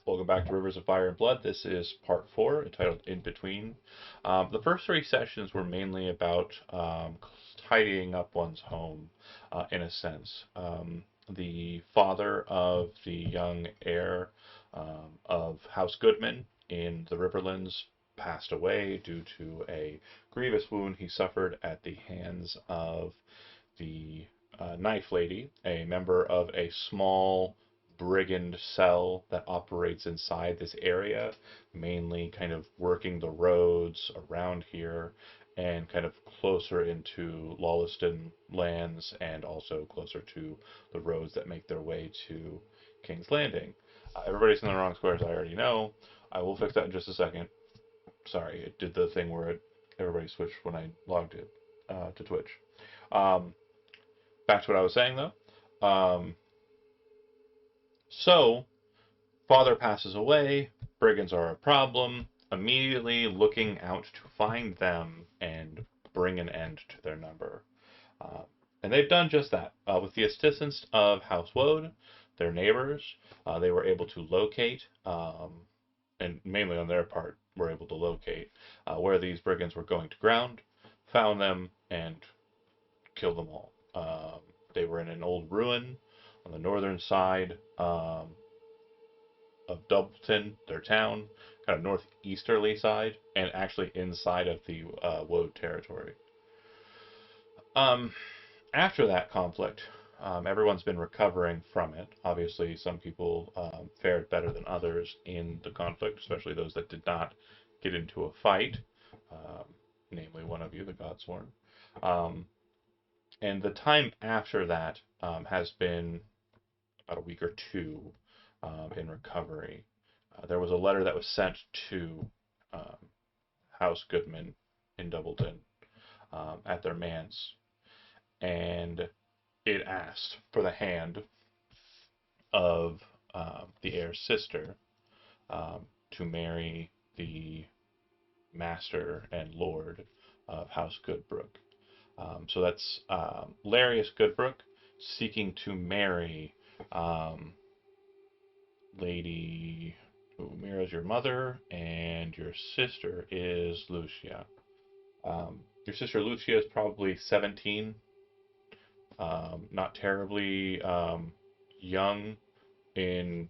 Welcome back to Rivers of Fire and Blood. This is part four, entitled In Between. The first three sessions were mainly about tidying up one's home, in a sense. The father of the young heir of House Goodman in the Riverlands passed away due to a grievous wound he suffered at the hands of the Knife Lady, a member of a small brigand cell that operates inside this area, mainly kind of working the roads around here and kind of closer into Lawleston lands and also closer to the roads that make their way to King's Landing. Everybody's in the wrong squares, I already know. I will fix that in just a second. Sorry, it did the thing where everybody switched when I logged in to Twitch. Um, Back to what I was saying though. So father passes away, brigands are a problem, immediately looking out to find them and bring an end to their number. Uh, and they've done just that. With the assistance of House Woad, their neighbors, they were able to locate, and mainly on their part, were able to locate where these brigands were going to ground, found them, and killed them all. They were in an old ruin on the northern side of Doubleton, their town, kind of northeasterly side, and actually inside of the Woad territory. Um, After that conflict, everyone's been recovering from it. Obviously, some people fared better than others in the conflict, especially those that did not get into a fight, um, namely one of you, the Godsworn. Um, and the time after that has been about a week or two in recovery. There was a letter that was sent to um, House Goodman in Doubleton at their manse, and it asked for the hand of the heir's sister to marry the master and lord of House Goodbrook. So that's Larius Goodbrook seeking to marry um, Lady Mira's your mother, and your sister is Lucia. Your sister Lucia is probably 17, not terribly young in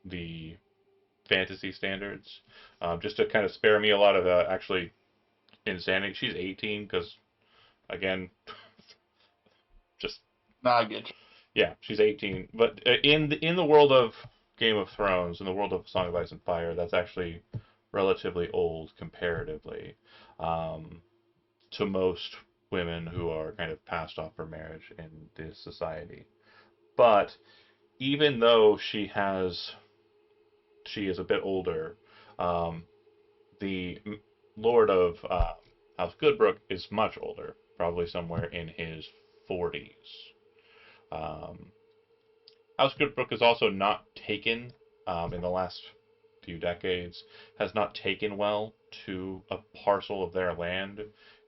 the fantasy standards. Just to kind of spare me a lot of actually insanity, she's 18 because, again, just Nah, I get you. yeah, she's 18. But in the world of Game of Thrones, in the world of Song of Ice and Fire, that's actually relatively old comparatively um, to most women who are kind of passed off for marriage in this society. But even though she is a bit older, um, the Lord of House Goodbrook is much older, probably somewhere in his 40s. Um, House Goodbrook is also not taken in the last few decades, has not taken well to a parcel of their land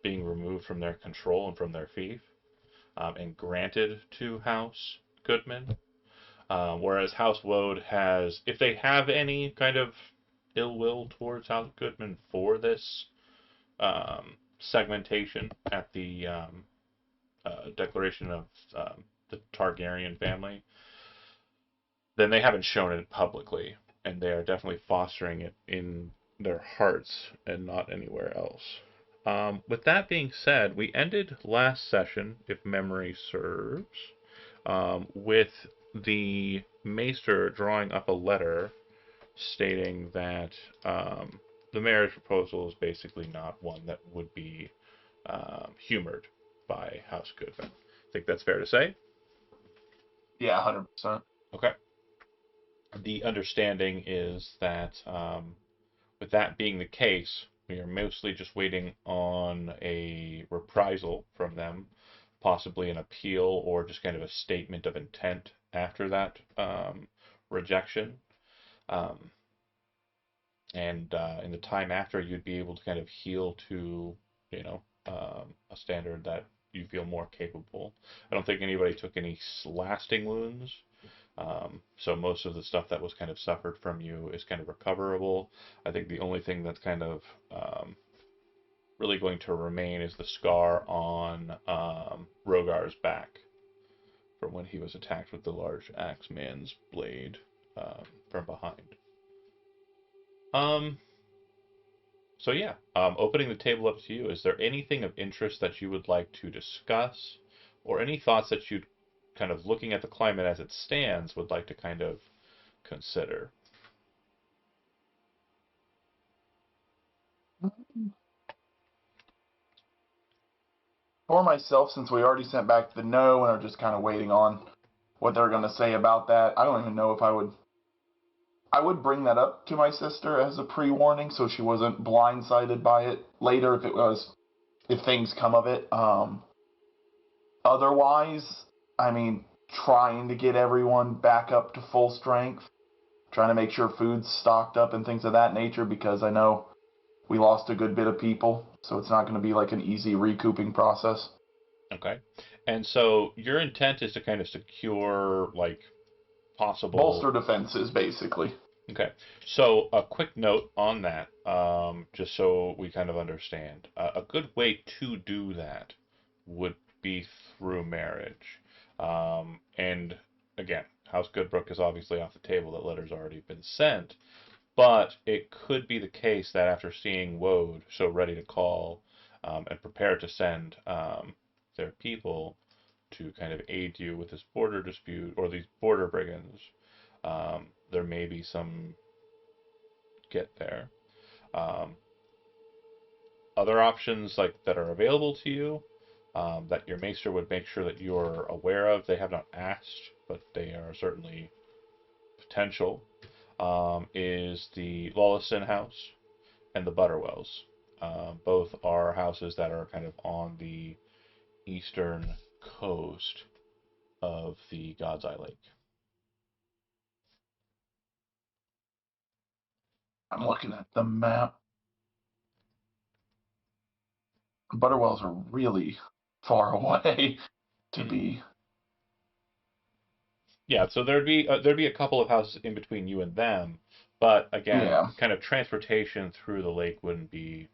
being removed from their control and from their fief and granted to House Goodman. Whereas House Woad has, if they have any kind of ill will towards House Goodman for this segmentation at the declaration of the Targaryen family, then they haven't shown it publicly, and they are definitely fostering it in their hearts and not anywhere else. With that being said, we ended last session, if memory serves, with the Maester drawing up a letter stating that the marriage proposal is basically not one that would be humored by House Goodman. I think that's fair to say. Yeah, 100%. Okay. The understanding is that with that being the case, we are mostly just waiting on a reprisal from them, possibly an appeal or just kind of a statement of intent after that rejection. Um, and in the time after, you'd be able to kind of heal to, a standard that you feel more capable. I don't think anybody took any lasting wounds, So most of the stuff that was kind of suffered from you is kind of recoverable. I think the only thing that's kind of really going to remain is the scar on Rogar's back from when he was attacked with the large axeman's blade from behind. Um, so yeah, opening the table up to you. Is there anything of interest that you would like to discuss, or any thoughts that you'd kind of looking at the climate as it stands would like to kind of consider? For myself, since we already sent back the no and are just kind of waiting on what they're going to say about that, I don't even know if I would. I would bring that up to my sister as a pre-warning, so she wasn't blindsided by it later if things come of it. Otherwise, I mean, trying to get everyone back up to full strength, trying to make sure food's stocked up and things of that nature, because I know we lost a good bit of people, so it's not going to be like an easy recouping process. Okay. And so your intent is to kind of secure like possible. Bolster defenses, basically. Okay. So a quick note on that, just so we kind of understand. A good way to do that would be through marriage. And again, House Goodbrook is obviously off the table. That letter's already been sent. But it could be the case that after seeing Woad so ready to call and prepared to send their people to kind of aid you with this border dispute or these border brigands, there may be some get there. Um, Other options like that are available to you that your maester would make sure that you're aware of. They have not asked, but they are certainly potential. Is the Lawleston house and the Butterwells. Both are houses that are kind of on the eastern coast of the God's Eye Lake. I'm looking at the map. Butterwells are really far away to be. Yeah, so there'd be a couple of houses in between you and them, but again, Yeah, kind of transportation through the lake wouldn't be,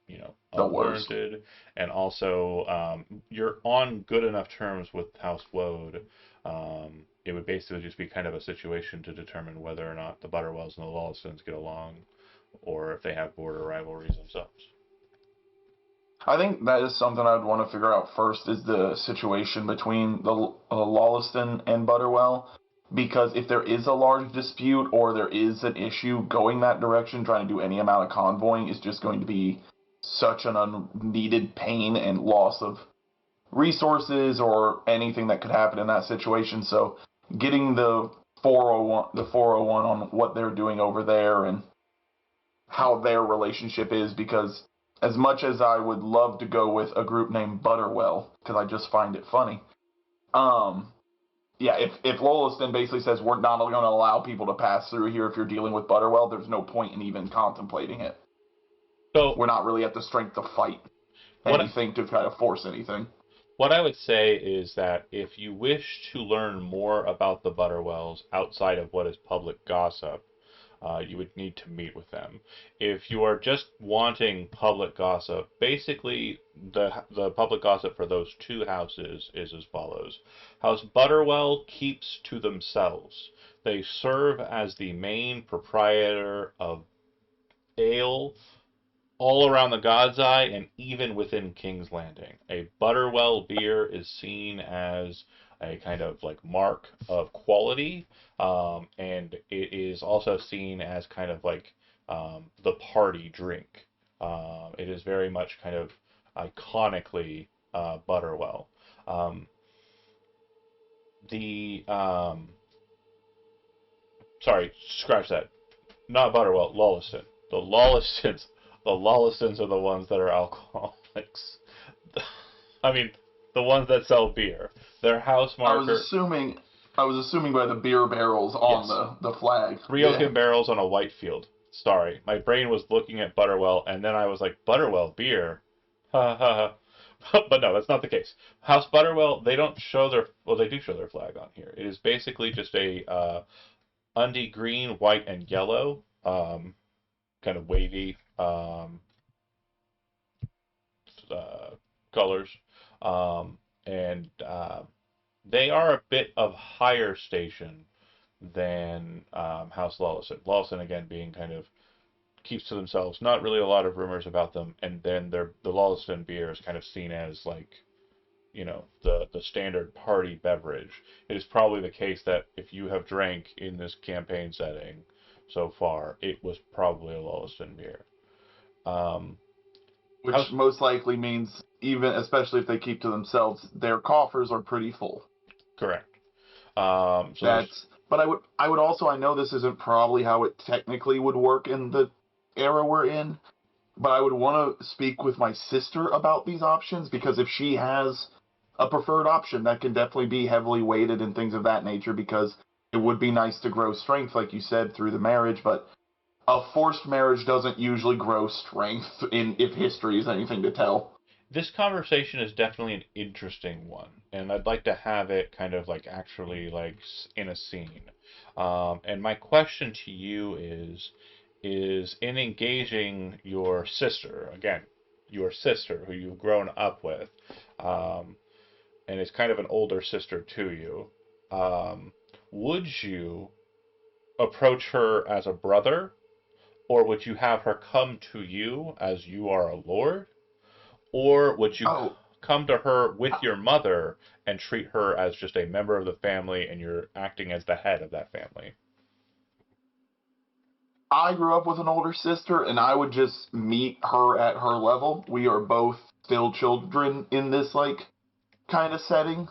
the worst. unwarranted, and also you're on good enough terms with House Woad. It would basically just be kind of a situation to determine whether or not the Butterwells and the Lawsons get along, or if they have border rivalries themselves. I think that is something I'd want to figure out first is the situation between the Lawleston and Butterwell. Because if there is a large dispute or there is an issue going that direction, trying to do any amount of convoying is just going to be such an unneeded pain and loss of resources or anything that could happen in that situation. So getting the 401 on what they're doing over there and how their relationship is, because as much as I would love to go with a group named Butterwell because I just find it funny, um yeah, if Loliston basically says we're not going to allow people to pass through here if you're dealing with Butterwell, there's no point in even contemplating it. So We're not really at the strength to fight what anything to try to force anything. what I would say is that if you wish to learn more about the Butterwells outside of what is public gossip, you would need to meet with them. If you are just wanting public gossip, basically the public gossip for those two houses is as follows. House Butterwell keeps to themselves. They serve as the main proprietor of ale all around the God's Eye and even within King's Landing. A Butterwell beer is seen as a kind of like mark of quality, and it is also seen as kind of like the party drink. It is very much kind of iconically Butterwell. Um, the Sorry, scratch that. Not Butterwell, Lawleston. The Lawlestons, the Lawlestons are the ones that are alcoholics. I mean, the ones that sell beer. Their house I was marker, assuming I was assuming by the beer barrels on yes, the flag. three Yeah. oaken barrels on a white field. Sorry, my brain was looking at Butterwell, and then I was like, Butterwell beer, ha ha ha. But no, that's not the case. House Butterwell, they don't show their, well, they do show their flag on here. It is basically just a undie green, white, and yellow, kind of wavy uh, colors, and they are a bit of higher station than House Lawlison. Lawlison again being kind of keeps to themselves, not really a lot of rumors about them, and then the Lawlison beer is kind of seen as like, the standard party beverage. It is probably the case that if you have drank in this campaign setting so far, it was probably a Lawlison beer. Um, Which most likely means, even especially if they keep to themselves, their coffers are pretty full. Correct. So but I would also, I know this isn't probably how it technically would work in the era we're in, but I would want to speak with my sister about these options, because if she has a preferred option, that can definitely be heavily weighted and things of that nature, because it would be nice to grow strength, like you said, through the marriage, but a forced marriage doesn't usually grow strength if history is anything to tell. this conversation is definitely an interesting one, and I'd like to have it kind of like actually like in a scene. And my question to you is in engaging your sister again, your sister who you've grown up with, um, and is kind of an older sister to you. Would you approach her as a brother, or would you have her come to you as you are a lord? Or would you Oh, come to her with your mother and treat her as just a member of the family and you're acting as the head of that family? I grew up with an older sister, and I would just meet her at her level. We are both still children in this kind of setting.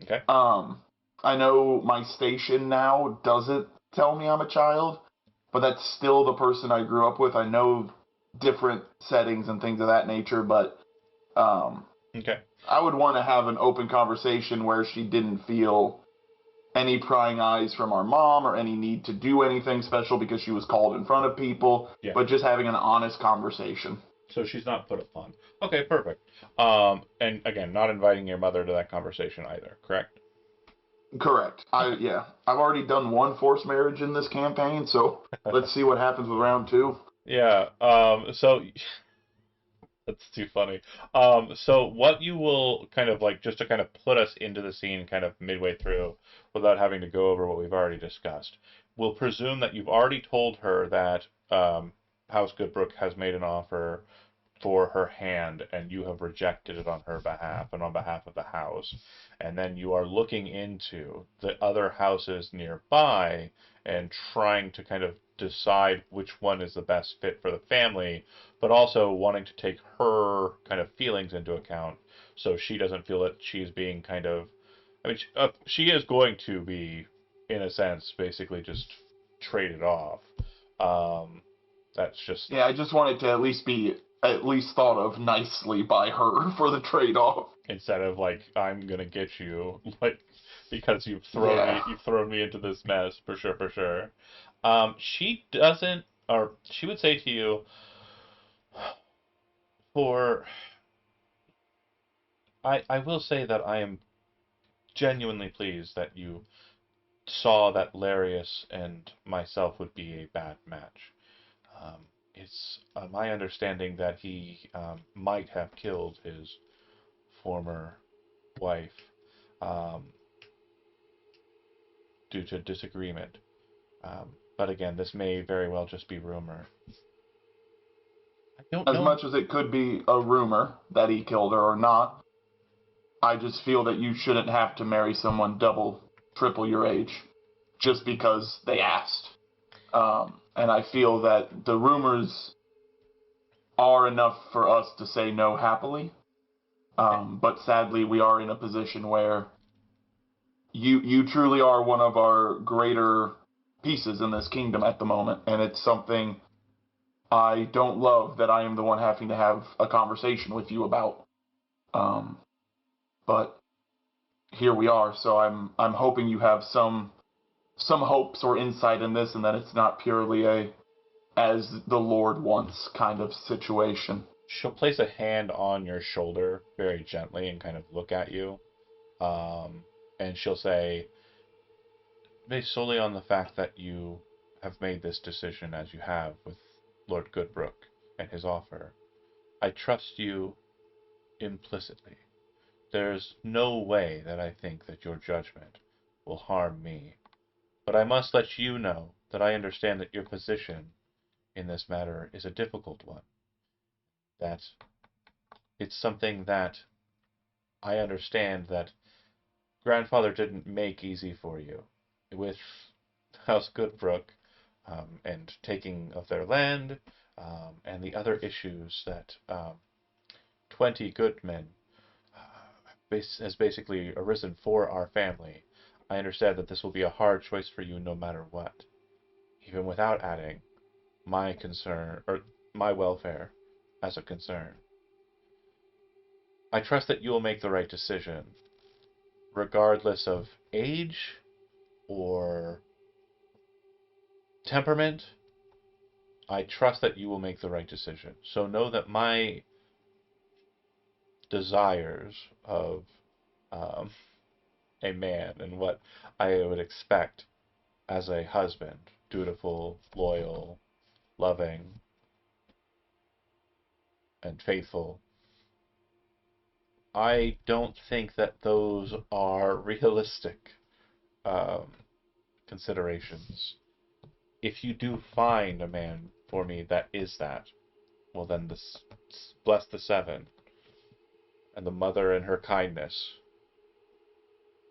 Okay. Um, I know my station now doesn't tell me I'm a child, but that's still the person I grew up with. I know different settings and things of that nature, but um, Okay. I would want to have an open conversation where she didn't feel any prying eyes from our mom or any need to do anything special because she was called in front of people, Yeah. but just having an honest conversation. So she's not put upon. Okay, perfect. And again, not inviting your mother to that conversation either, correct? Correct. Okay. I've already done one forced marriage in this campaign, so let's see what happens with round two. Yeah. So that's too funny. So what you will kind of like, just to kind of put us into the scene kind of midway through without having to go over what we've already discussed, we'll presume that you've already told her that House Goodbrook has made an offer for her hand and you have rejected it on her behalf and on behalf of the house. And then you are looking into the other houses nearby and trying to kind of decide which one is the best fit for the family, but also wanting to take her kind of feelings into account so she doesn't feel that she's being kind of, I mean, she is going to be, in a sense, basically just traded off. Um, that's just Yeah, I just want it to at least thought of nicely by her for the trade off. instead of like I'm gonna get you like because Yeah. you've thrown me into this mess for sure, for sure. She doesn't, or she would say to you, for I will say that I am genuinely pleased that you saw that Larius and myself would be a bad match. It's my understanding that he might have killed his former wife um, due to disagreement. But again, this may very well just be rumor. I don't As know. much as it could be a rumor that he killed her or not, I just feel that you shouldn't have to marry someone double, triple your age just because they asked. And I feel that the rumors are enough for us to say no happily. But sadly, we are in a position where you truly are one of our greater pieces in this kingdom at the moment, and it's something I don't love that I am the one having to have a conversation with you about. Um, but here we are, so I'm hoping you have some hopes or insight in this, and that it's not purely a as the Lord wants kind of situation. she'll place a hand on your shoulder very gently and kind of look at you. And she'll say, based solely on the fact that you have made this decision as you have with Lord Goodbrook and his offer, I trust you implicitly. There's no way that I think that your judgment will harm me. But I must let you know that I understand that your position in this matter is a difficult one. That it's something that I understand that grandfather didn't make easy for you. With House Goodbrook and taking of their land and the other issues that 20 good men has basically arisen for our family, I understand that this will be a hard choice for you no matter what, even without adding my concern or my welfare as a concern. I trust that you will make the right decision, regardless of age or temperament. I trust that you will make the right decision. So know that my desires of um, a man and what I would expect as a husband, dutiful, loyal, loving, and faithful, I don't think that those are realistic um, considerations. If you do find a man for me that is that, well then bless the seven and the mother and her kindness.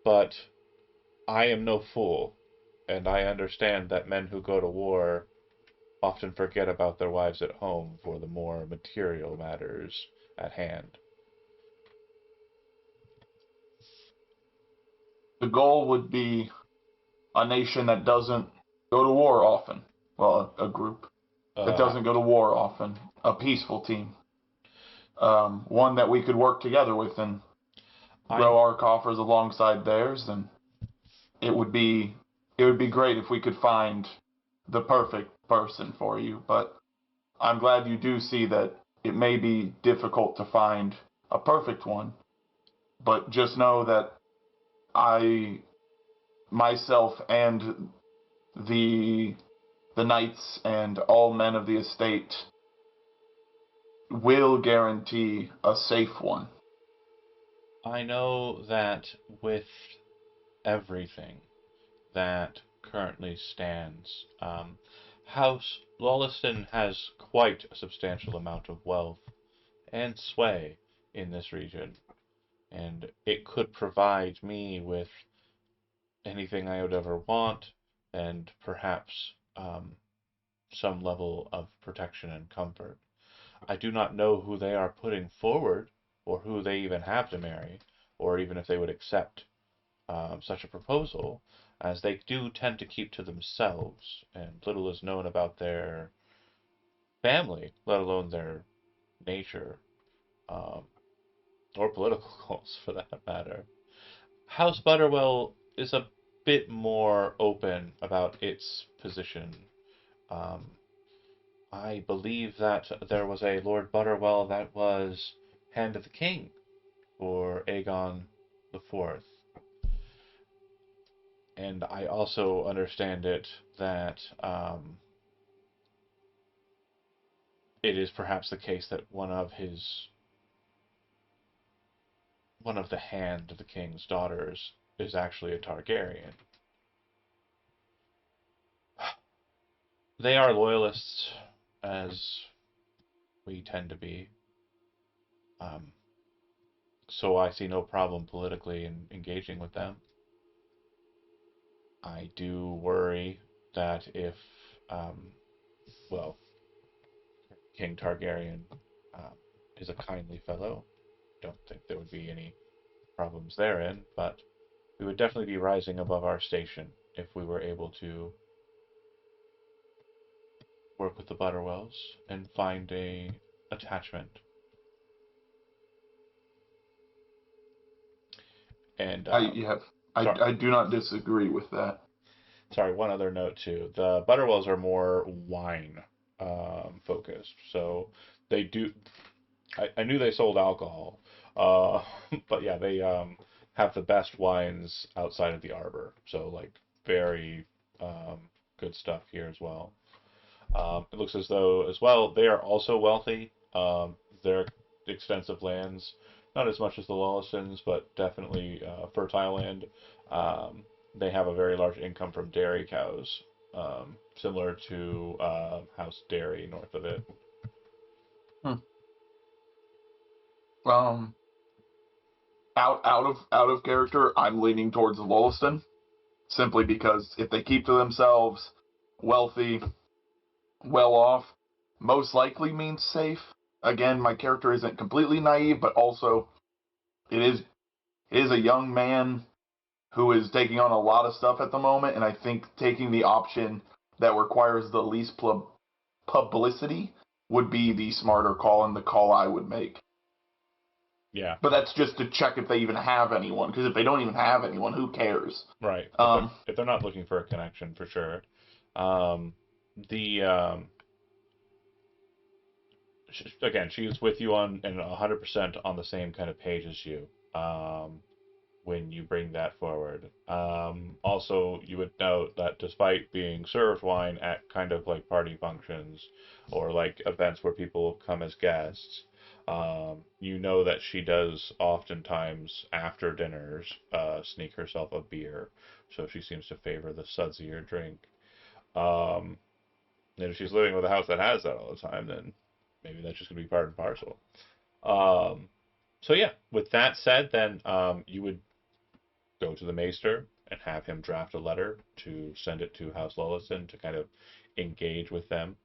But I am no fool, and I understand that men who go to war often forget about their wives at home for the more material matters at hand. The goal would be a nation that doesn't go to war often. Well, a group that Uh, doesn't go to war often. A peaceful team. One that we could work together with and I grow our coffers alongside theirs, and it would be it would be great if we could find the perfect person for you. But I'm glad you do see that it may be difficult to find a perfect one. But just know that I myself and the the knights and all men of the estate will guarantee a safe one. I know that with everything that currently stands, House Lawleston has quite a substantial amount of wealth and sway in this region, and it could provide me with anything I would ever want, and perhaps some level of protection and comfort. I do not know who they are putting forward, or who they even have to marry, or even if they would accept such a proposal, as they do tend to keep to themselves, and little is known about their family, let alone their nature, um, or political goals for that matter. House Butterwell is a bit more open about its position. Um, I believe that there was a Lord Butterwell that was Hand of the King for Aegon the Fourth. And I also understand it that it is perhaps the case that one of the Hand of the King's daughters is actually a Targaryen. They are loyalists, as we tend to be. Um, so I see no problem politically in engaging with them. I do worry that if, um, well, King Targaryen um, is a kindly fellow, don't think there would be any problems therein, but we would definitely be rising above our station if we were able to work with the Butterwells and find a attachment. And I yeah, sorry, I do not disagree with that. sorry, one other note too. The Butterwells are more wine focused, so they do. I knew they sold alcohol, but yeah, they have the best wines outside of the Arbor. So like very good stuff here as well. It looks as though as well they are also wealthy. Their extensive lands, not as much as the Lollistons, but definitely fertile land. They have a very large income from dairy cows, similar to House Dairy north of it. Hmm. Um, out of character, I'm leaning towards Lolliston, simply because if they keep to themselves, wealthy, well off, most likely means safe. Again, my character isn't completely naive, but also it is it is a young man who is taking on a lot of stuff at the moment, and I think taking the option that requires the least publicity would be the smarter call and the call I would make. Yeah, But that's just to check if they even have anyone, because if they don't even have anyone, who cares? right. Um, If they're not looking for a connection, for sure. Um, the again, she's with you on and 100% on the same kind of page as you. When you bring that forward. Also, you would note that despite being served wine at kind of like party functions or like events where people come as guests, you know that she does oftentimes after dinners sneak herself a beer. So she seems to favor the sudsier drink. Um, and if she's living with a house that has that all the time, then maybe that's just gonna be part and parcel. Um, so yeah, with that said, then you would go to the maester and have him draft a letter to send it to House Lolliston to kind of engage with them.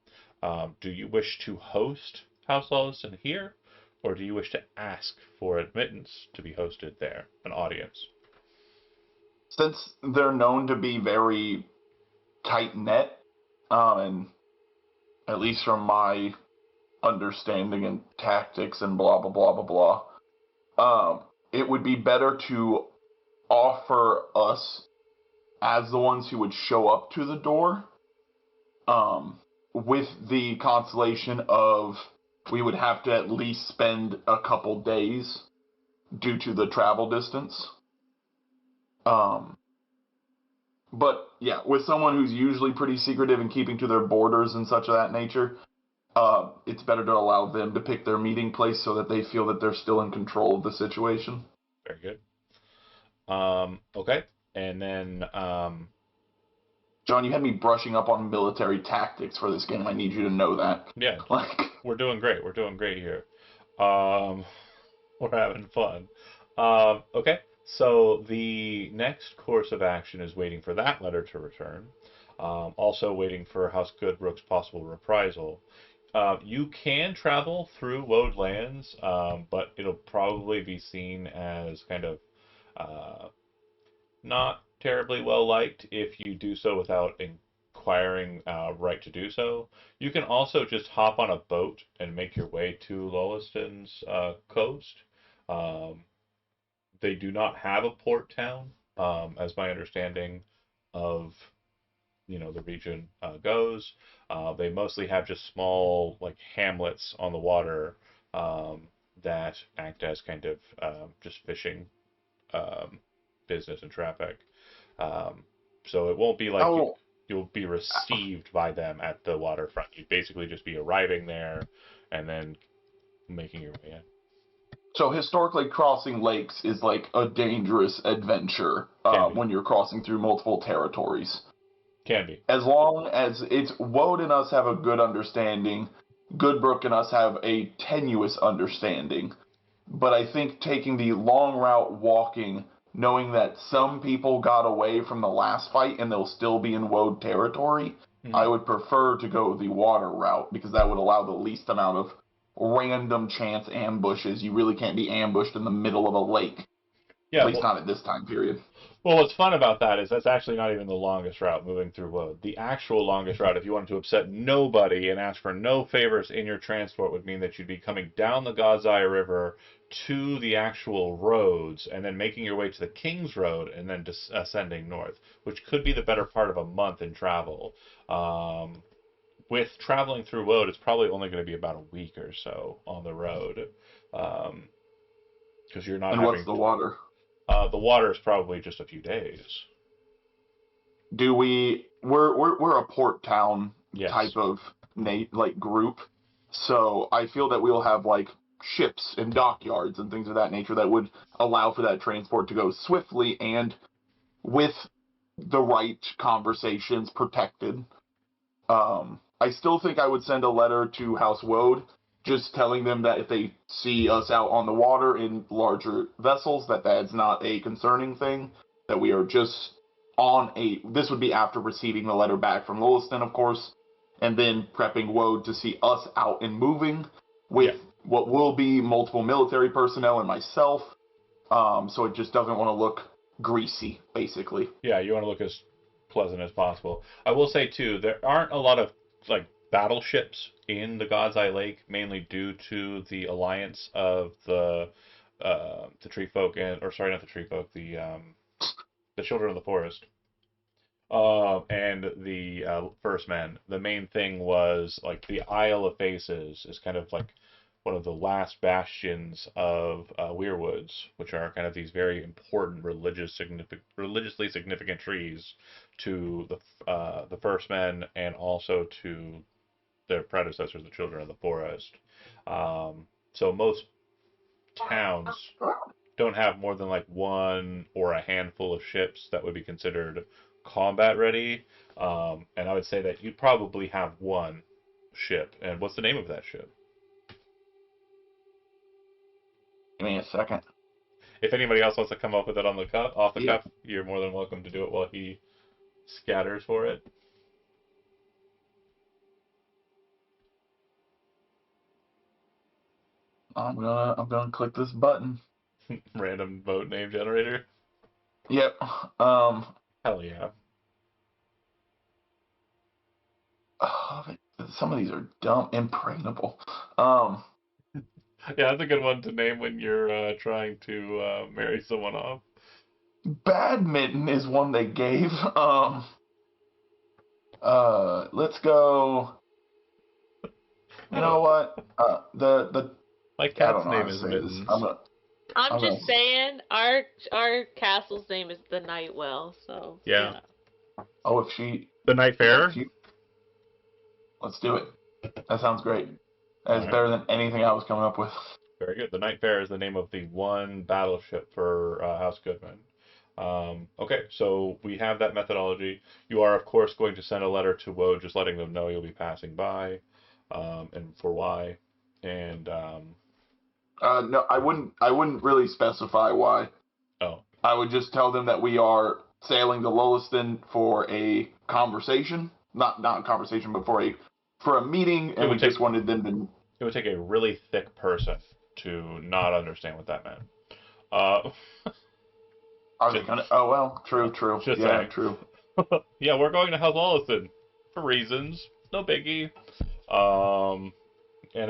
Do you wish to host House Lolliston here, or do you wish to ask for admittance to be hosted there, an audience? since they're known to be very tight knit, and at least from my understanding and tactics and blah blah blah blah blah, it would be better to offer us as the ones who would show up to the door, um, with the consolation of we would have to at least spend a couple days due to the travel distance. Um, but yeah, with someone who's usually pretty secretive and keeping to their borders and such of that nature, it's better to allow them to pick their meeting place so that they feel that they're still in control of the situation. Very good. Okay. And then, John, you had me brushing up on military tactics for this game. I need you to know that. yeah, Like, we're doing great. We're doing great here. Um, we're having fun. Okay, so the next course of action is waiting for that letter to return. Also waiting for House Goodbrook's possible reprisal. You can travel through Woad lands, but it'll probably be seen as kind of uh, not terribly well liked if you do so without inquiring right to do so. You can also just hop on a boat and make your way to Lolliston's coast. Um, they do not have a port town, as my understanding of the region goes. They mostly have just small like hamlets on the water um, that act as kind of just fishing um, business and traffic. Um, so it won't be like oh, you'll be received by them at the waterfront. You'd basically just be arriving there and then making your way in. so historically, crossing lakes is like a dangerous adventure Can be. when you're crossing through multiple territories. Can be. As long as it's Woad and us have a good understanding, Goodbrook and us have a tenuous understanding. But I think taking the long route walking, knowing that some people got away from the last fight and they'll still be in Woad territory, I Hmm. would prefer to go the water route because that would allow the least amount of random chance ambushes. You really can't be ambushed in the middle of a lake, at Yeah, least well, not at this time period. what's fun about that is that's actually not even the longest route moving through Woad. The actual longest route, if you wanted to upset nobody and ask for no favors in your transport, would mean that you'd be coming down the Gozai River to the actual roads and then making your way to the King's Road and then ascending north, which could be the better part of a month in travel. Um, with traveling through Woad, it's probably only going to be about a week or so on the road, because you're not And what's having. the water? The water is probably just a few days. Do we're a port town Yes. type of like group, so I feel that we'll have like ships and dockyards and things of that nature that would allow for that transport to go swiftly and with the right conversations protected. I still think I would send a letter to House Woad, just telling them that if they see us out on the water in larger vessels, that that's not a concerning thing, that we are just on a. This would be after receiving the letter back from Lolliston, of course, and then prepping Woad to see us out and moving with what will be multiple military personnel and myself. So it just doesn't want to look greasy, basically. Yeah, you want to look as pleasant as possible. I will say too, there aren't a lot of like battleships in the God's Eye Lake, mainly due to the alliance of the tree folk or sorry, not the tree folk, the children of the forest. And the First Men. The main thing was like the Isle of Faces is kind of like one of the last bastions of Weirwoods, which are kind of these very important religiously significant trees to the First Men and also to their predecessors, the Children of the Forest. So most towns don't have more than like one or a handful of ships that would be considered combat ready. And I would say that you probably have one ship. And what's the name of that ship? Give me a second. If anybody else wants to come up with it on the off the Yeah. cuff, you're more than welcome to do it while he scatters for it. I'm gonna click this button. Random boat name generator. Yep. Hell yeah. Some of these are dumb. Impregnable. Yeah, that's a good one to name when you're trying to marry someone off. Badminton is one they gave. Let's go. You know what? My I cat's don't know name how to is say Mittens. this. I'm I'm just saying, our castle's name is the Nightwell, so Yeah. Oh, if she. The Night Fair? Let's do it. That sounds great. That is Alright. better than anything I was coming up with. Very good. The Night Fair is the name of the one battleship for House Goodman. Okay, so we have that methodology. You are, of course, going to send a letter to Woad, just letting them know you'll be passing by, and for why. And No, I wouldn't really specify why. oh, I would just tell them that we are sailing to Lolliston for a conversation, not a conversation, but for a meeting, and we just wanted them to. It would take a really thick person to not understand what that meant. Oh well, true. Just Yeah, saying. true. Yeah, we're going to House Lolliston for reasons, no biggie. And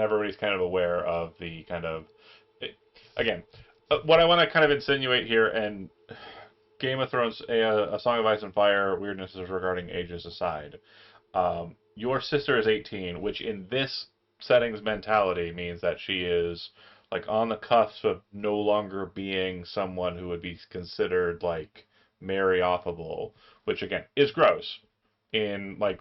everybody's kind of aware of the kind of, again, what I want to kind of insinuate here, and Game of Thrones, a Song of Ice and Fire weirdnesses regarding ages aside, your sister is 18, which in this setting's mentality means that she is like on the cusp of no longer being someone who would be considered like marry-offable, which again is gross in like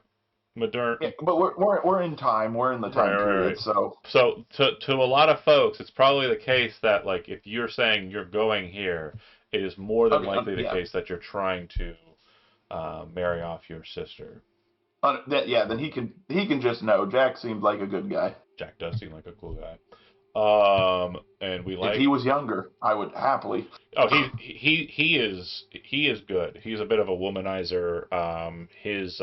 modern. Yeah, but we're in time. We're in the time period. Right. So to a lot of folks, it's probably the case that like if you're saying you're going here, it is more than likely the case that you're trying to marry off your sister. Then he can just know. Jack seemed like a good guy. Jack does seem like a cool guy. And we like. If he was younger, I would happily. Oh, he is good. He's a bit of a womanizer. His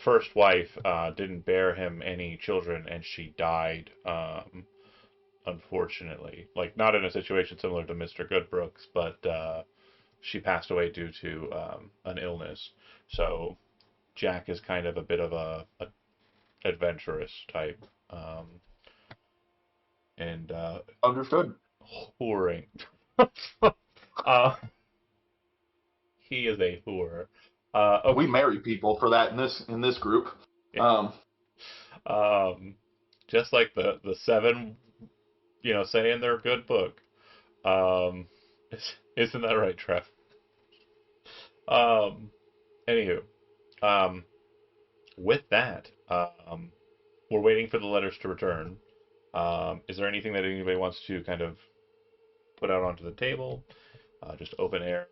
first wife didn't bear him any children, and she died. Unfortunately, like not in a situation similar to Mr. Goodbrooks, but she passed away due to an illness. So Jack is kind of a bit of a adventurous type, and Understood. whoring. He is a whore. Okay. We marry people for that in this group. Um, Just like the seven, saying they're a good book. Um, isn't that right, Trev? Um, Anywho, um, with that, we're waiting for the letters to return. Is there anything that anybody wants to kind of put out onto the table? Just open air,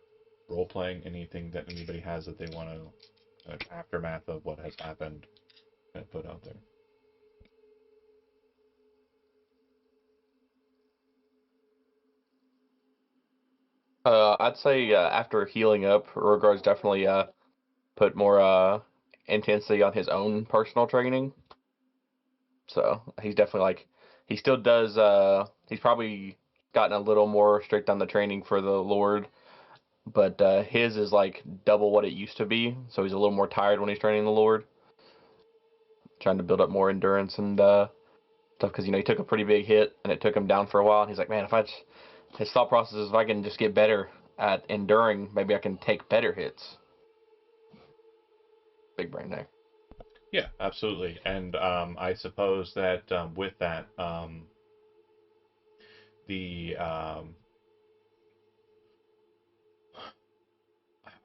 role playing, anything that anybody has that they want to, aftermath of what has happened, and put out there. I'd say after healing up, Rogard's definitely put more intensity on his own personal training. So he's definitely like he still does. He's probably gotten a little more strict on the training for the Lord, but his is like double what it used to be. So he's a little more tired when he's training the Lord, trying to build up more endurance and stuff. Because he took a pretty big hit and it took him down for a while. And he's like, man, his thought process is if I can just get better at enduring, maybe I can take better hits. Big brain there. Yeah, absolutely. And I suppose that with that, the I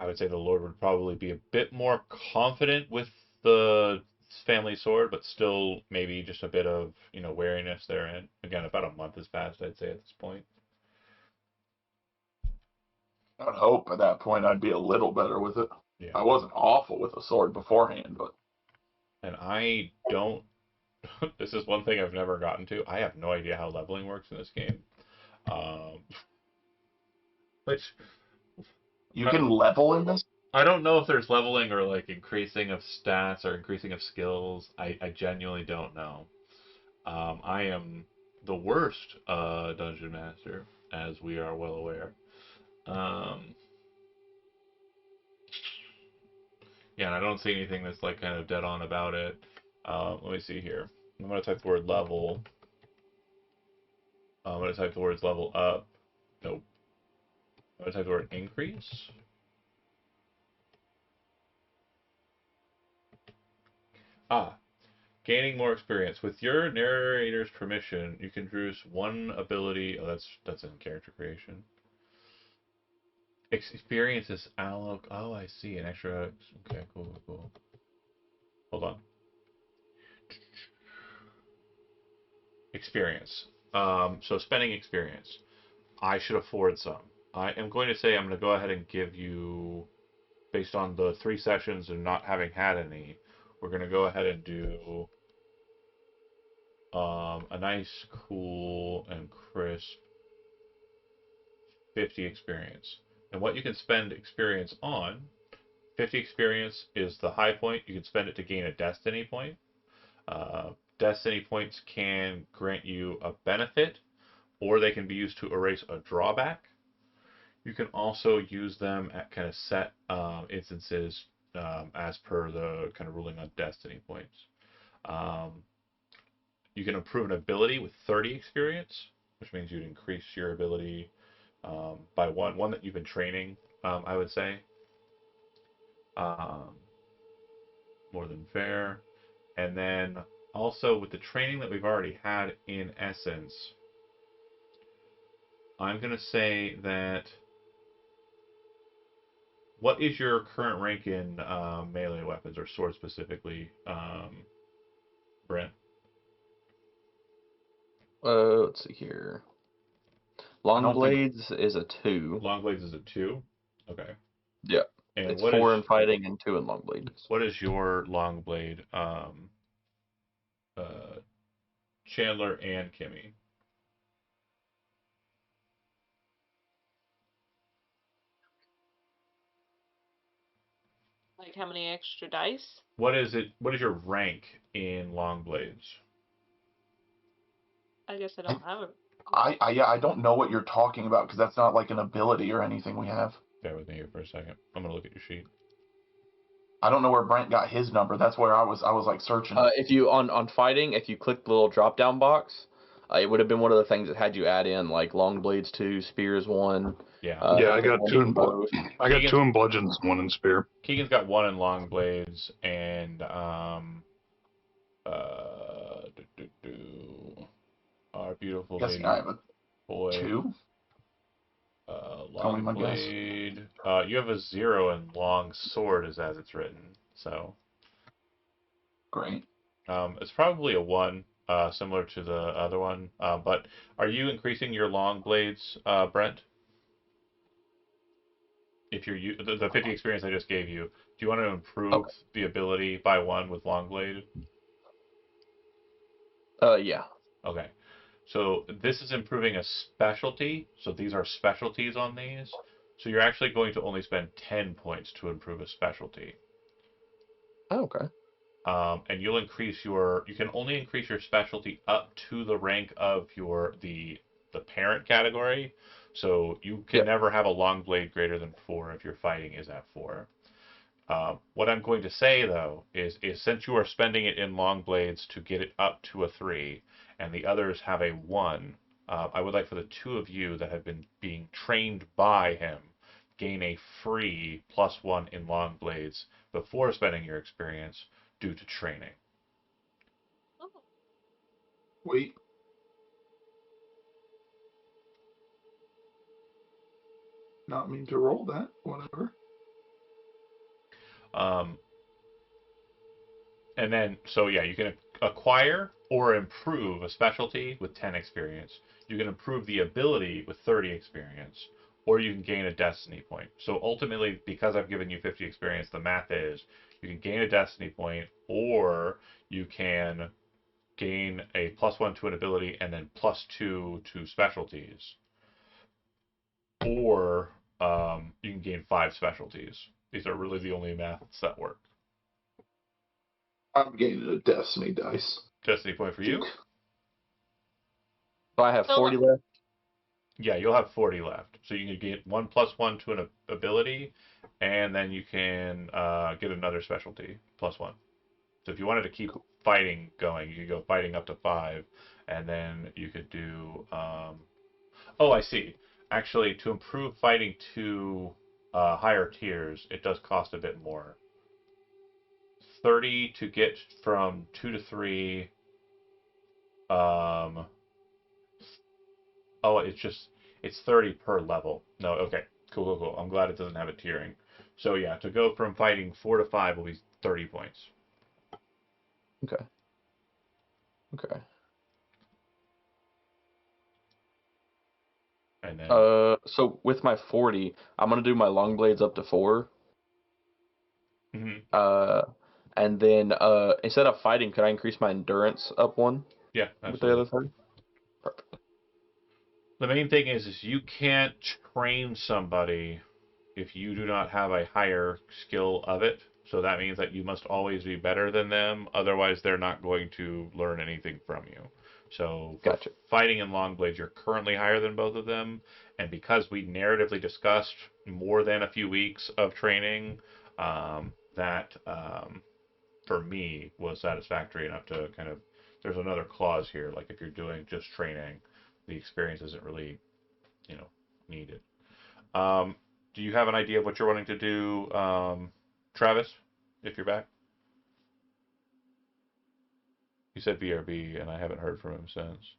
would say the Lord would probably be a bit more confident with the family sword, but still maybe just a bit of wariness therein. Again, about a month has passed, I'd say, at this point. I'd hope at that point I'd be a little better with it. Yeah. I wasn't awful with the sword beforehand, but And I don't. This is one thing I've never gotten to. I have no idea how leveling works in this game. Which you can level in this. I don't know if there's leveling or like increasing of stats or increasing of skills. I genuinely don't know. I am the worst dungeon master, as we are well aware. Yeah, and I don't see anything that's like kind of dead on about it. Let me see here. I'm gonna type the word level. I'm gonna type the words level up. Nope. I'm gonna type the word increase. Gaining more experience. With your narrator's permission, you can introduce one ability. Oh, that's in character creation. Experience is alloc. Oh, I see. An extra. Okay, cool. Hold on. Experience. So spending experience. I should afford some. I am going to say I'm going to go ahead and give you, based on the 3 sessions and not having had any, we're going to go ahead and do a nice, cool, and crisp 50 experience. And what you can spend experience on, 50 experience is the high point. You can spend it to gain a destiny point. Destiny points can grant you a benefit, or they can be used to erase a drawback. You can also use them at kind of set instances as per the kind of ruling on destiny points. You can improve an ability with 30 experience, which means you'd increase your ability by one that you've been training, I would say. More than fair. And then also with the training that we've already had in Essence, I'm going to say that what is your current rank in melee weapons or sword specifically, Brent? Let's see here. Long don't think- blades is a 2. Long blades is a 2. Okay. Yeah. And It's what 4 is in fighting and 2 in long blades. what is your long blade, Chandler and Kimmy? Like how many extra dice? What is it? What is your rank in long blades? I guess I don't have a. I don't know what you're talking about because that's not like an ability or anything we have. Bear with me here for a second. I'm gonna look at your sheet. I don't know where Brent got his number. That's where I was like searching. If you on fighting, if you click the little drop down box, it would have been one of the things that had you add in like long blades 2, spears 1. Yeah. I got 2 in bows. I got 2 in bludgeons, 1 in spear. Keegan's got 1 in long blades, and Our beautiful Guessing baby I have a boy. 2. Only Long my guess. blade. You have a 0 and long sword is as it's written. So Great. it's probably a 1, similar to the other one. But are you increasing your long blades, Brent? If you're the 50 experience I just gave you, do you want to improve Okay. the ability by 1 with long blade? Yeah. Okay. So this is improving a specialty. So these are specialties on these. So you're actually going to only spend 10 points to improve a specialty. Oh, okay. And you can only increase your specialty up to the rank of the parent category. So you can Yep. never have a long blade greater than 4 if your fighting is at 4. What I'm going to say though is since you are spending it in long blades to get it up to a 3, and the others have a 1, I would like for the 2 of you that have been being trained by him gain a free +1 in long blades before spending your experience due to training. Oh. Wait. Not mean to roll that. Whatever. Um, and then, so yeah, you can acquire or improve a specialty with 10 experience. You can improve the ability with 30 experience, or you can gain a destiny point. So ultimately, because I've given you 50 experience, the math is you can gain a destiny point, or you can gain a +1 to an ability and then +2 to specialties, or you can gain 5 specialties. These are really the only maths that work. I'm getting a destiny dice. Destiny point for you? So I have So 40 left. Yeah, you'll have 40 left. So you can get 1 +1 to an ability, and then you can get another specialty +1. So if you wanted to keep fighting going, you could go fighting up to 5, and then you could do. Oh, I see. Actually, to improve fighting to higher tiers, it does cost a bit more. 30 to get from 2 to 3. Um, Oh, it's 30 per level. No, okay. Cool. I'm glad it doesn't have a tiering. So yeah, to go from fighting 4 to 5 will be 30 points. Okay. Okay. And then So with my 40, I'm gonna do my long blades up to 4. mhm, Uh, and then instead of fighting, could I increase my endurance up 1 yeah, with the absolutely. other 30? Perfect. The main thing is you can't train somebody if you do not have a higher skill of it. So that means that you must always be better than them. Otherwise, they're not going to learn anything from you. So for Gotcha. fighting in long blades, you're currently higher than both of them. And because we narratively discussed more than a few weeks of training, that for me was satisfactory enough to kind of. There's another clause here, like if you're doing just training, the experience isn't really, you know, needed. Um, do you have an idea of what you're wanting to do, Travis, if you're back? You said BRB, and I haven't heard from him since.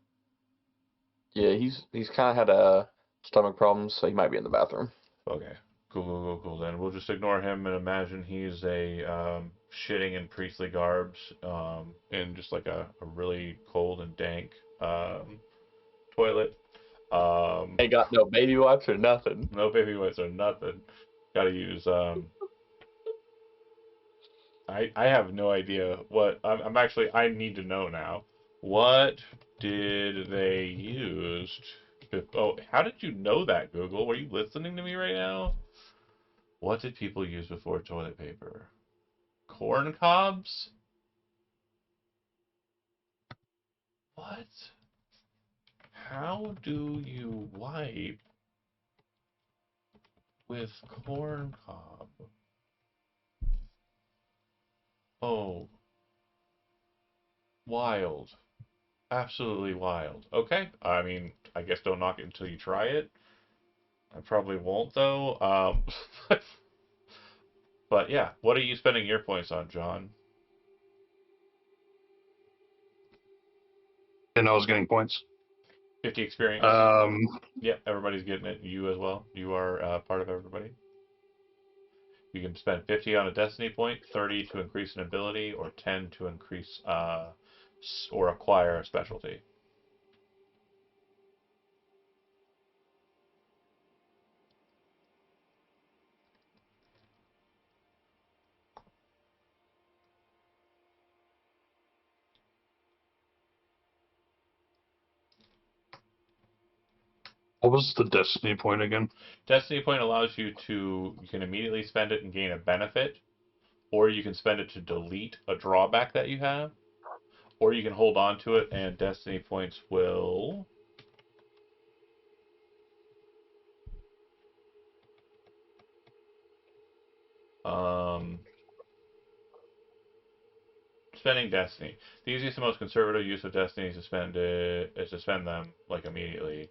Yeah, he's kind of had stomach problems, so he might be in the bathroom. Okay, cool. Then we'll just ignore him and imagine he's a shitting in priestly garbs in just like a really cold and dank toilet. Ain't got no baby wipes or nothing. No baby wipes or nothing. Got to use I have no idea what I'm actually I need to know now. What did they use? Oh, how did you know that, Google? Were you listening to me right now? What did people use before toilet paper? Corn cobs? What? How do you wipe with corn cob? Oh, wild. Absolutely wild. Okay. I mean, I guess don't knock it until you try it. I probably won't though. But yeah, what are you spending your points on, John? And I was getting points. 50 experience. Yeah, everybody's getting it. You as well. You are part of everybody. You can spend 50 on a destiny point, 30 to increase an ability, or 10 to increase or acquire a specialty. What was the destiny point again? Destiny point allows you can immediately spend it and gain a benefit, or you can spend it to delete a drawback that you have, or you can hold on to it and destiny points will spending destiny. The easiest and most conservative use of destiny is to spend them like immediately.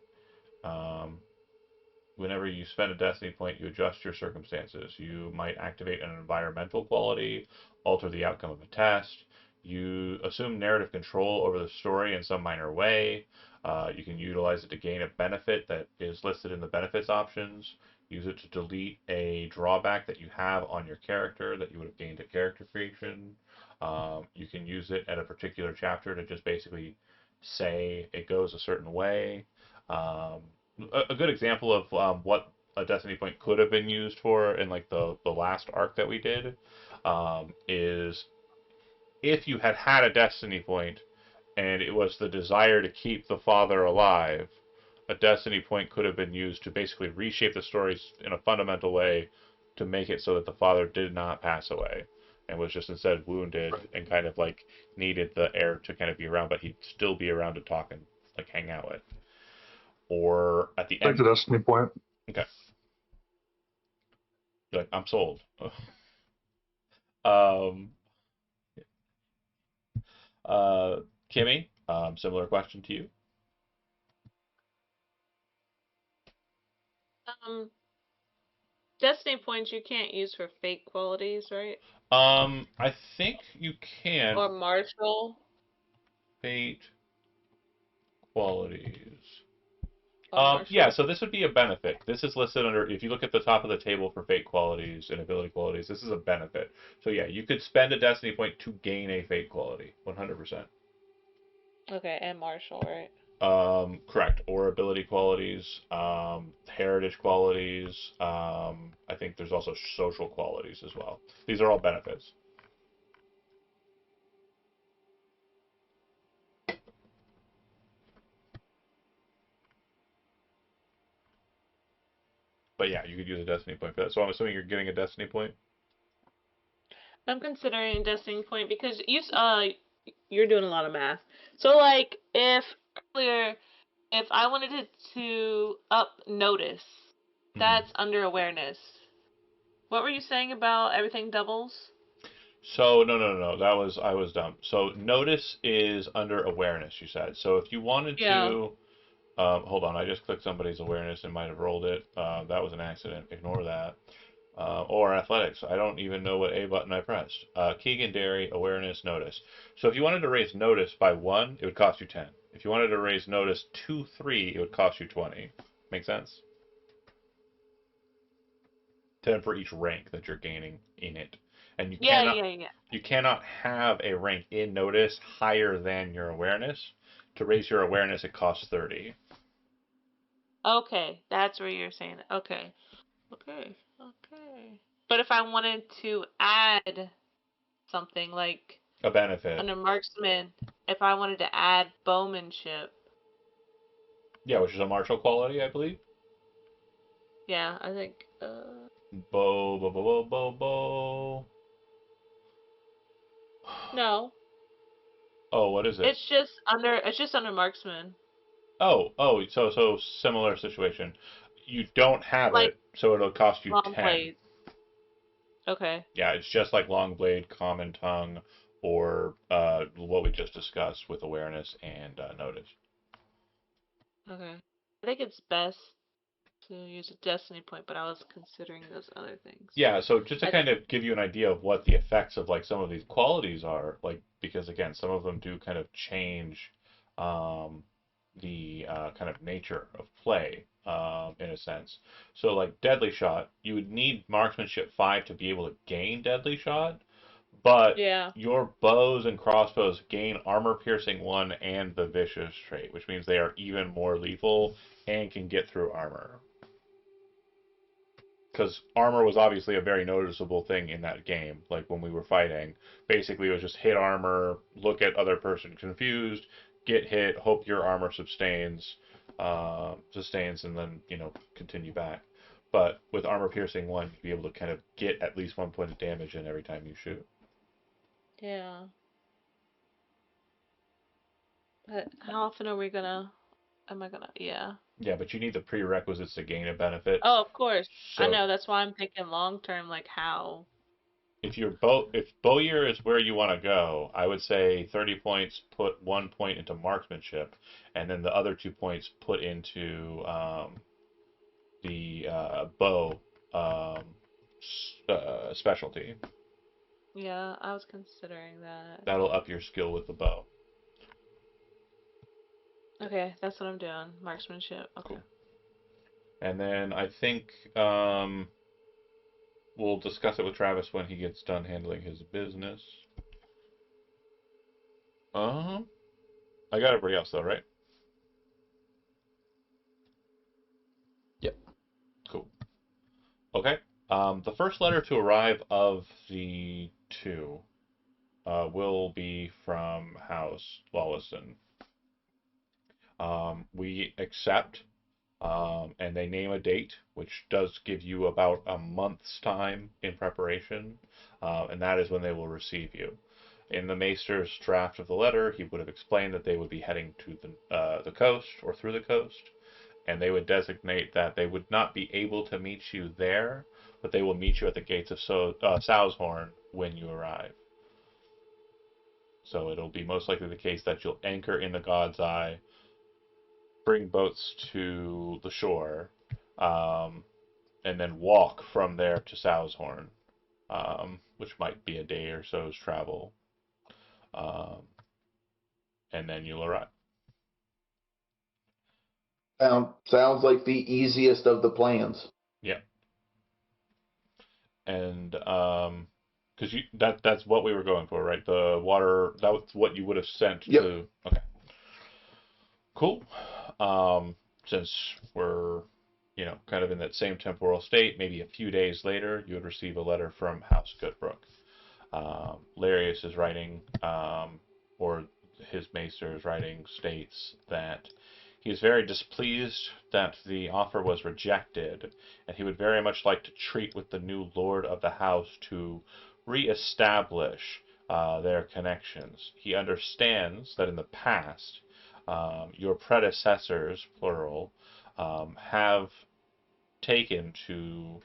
Whenever you spend a destiny point, you adjust your circumstances. You might activate an environmental quality, alter the outcome of a test. You assume narrative control over the story in some minor way. You can utilize it to gain a benefit that is listed in the benefits options. Use it to delete a drawback that you have on your character that you would have gained at character creation. You can use it at a particular chapter to just basically say it goes a certain way. A good example of what a destiny point could have been used for in like the last arc that we did is if you had a destiny point and it was the desire to keep the father alive, a destiny point could have been used to basically reshape the stories in a fundamental way to make it so that the father did not pass away and was just instead wounded and kind of like needed the heir to kind of be around, but he'd still be around to talk and like hang out with. Or at the Take end. the destiny point. Okay. You're like, I'm sold. um, Kimmy, similar question to you. Destiny points you can't use for fake qualities, right? I think you can. Or martial. Fate qualities. Or martial. Yeah, so this would be a benefit. This is listed under, if you look at the top of the table for fate qualities and ability qualities, this is a benefit. So yeah, you could spend a destiny point to gain a fate quality, 100%. Okay, and martial, right? Correct. Or ability qualities, heritage qualities. I think there's also social qualities as well. These are all benefits. But yeah, you could use a destiny point for that. So I'm assuming you're getting a destiny point. I'm considering a destiny point because you're doing a lot of math. So like if I wanted it to up notice, that's under awareness. What were you saying about everything doubles? So no. I was dumb. So notice is under awareness. You said. So if you wanted to, hold on. I just clicked somebody's awareness and might have rolled it. That was an accident. Ignore that. Or athletics. I don't even know what A button I pressed. Keegan Dairy awareness notice. So if you wanted to raise notice by 1, it would cost you 10. If you wanted to raise notice 2, 3, it would cost you 20. Make sense? 10 for each rank that you're gaining in it. And you cannot have a rank in notice higher than your awareness. To raise your awareness, it costs 30. Okay, that's where you're saying it. Okay. But if I wanted to add something like a benefit under marksman, if I wanted to add bowmanship. Yeah, which is a martial quality, I believe. Yeah, I think. Bow. No. Oh, what is it? It's just under marksman. Oh, so similar situation. You don't have like, it, so it'll cost you 10. Blade. Okay. Yeah, it's just like long blade, common tongue, or what we just discussed with awareness and notice. Okay. I think it's best to use a destiny point, but I was considering those other things. Yeah, so just to kind of give you an idea of what the effects of like some of these qualities are, like because again, some of them do kind of change the kind of nature of play, in a sense. So, like Deadly Shot, you would need Marksmanship 5 to be able to gain Deadly Shot, but Yeah. your bows and crossbows gain Armor Piercing 1 and the Vicious trait, which means they are even more lethal and can get through armor. Because armor was obviously a very noticeable thing in that game. Like when we were fighting, basically it was just hit armor, look at other person confused, get hit, hope your armor sustains, and then continue back. But with armor piercing 1, you'd be able to kind of get at least 1 point of damage in every time you shoot. Yeah. But how often are we gonna? Am I gonna? Yeah. Yeah, but you need the prerequisites to gain a benefit. Oh, of course. I So know. That's why I'm thinking long term. Like how? if Bowyer is where you want to go, I would say 30 points, put 1 point into marksmanship, and then the other 2 points put into the bow specialty. Yeah, I was considering that. That'll up your skill with the bow. Okay, that's what I'm doing. Marksmanship. Okay. Cool. And then I think we'll discuss it with Travis when he gets done handling his business. I got everybody else though, right? Yep. Cool. Okay. The first letter to arrive of the two will be from House Lawleston. We accept, and they name a date, which does give you about a month's time in preparation, and that is when they will receive you. In the Maester's draft of the letter, he would have explained that they would be heading to the coast or through the coast, and they would designate that they would not be able to meet you there, but they will meet you at the gates of Sowshorn when you arrive. So it'll be most likely the case that you'll anchor in the God's Eye, bring boats to the shore, and then walk from there to Sowshorn, which might be a day or so's travel. And then you'll arrive. Sounds like the easiest of the plans. Yeah. And because that's what we were going for, right? The water, that was what you would have sent Yep. to. Okay. Cool. Since we're kind of in that same temporal state, maybe a few days later, you would receive a letter from House Goodbrook. Larius is writing, or his maester is writing, states that he is very displeased that the offer was rejected, and he would very much like to treat with the new lord of the house to re-establish their connections. He understands that in the past, your predecessors, plural, have taken to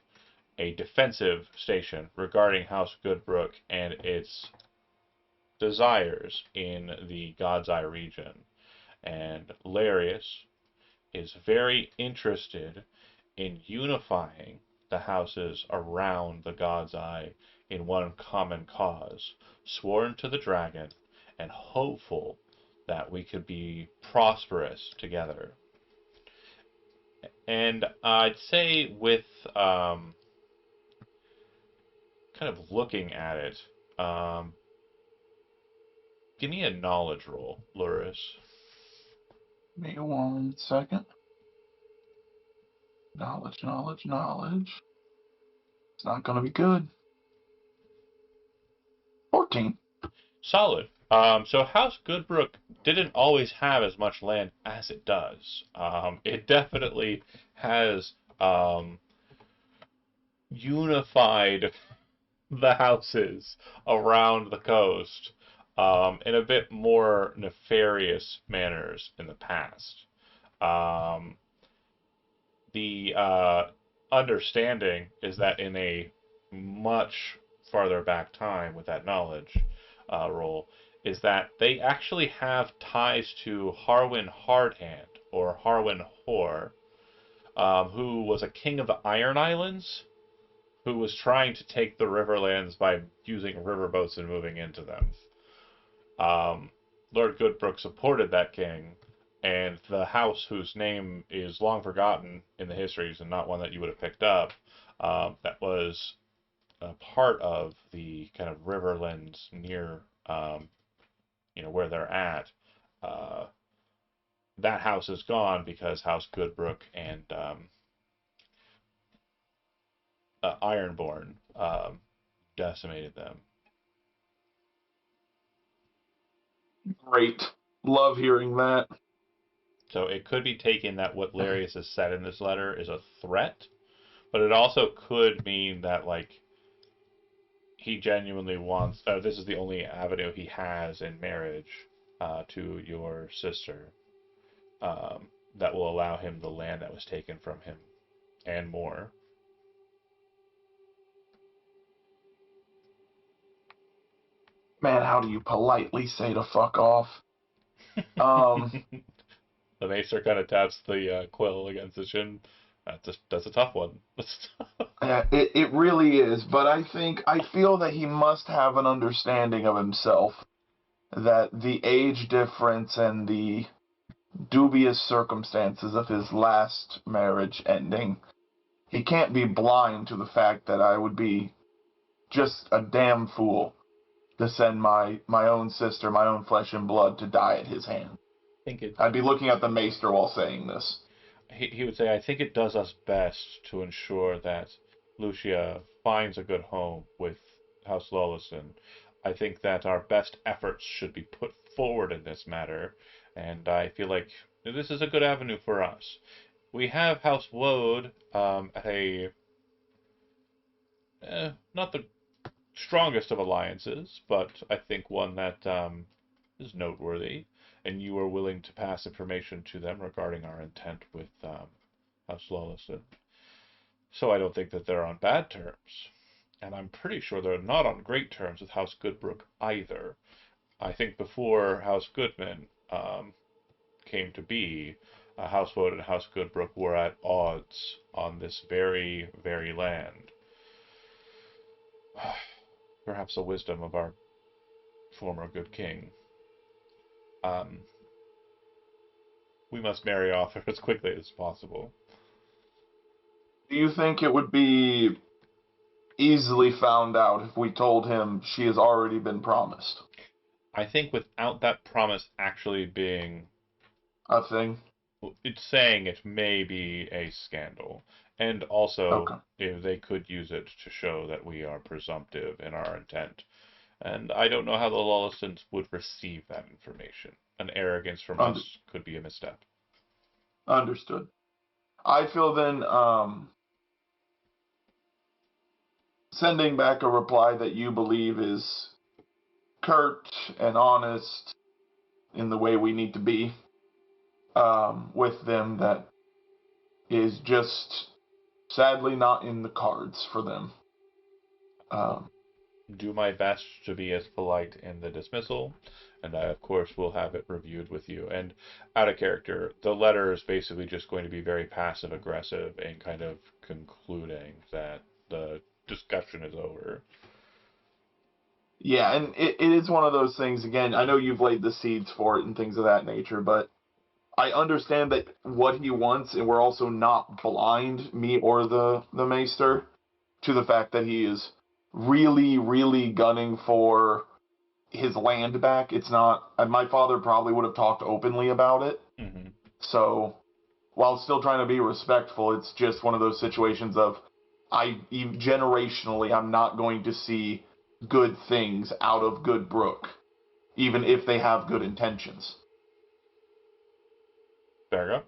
a defensive station regarding House Goodbrook and its desires in the God's Eye region. And Larius is very interested in unifying the houses around the God's Eye in one common cause, sworn to the dragon and hopeful that we could be prosperous together. And I'd say with kind of looking at it, give me a knowledge roll, Luris. Give me 1 second. Knowledge. It's not going to be good. 14. Solid. So House Goodbrook didn't always have as much land as it does. It definitely has unified the houses around the coast in a bit more nefarious manners in the past. The understanding is that in a much farther back time with that knowledge roll, is that they actually have ties to Harwin Hardhand, or Harwin Hoare, who was a king of the Iron Islands, who was trying to take the Riverlands by using riverboats and moving into them. Lord Goodbrook supported that king, and the house whose name is long forgotten in the histories and not one that you would have picked up, that was a part of the kind of riverlands near, where they're at. Uh, that house is gone because House Goodbrook and Ironborn decimated them. Great. Love hearing that. So it could be taken that what Larius has said in this letter is a threat, but it also could mean that, like, he genuinely wants, this is the only avenue he has in marriage to your sister, that will allow him the land that was taken from him and more. Man, how do you politely say to fuck off? The maester kind of taps the quill against his chin. That's a tough one. It really is, but I feel that he must have an understanding of himself, that the age difference and the dubious circumstances of his last marriage ending, he can't be blind to the fact that I would be just a damn fool to send my own sister, my own flesh and blood, to die at his hand. I'd be looking at the maester while saying this. He would say, I think it does us best to ensure that Lucia finds a good home with House Lawliston. I think that our best efforts should be put forward in this matter, and I feel like this is a good avenue for us. We have House Woad at a not the strongest of alliances, but I think one that is noteworthy, and you are willing to pass information to them regarding our intent with House Lawliston. So I don't think that they're on bad terms. And I'm pretty sure they're not on great terms with House Goodbrook either. I think before House Goodman came to be, House Woad and House Goodbrook were at odds on this very, very land. Perhaps the wisdom of our former good king. We must marry off as quickly as possible. Do you think it would be easily found out if we told him she has already been promised? I think without that promise actually being a thing, it's saying it may be a scandal. And also, if they could use it to show that we are presumptive in our intent. And I don't know how the Lawlistons would receive that information. An arrogance from us could be a misstep. Understood. I feel then sending back a reply that you believe is curt and honest in the way we need to be with them, that is just sadly not in the cards for them. Do my best to be as polite in the dismissal, and I, of course, will have it reviewed with you. And out of character, the letter is basically just going to be very passive-aggressive and kind of concluding that the discussion is over. Yeah, and it is one of those things, again, I know you've laid the seeds for it and things of that nature, but I understand that what he wants, and we're also not blind, me or the Maester, to the fact that he is really, really gunning for his land back. It's not, my father probably would have talked openly about it. Mm-hmm. So, while still trying to be respectful, it's just one of those situations of, generationally, I'm not going to see good things out of Goodbrook, even if they have good intentions. Fair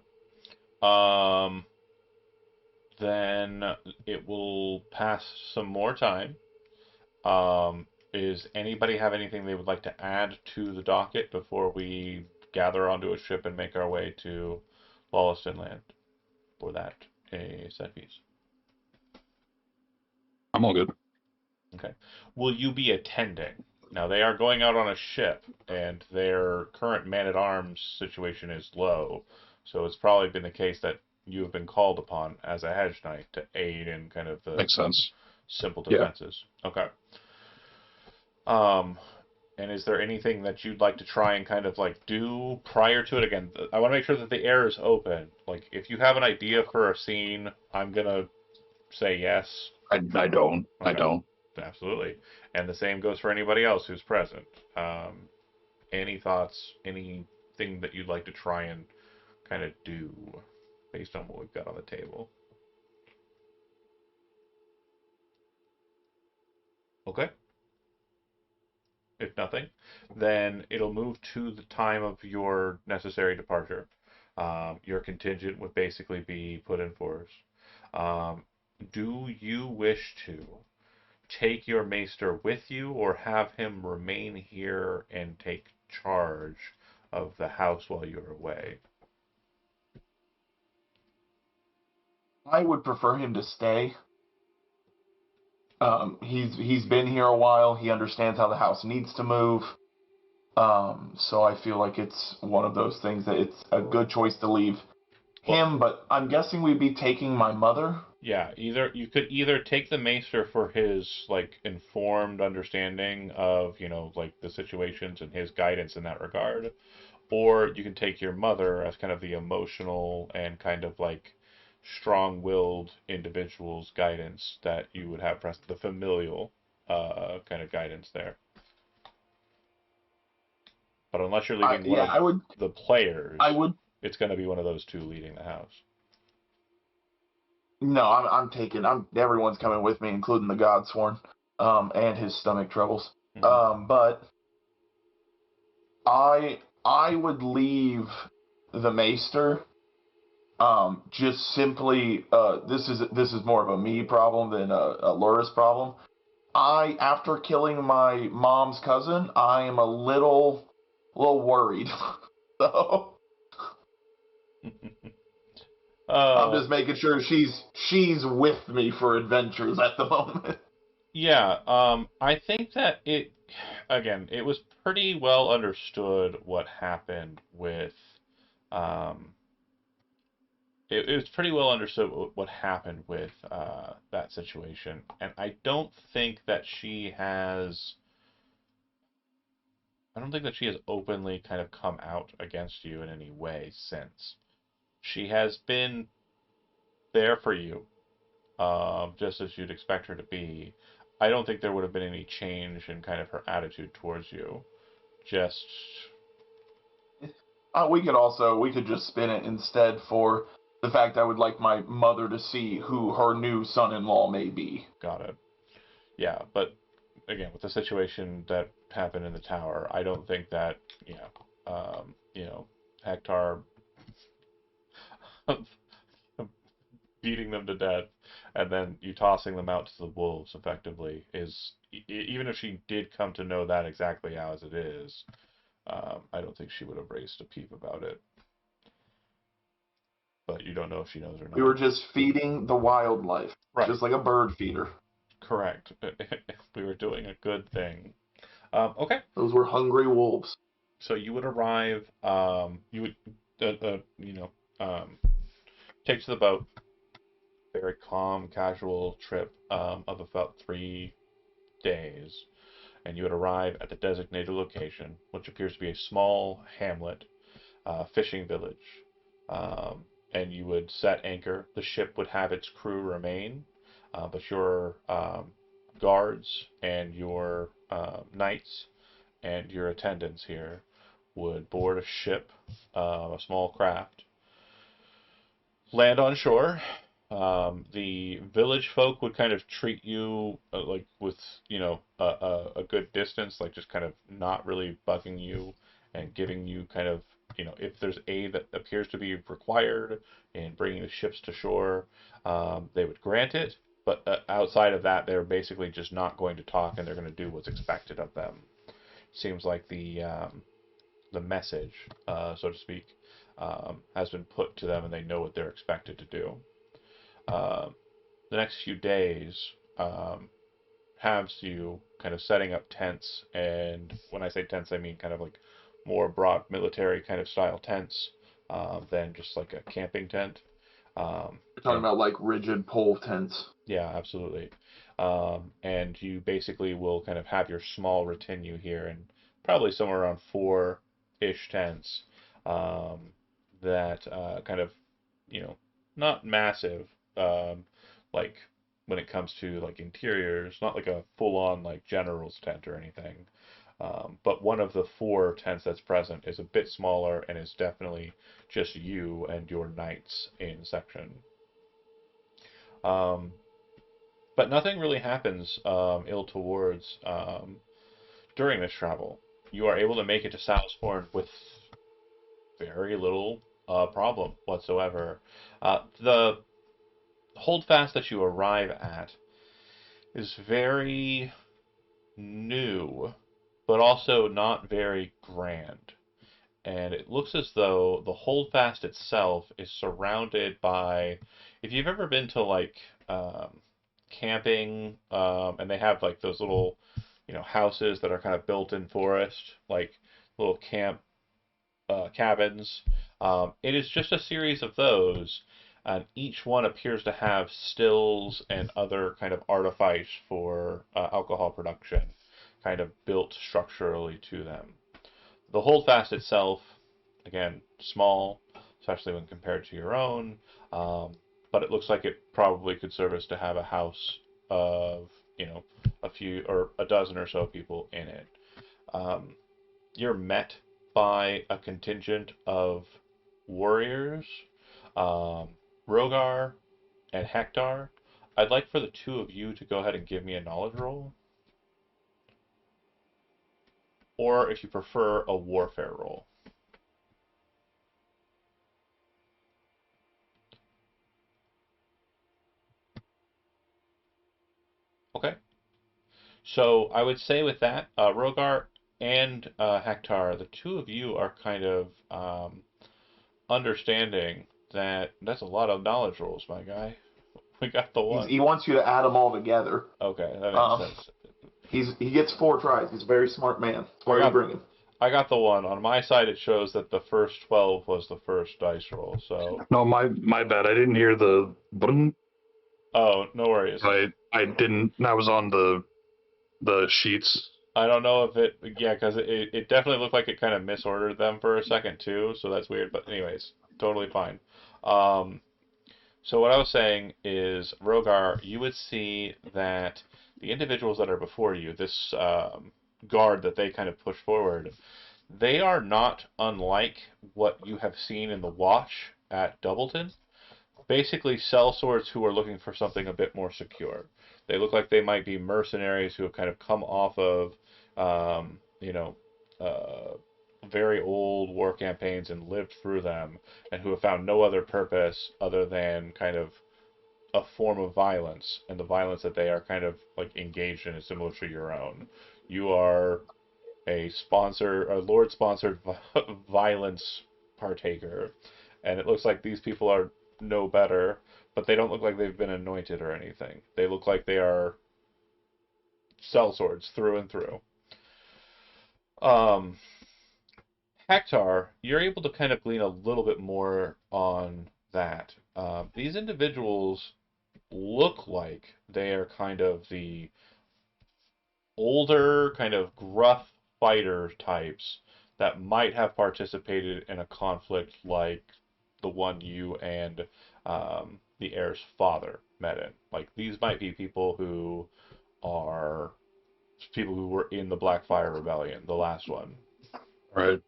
enough. Then it will pass some more time. Is anybody have anything they would like to add to the docket before we gather onto a ship and make our way to Lawliston Land for that set piece? I'm all good. Okay. Will you be attending? Now, they are going out on a ship, and their current man-at-arms situation is low, so it's probably been the case that you have been called upon as a hedge knight to aid in kind of the Makes sense. simple defenses. Yeah. Okay. And is there anything that you'd like to try and kind of like do prior to it? Again, I want to make sure that the air is open. Like, if you have an idea for a scene, I'm gonna say yes. I don't. I Okay. don't. Absolutely. And the same goes for anybody else who's present. Any thoughts, anything that you'd like to try and kind of do based on what we've got on the table? Okay. If nothing, then it'll move to the time of your necessary departure. Your contingent would basically be put in force. Um, do you wish to take your maester with you, or have him remain here and take charge of the house while you're away? I would prefer him to stay. He's been here a while. He understands how the house needs to move. So I feel like it's one of those things that it's a good choice to leave him. But I'm guessing we'd be taking my mother. Yeah, you could either take the maester for his like informed understanding of, like the situations and his guidance in that regard, or you can take your mother as kind of the emotional and kind of like strong-willed individual's guidance that you would have present, the familial kind of guidance there. But unless you're leaving I would. the players, I would. it's going to be one of those two leading the house. No, I'm taking. Everyone's coming with me, including the Godsworn, and his stomach troubles. Mhm. But I would leave the Maester. Just simply, this is more of a me problem than a Luris problem. After killing my mom's cousin, I am a little worried. So I'm Uh, just making sure she's with me for adventures at the moment. yeah, I think that it was pretty well understood what happened with, um, it was pretty well understood what happened with that situation, and I don't think that she has openly kind of come out against you in any way since. She has been there for you, just as you'd expect her to be. I don't think there would have been any change in kind of her attitude towards you. Just We could just spin it instead for the fact I would like my mother to see who her new son-in-law may be. got it. Yeah, but again, with the situation that happened in the tower, I don't think that, Hector beating them to death and then you tossing them out to the wolves effectively is, even if she did come to know that exactly as it is, I don't think she would have raised a peep about it. But you don't know if she knows or We were not. just feeding the wildlife, Right. just like a bird feeder. Correct. We were doing a good thing. Okay. Those were hungry wolves. So you would arrive. You would, take to the boat. Very calm, casual trip of about 3 days, and you would arrive at the designated location, which appears to be a small hamlet, fishing village. And you would set anchor. The ship would have its crew remain, but your guards and your knights and your attendants here would board a ship, a small craft, land on shore. The village folk would kind of treat you like with, a good distance, like just kind of not really bugging you and giving you kind of, if there's aid that appears to be required in bringing the ships to shore, they would grant it. But outside of that, they're basically just not going to talk, and they're going to do what's expected of them. Seems like the message, so to speak, has been put to them, and they know what they're expected to do. The next few days has you kind of setting up tents, and when I say tents, I mean kind of like more broad military kind of style tents than just like a camping tent. We're talking about like rigid pole tents. Yeah, absolutely. And you basically will kind of have your small retinue here and probably somewhere around 4-ish tents that kind of, not massive, like when it comes to like interiors, not like a full-on like general's tent or anything. But one of the 4 tents that's present is a bit smaller and is definitely just you and your knights in section. But nothing really happens ill towards during this travel. You are able to make it to Salsborn with very little problem whatsoever. The holdfast that you arrive at is very new, but also not very grand. And it looks as though the holdfast itself is surrounded by, if you've ever been to like camping, and they have like those little, houses that are kind of built in forest, like little camp cabins. It is just a series of those, and each one appears to have stills and other kind of artifice for alcohol production, kind of built structurally to them. The holdfast itself, again, small, especially when compared to your own, but it looks like it probably could service to have a house of, a few or a dozen or so people in it. You're met by a contingent of warriors, Rogar and Hector. I'd like for the 2 of you to go ahead and give me a knowledge roll. Or if you prefer, a warfare roll. Okay. So I would say with that, Rogar and Hector, the 2 of you are kind of understanding that that's a lot of knowledge rolls, my guy. We got the one. He wants you to add them all together. Okay, that makes sense. He gets 4 tries. He's a very smart man. That's why you bring him. I got the one. On my side, it shows that the first 12 was the first dice roll. So No, my bad. I didn't hear the button. oh, no worries. I didn't. I was on the sheets. I don't know if it, yeah, because it definitely looked like it kind of misordered them for a second too, so that's weird. But anyways, totally fine. So what I was saying is, Rogar, you would see that the individuals that are before you, this guard that they kind of push forward, they are not unlike what you have seen in the Watch at Doubleton. Basically, sellswords who are looking for something a bit more secure. They look like they might be mercenaries who have kind of come off of, very old war campaigns and lived through them, and who have found no other purpose other than kind of a form of violence, and the violence that they are kind of like engaged in is similar to your own. You are a Lord-sponsored violence partaker, and it looks like these people are no better, but they don't look like they've been anointed or anything. They look like they are sellswords through and through. Hector, you're able to kind of glean a little bit more on that. These individuals look like they are kind of the older, kind of gruff fighter types that might have participated in a conflict like the one you and the heir's father met in. Like, these might be people who were in the Blackfire Rebellion, the last one. Right.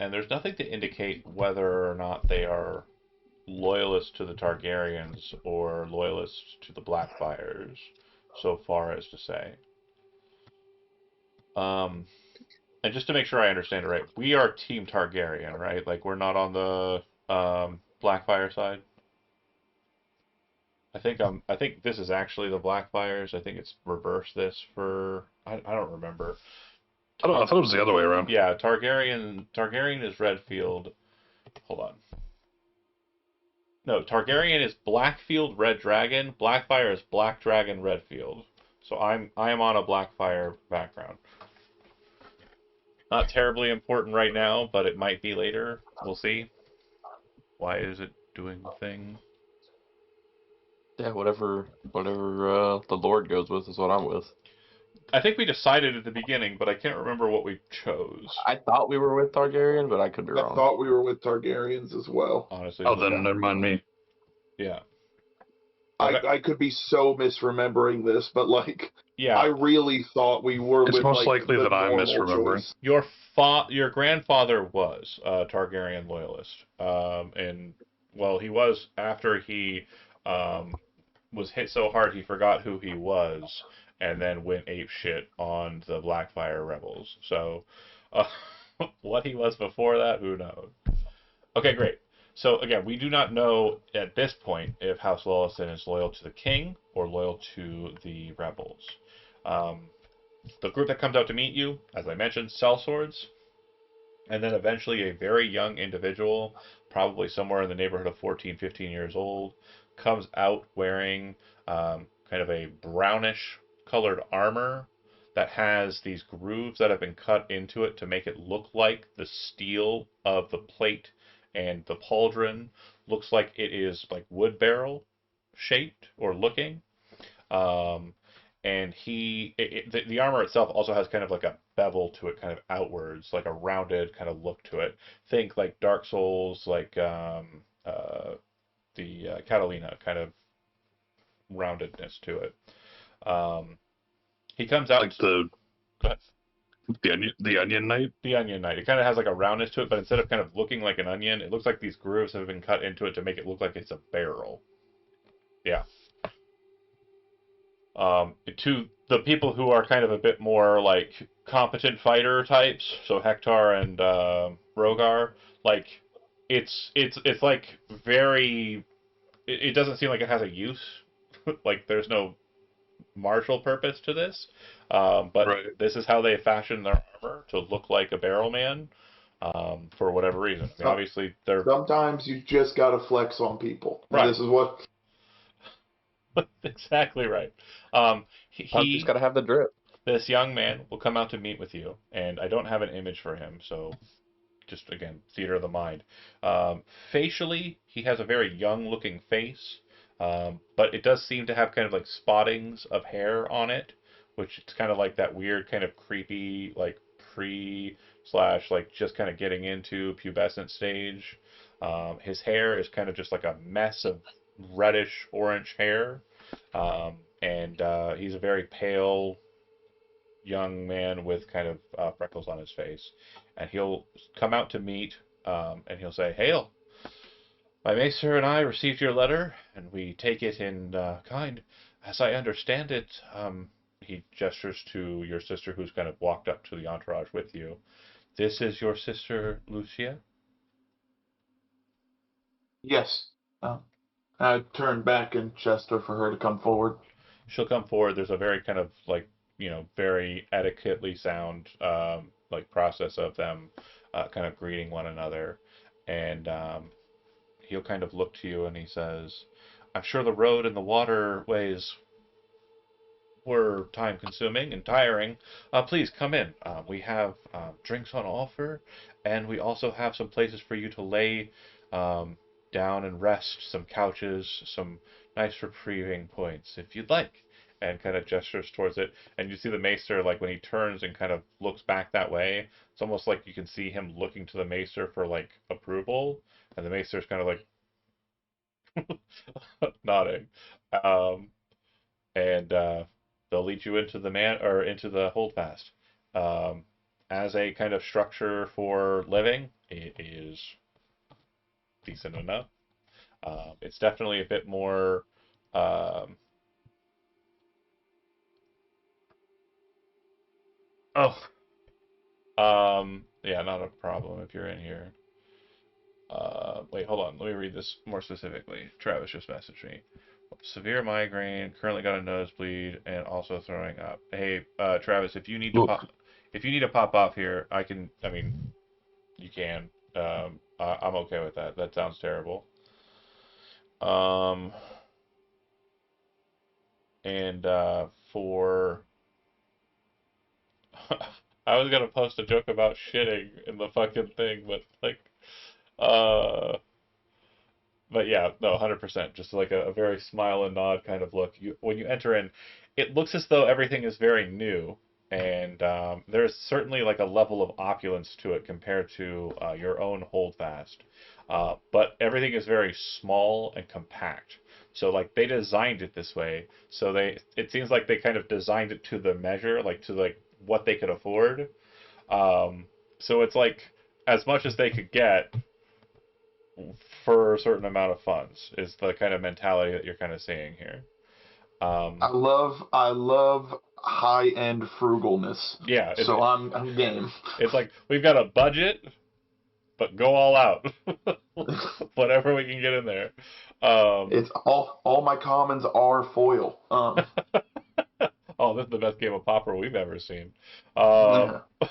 And there's nothing to indicate whether or not they are loyalists to the Targaryens or loyalists to the Blackfires, so far as to say. And just to make sure I understand it right, we are Team Targaryen, right? Like, we're not on the Blackfire side. I think this is actually the Blackfires. I think it's reversed this for I don't remember. I thought it was the other way around. Yeah, Targaryen is Redfield. Hold on. No, Targaryen is Blackfield Red Dragon. Blackfire is Black Dragon Redfield. So I am on a Blackfire background. Not terribly important right now, but it might be later. We'll see. Why is it doing the thing? Yeah, whatever the Lord goes with is what I'm with. I think we decided at the beginning, but I can't remember what we chose. I thought we were with Targaryen, but I could be I wrong. thought we were with Targaryens as well. Honestly, Oh, then never mind me. yeah. Okay. I could be so misremembering this, but like Yeah. I really thought we were It's with most like likely the that I'm normal misremembering. choice. Your grandfather was a Targaryen loyalist, and well, he was after he was hit so hard he forgot who he was, and then went ape shit on the Blackfire rebels. So, uh, what he was before that, who knows? Okay, great. So again, we do not know at this point if House Lollison is loyal to the king or loyal to the rebels. Um, the group that comes out to meet you, as I mentioned, sellswords, and then eventually a very young individual, probably somewhere in the neighborhood of 14, 15 years old, comes out wearing kind of a brownish colored armor that has these grooves that have been cut into it to make it look like the steel of the plate and the pauldron looks like it is like wood barrel shaped or looking. Um, and the armor itself also has kind of like a bevel to it, kind of outwards, like a rounded kind of look to it. Think like Dark Souls, like the Catalina kind of roundedness to it. Um, he comes out Like the go ahead. Onion Knight. The Onion Knight. It kind of has like a roundness to it, but instead of kind of looking like an onion, it looks like these grooves have been cut into it to make it look like it's a barrel. Yeah. To the people who are kind of a bit more like competent fighter types, so Hector and Rogar, like it's like very. It doesn't seem like it has a use. Like there's no martial purpose to this, but Right. this is how they fashion their armor to look like a barrel man, for whatever reason. I mean, obviously they're Sometimes you just gotta flex on people. And right. this is what Exactly right. You just gotta have the drip. This young man will come out to meet with you, and I don't have an image for him, so just again, theater of the mind. Facially, he has a very young-looking face, but it does seem to have kind of like spottings of hair on it, which it's kind of like that weird, kind of creepy, like pre slash like just kind of getting into pubescent stage. His hair is kind of just like a mess of reddish orange hair, and he's a very pale young man with kind of freckles on his face, and he'll come out to meet, and he'll say, "Hail, my maester and I received your letter, and we take it in kind. As I understand it, he gestures to your sister, who's kind of walked up to the entourage with you. This is your sister Lucia." yes. I turned back and gesture for her to come forward. She'll come forward. There's a very kind of like, very etiquetely sound like process of them kind of greeting one another, and he'll kind of look to you and he says, "I'm sure the road and the waterways were time consuming and tiring. Please come in. We have drinks on offer, and we also have some places for you to lay um, down and rest, some couches, some nice reprieving points if you'd like." And kind of gestures towards it. And you see the maester, like when he turns and kind of looks back that way, it's almost like you can see him looking to the maester for like approval. And the maester's kind of like nodding. Um, and they'll lead you into the into the holdfast. Um, as a kind of structure for living, it is decent enough. It's definitely a bit more. Um, oh, yeah, not a problem if you're in here. Wait, hold on. Let me read this more specifically. Travis just messaged me. Severe migraine, currently got a nosebleed, and also throwing up. Hey, Travis, if you need to Oof. pop off here, I can. I mean, you can. I'm okay with that. That sounds terrible. Um, and for I was gonna post a joke about shitting in the fucking thing, but like, uh, But yeah, no, 100%. Just like a very smile and nod kind of look. When you enter in, it looks as though everything is very new, and there's certainly like a level of opulence to it compared to your own Holdfast. But everything is very small and compact. So like they designed it this way. So it seems like they kind of designed it to the measure, like to like what they could afford. So it's like as much as they could get for a certain amount of funds is the kind of mentality that you're kind of seeing here. I love high end frugalness. Yeah, So I'm game. it's like we've got a budget, but go all out, whatever we can get in there. It's all my commons are foil. Oh, this is the best game of Popper we've ever seen. Um, Yeah.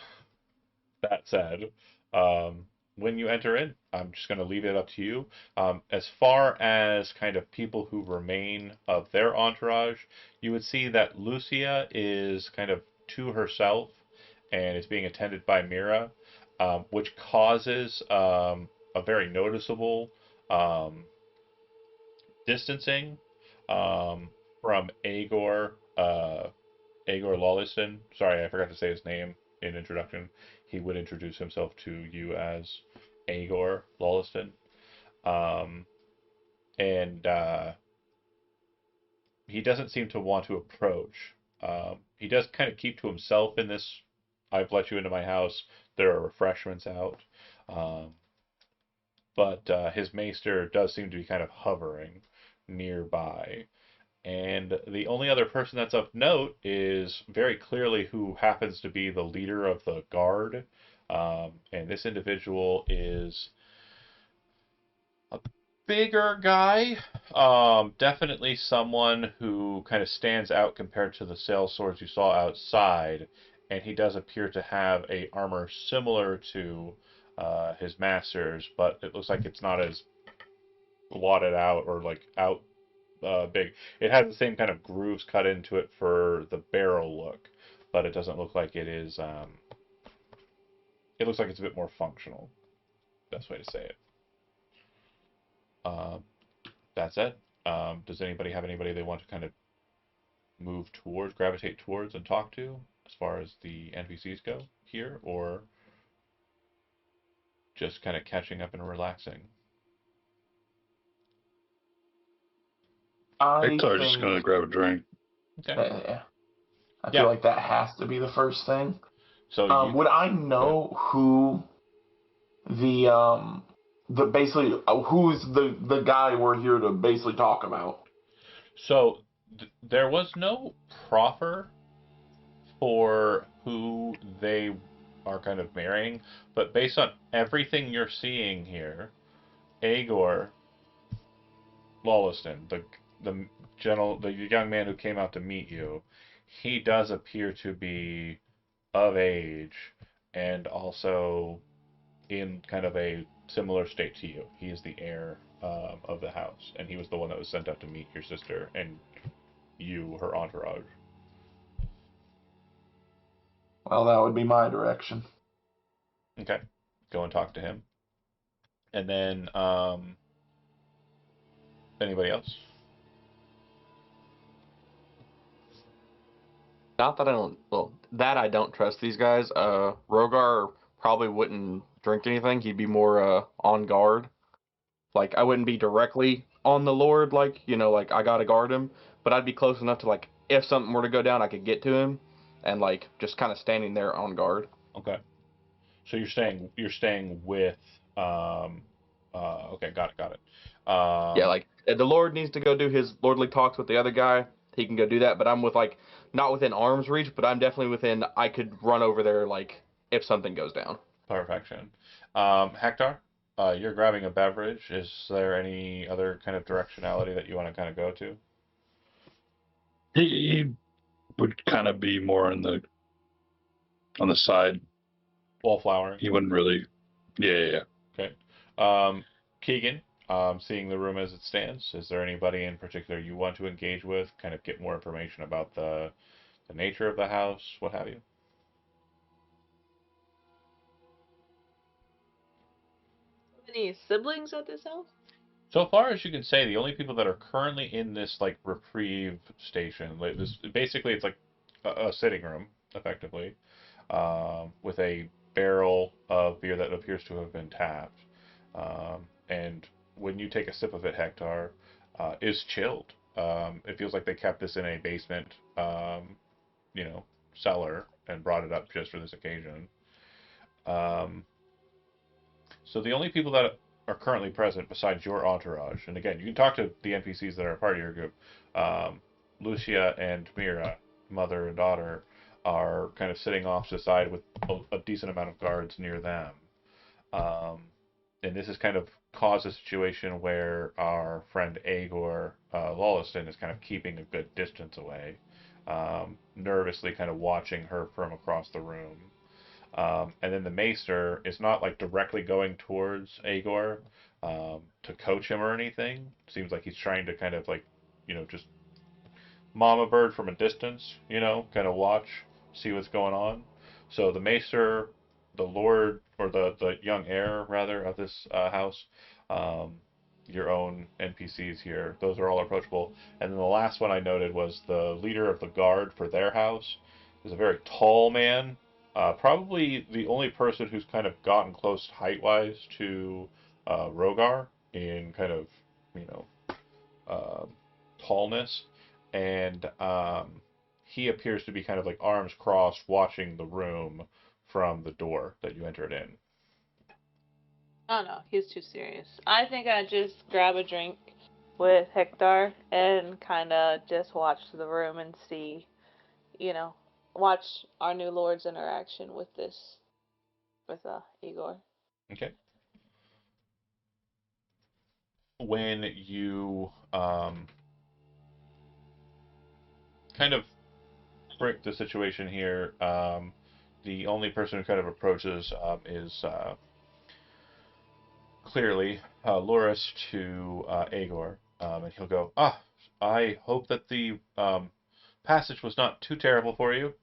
that said, um, when you enter in, I'm just going to leave it up to you. As far as kind of people who remain of their entourage, you would see that Lucia is kind of to herself and is being attended by Mira, which causes a very noticeable um, distancing from Agor Lawliston. Sorry, I forgot to say his name in introduction. He would introduce himself to you as Agor Lawliston. Um, and he doesn't seem to want to approach. He does kind of keep to himself in this. I've let you into my house. There are refreshments out. Um, but his maester does seem to be kind of hovering nearby. And the only other person that's of note is very clearly who happens to be the leader of the guard. And this individual is a bigger guy. Definitely someone who kind of stands out compared to the sail swords you saw outside. And he does appear to have a armor similar to his master's, but it looks like it's not as blotted out or like out big. It has the same kind of grooves cut into it for the barrel look, but it doesn't look like it is. It looks like it's a bit more functional. Best way to say it. Um, that's it. Does anybody have anybody they want to kind of move towards, gravitate towards, and talk to as far as the NPCs go here, or just kind of catching up and relaxing? I Hector's just think gonna grab a drink. Okay. yeah, I feel Yeah. like that has to be the first thing. So you. Would I Go ahead. know who the basically who's the guy we're here to basically talk about? So there was no proffer for who they are kind of marrying, but based on everything you're seeing here, Agor Lawliston, the young man who came out to meet you, he does appear to be of age and also in kind of a similar state to you. He is the heir of the house, and he was the one that was sent out to meet your sister and you, her entourage. Well, that would be my direction. Okay, go and talk to him, and then anybody else? Not that I don't. Well, that I don't trust these guys. Rogar probably wouldn't drink anything. He'd be more on guard. Like I wouldn't be directly on the Lord, like like I gotta guard him, but I'd be close enough to like if something were to go down, I could get to him, and like just kind of standing there on guard. Okay. So you're staying with okay, got it. Yeah, like if the Lord needs to go do his lordly talks with the other guy, he can go do that. But I'm with like not within arm's reach, but I'm definitely within. I could run over there like if something goes down. Perfection. Hector, you're grabbing a beverage. Is there any other kind of directionality that you want to kind of go to? He would kind of be more on the side. Wallflowering. He wouldn't really. Yeah. Okay. Keegan, seeing the room as it stands, is there anybody in particular you want to engage with? Kind of get more information about the nature of the house, what have you? Any siblings at this house? So far as you can say, the only people that are currently in this like reprieve station, like this basically it's like a sitting room, effectively, with a barrel of beer that appears to have been tapped. And when you take a sip of it, Hector, is chilled. It feels like they kept this in a basement, you know, cellar and brought it up just for this occasion. Um, so the only people that are currently present besides your entourage, and again, you can talk to the NPCs that are a part of your group. Lucia and Mira, mother and daughter, are kind of sitting off to the side with a decent amount of guards near them. Um, and this has kind of caused a situation where our friend Agor Lawliston is kind of keeping a good distance away, nervously kind of watching her from across the room. And then the Maester is not like directly going towards Agor to coach him or anything. Seems like he's trying to kind of like, just mama bird from a distance, kind of watch, see what's going on. So the Maester, the Lord, or the young heir, rather, of this house, um, your own NPCs here, those are all approachable. And then the last one I noted was the leader of the guard for their house is a very tall man, probably the only person who's kind of gotten close height-wise to Rogar in kind of, you know, uh, tallness, and he appears to be kind of like arms crossed, watching the room from the door that you entered in. Oh no, he's too serious. I think I just grab a drink with Hector and kind of just watch the room and see, you know, watch our new lord's interaction with Igor. Okay. When you kind of break the situation here, the only person who kind of approaches is clearly Loris to Agor, and he'll go, I hope that the passage was not too terrible for you.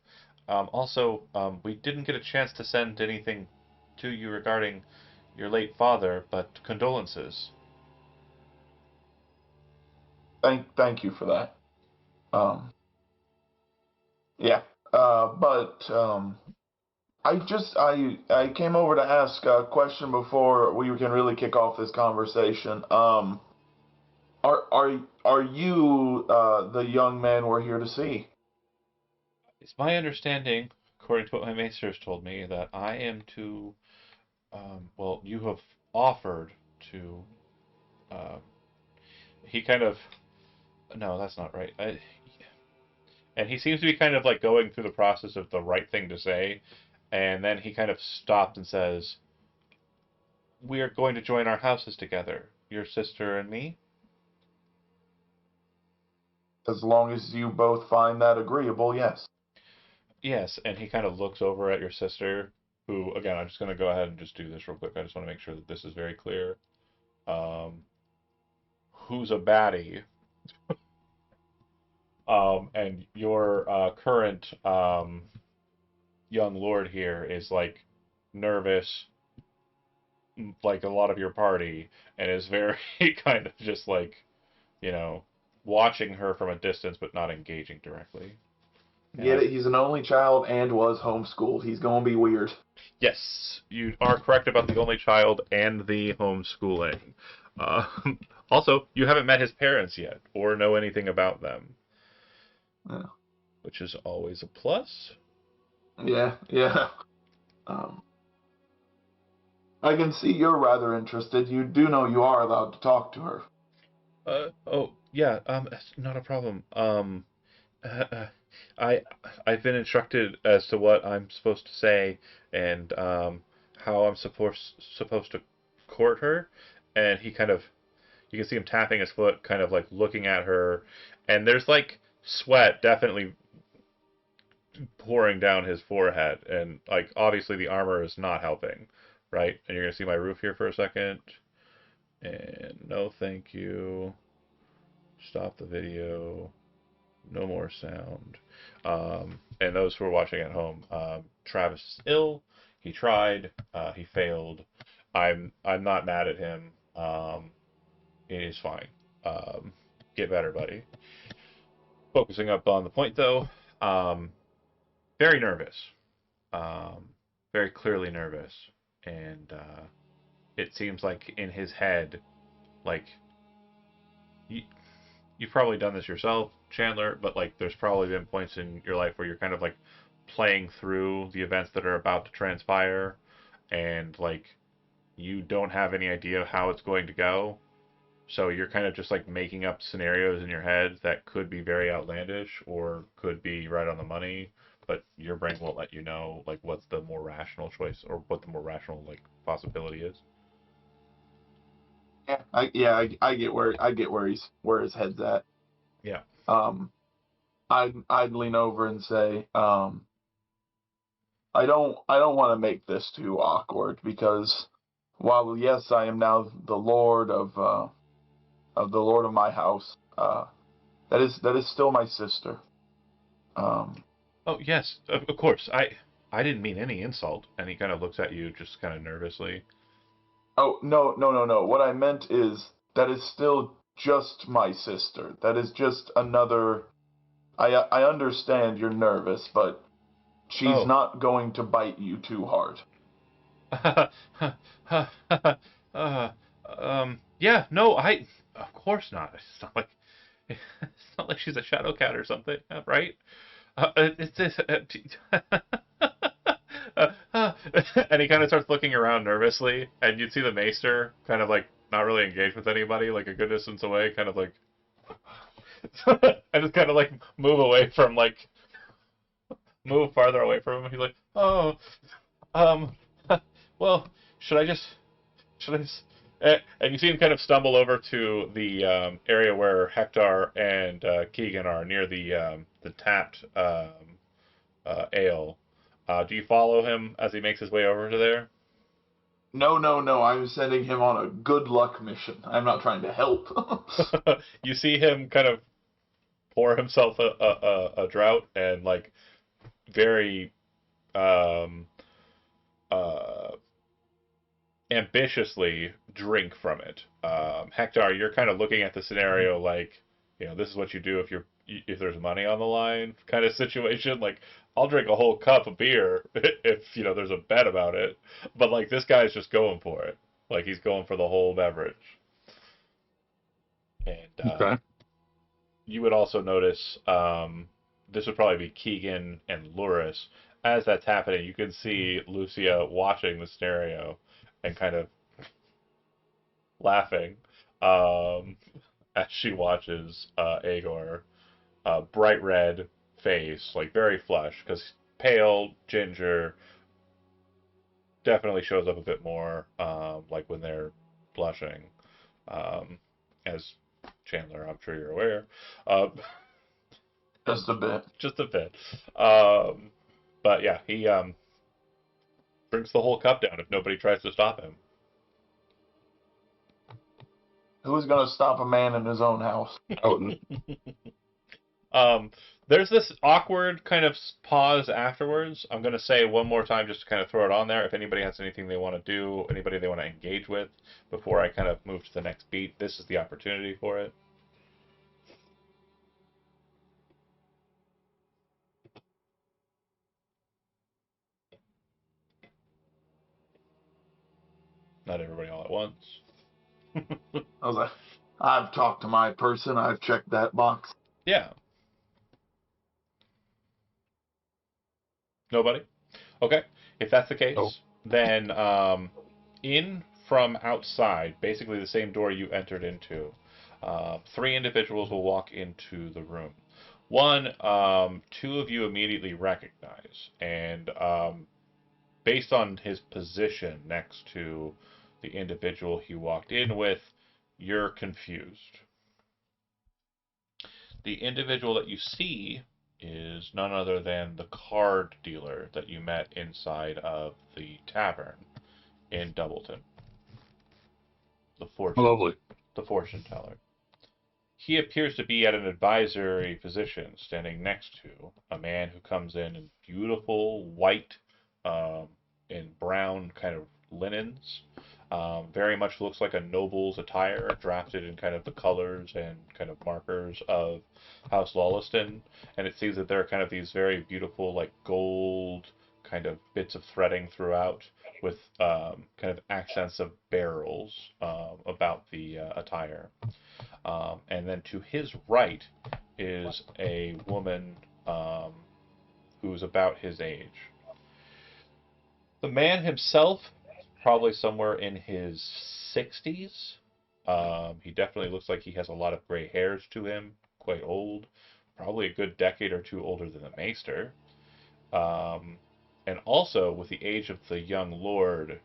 Also, we didn't get a chance to send anything to you regarding your late father, but condolences. Thank you for that. Um, yeah. But I came over to ask a question before we can really kick off this conversation. Are you the young man we're here to see? It's my understanding, according to what my maesters told me, that I am to, well, you have offered to, uh, he kind of, no, that's not right. And he seems to be kind of like going through the process of the right thing to say, and then he kind of stopped and says, we are going to join our houses together, your sister and me. As long as you both find that agreeable, yes. Yes, and he kind of looks over at your sister, who, again, I'm just going to go ahead and just do this real quick. I just want to make sure that this is very clear. Um, who's a baddie? And your current young lord here is like nervous, like a lot of your party, and is very kind of just like, you know, watching her from a distance but not engaging directly. Get it? He's an only child and was homeschooled. He's gonna be weird. Yes, you are correct about the only child and the homeschooling. Uh, also, you haven't met his parents yet or know anything about them, Yeah. which is always a plus. Yeah. Um, I can see you're rather interested. You do know you are allowed to talk to her. Oh, yeah, it's not a problem. Uh, uh, I I've been instructed as to what I'm supposed to say and how I'm supposed to court her, and he kind of, you can see him tapping his foot, kind of like looking at her, and there's like sweat definitely pouring down his forehead, and like obviously the armor is not helping, right? And you're gonna see my roof here for a second, and no, thank you. Stop the video. No more sound. And those who are watching at home, Travis is ill. He tried. He failed. I'm not mad at him. It is fine. Get better, buddy. Focusing up on the point, though. Very nervous. Very clearly nervous. And it seems like in his head, like, you've probably done this yourself, Chandler, but like there's probably been points in your life where you're kind of like playing through the events that are about to transpire and like you don't have any idea how it's going to go. So you're kind of just like making up scenarios in your head that could be very outlandish or could be right on the money, but your brain won't let you know like what's the more rational choice or what the more rational like possibility is. I get where his head's at. Yeah. I'd lean over and say, I don't want to make this too awkward because while yes, I am now the lord of the lord of my house, that is still my sister. Oh yes, of course. I didn't mean any insult. And he kind of looks at you just kind of nervously. Oh, no. What I meant is that is still just my sister. That is just another. I understand you're nervous, but she's not going to bite you too hard. Yeah, no, of course not. It's not like she's a shadow cat or something, right? It's this. And he kind of starts looking around nervously, and you'd see the maester kind of like not really engage with anybody, like a good distance away, kind of like, and just kind of like move farther away from him. He's like, oh, um, well, should I just? And you see him kind of stumble over to the area where Hector and Keegan are near the tapped ale. Do you follow him as he makes his way over to there? No. I'm sending him on a good luck mission. I'm not trying to help. You see him kind of pour himself a drought and like very uh, ambitiously drink from it. Hector, you're kind of looking at the scenario like, this is what you do if there's money on the line kind of situation. Like, I'll drink a whole cup of beer if there's a bet about it. But like this guy's just going for it. Like he's going for the whole beverage. And Okay. you would also notice this would probably be Keegan and Luris. As that's happening, you can see Lucia watching the scenario and kind of laughing as she watches Agor, bright red face, like very flush, because pale ginger definitely shows up a bit more, like when they're blushing, as Chandler, I'm sure you're aware. Just a bit. Just a bit. But yeah, he drinks the whole cup down if nobody tries to stop him. Who's gonna stop a man in his own house? Odin. There's this awkward kind of pause afterwards. I'm going to say one more time just to kind of throw it on there. If anybody has anything they want to do, anybody they want to engage with before I kind of move to the next beat, this is the opportunity for it. Not everybody all at once. I was like, I've talked to my person. I've checked that box. Yeah. Nobody? Okay. If that's the case, then in from outside, basically the same door you entered into, 3 individuals will walk into the room. One, 2 of you immediately recognize, and based on his position next to the individual he walked in with, you're confused. The individual that you see is none other than the card dealer that you met inside of the tavern in Doubleton. The fortune teller. He appears to be at an advisory position, standing next to a man who comes in beautiful white and brown kind of linens, Very much looks like a noble's attire, drafted in kind of the colors and kind of markers of House Lawliston. And it seems that there are kind of these very beautiful, like gold kind of bits of threading throughout, with kind of accents of barrels about the attire. And then to his right is a woman who's about his age. The man himself, probably somewhere in his 60s. He definitely looks like he has a lot of gray hairs to him, quite old, probably a good decade or two older than the Maester. And also, with the age of the young lord,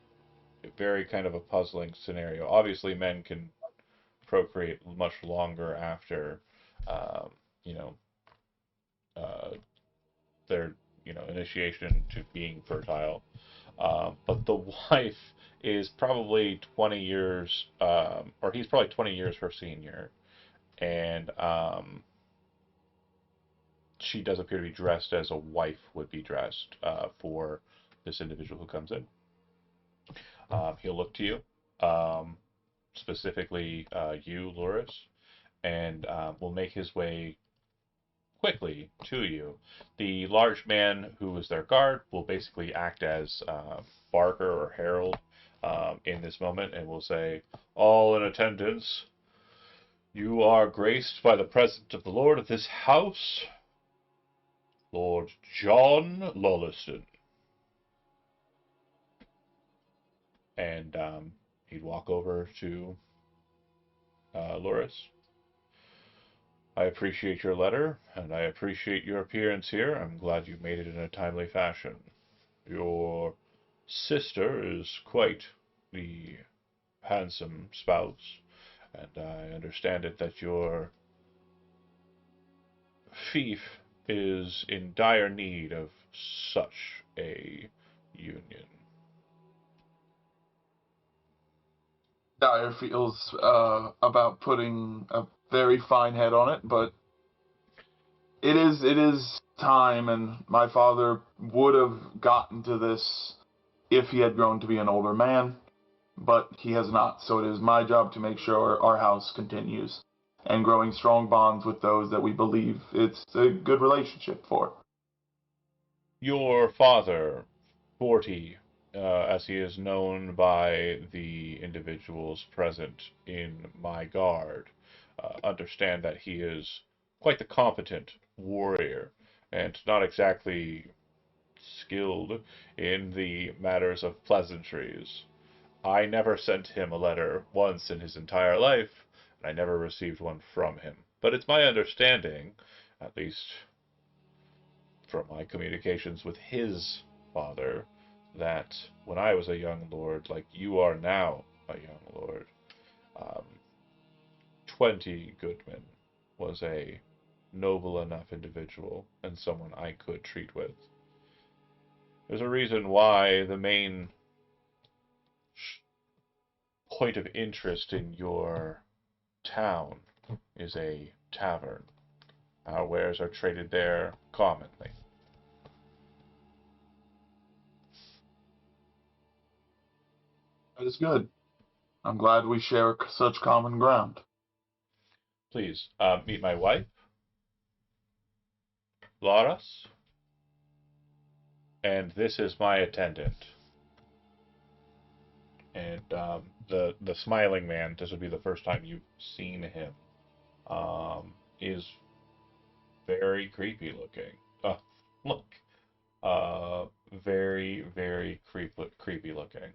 very kind of a puzzling scenario. Obviously, men can procreate much longer after, you know, uh, their initiation to being fertile. But the wife is probably 20 years, or he's probably 20 years her senior, and she does appear to be dressed as a wife would be dressed for this individual who comes in. He'll look to you, specifically you, Loris, and will make his way quickly to you. The large man who is their guard will basically act as Barker or Herald in this moment, and will say, "All in attendance, you are graced by the presence of the lord of this house, Lord John Lawliston." And he'd walk over to Loris. "I appreciate your letter, and I appreciate your appearance here. I'm glad you made it in a timely fashion. Your sister is quite the handsome spouse, and I understand it that your fief is in dire need of such a union." Dyer feels about putting a very fine head on it, but it is time, and my father would have gotten to this if he had grown to be an older man, but he has not. So it is my job to make sure our house continues and growing strong bonds with those that we believe it's a good relationship for. Your father, 40, as he is known by the individuals present in my guard, understand that he is quite the competent warrior, and not exactly skilled in the matters of pleasantries. I never sent him a letter once in his entire life, and I never received one from him. But it's my understanding, at least from my communications with his father, that when I was a young lord, like you are now a young lord, um, 20 Goodman was a noble enough individual and someone I could treat with. There's a reason why the main point of interest in your town is a tavern. Our wares are traded there commonly. That is good. I'm glad we share such common ground. Please meet my wife, Laras, and this is my attendant. And the smiling man, this would be the first time you've seen him, is very creepy looking. Look, very, very creepy looking.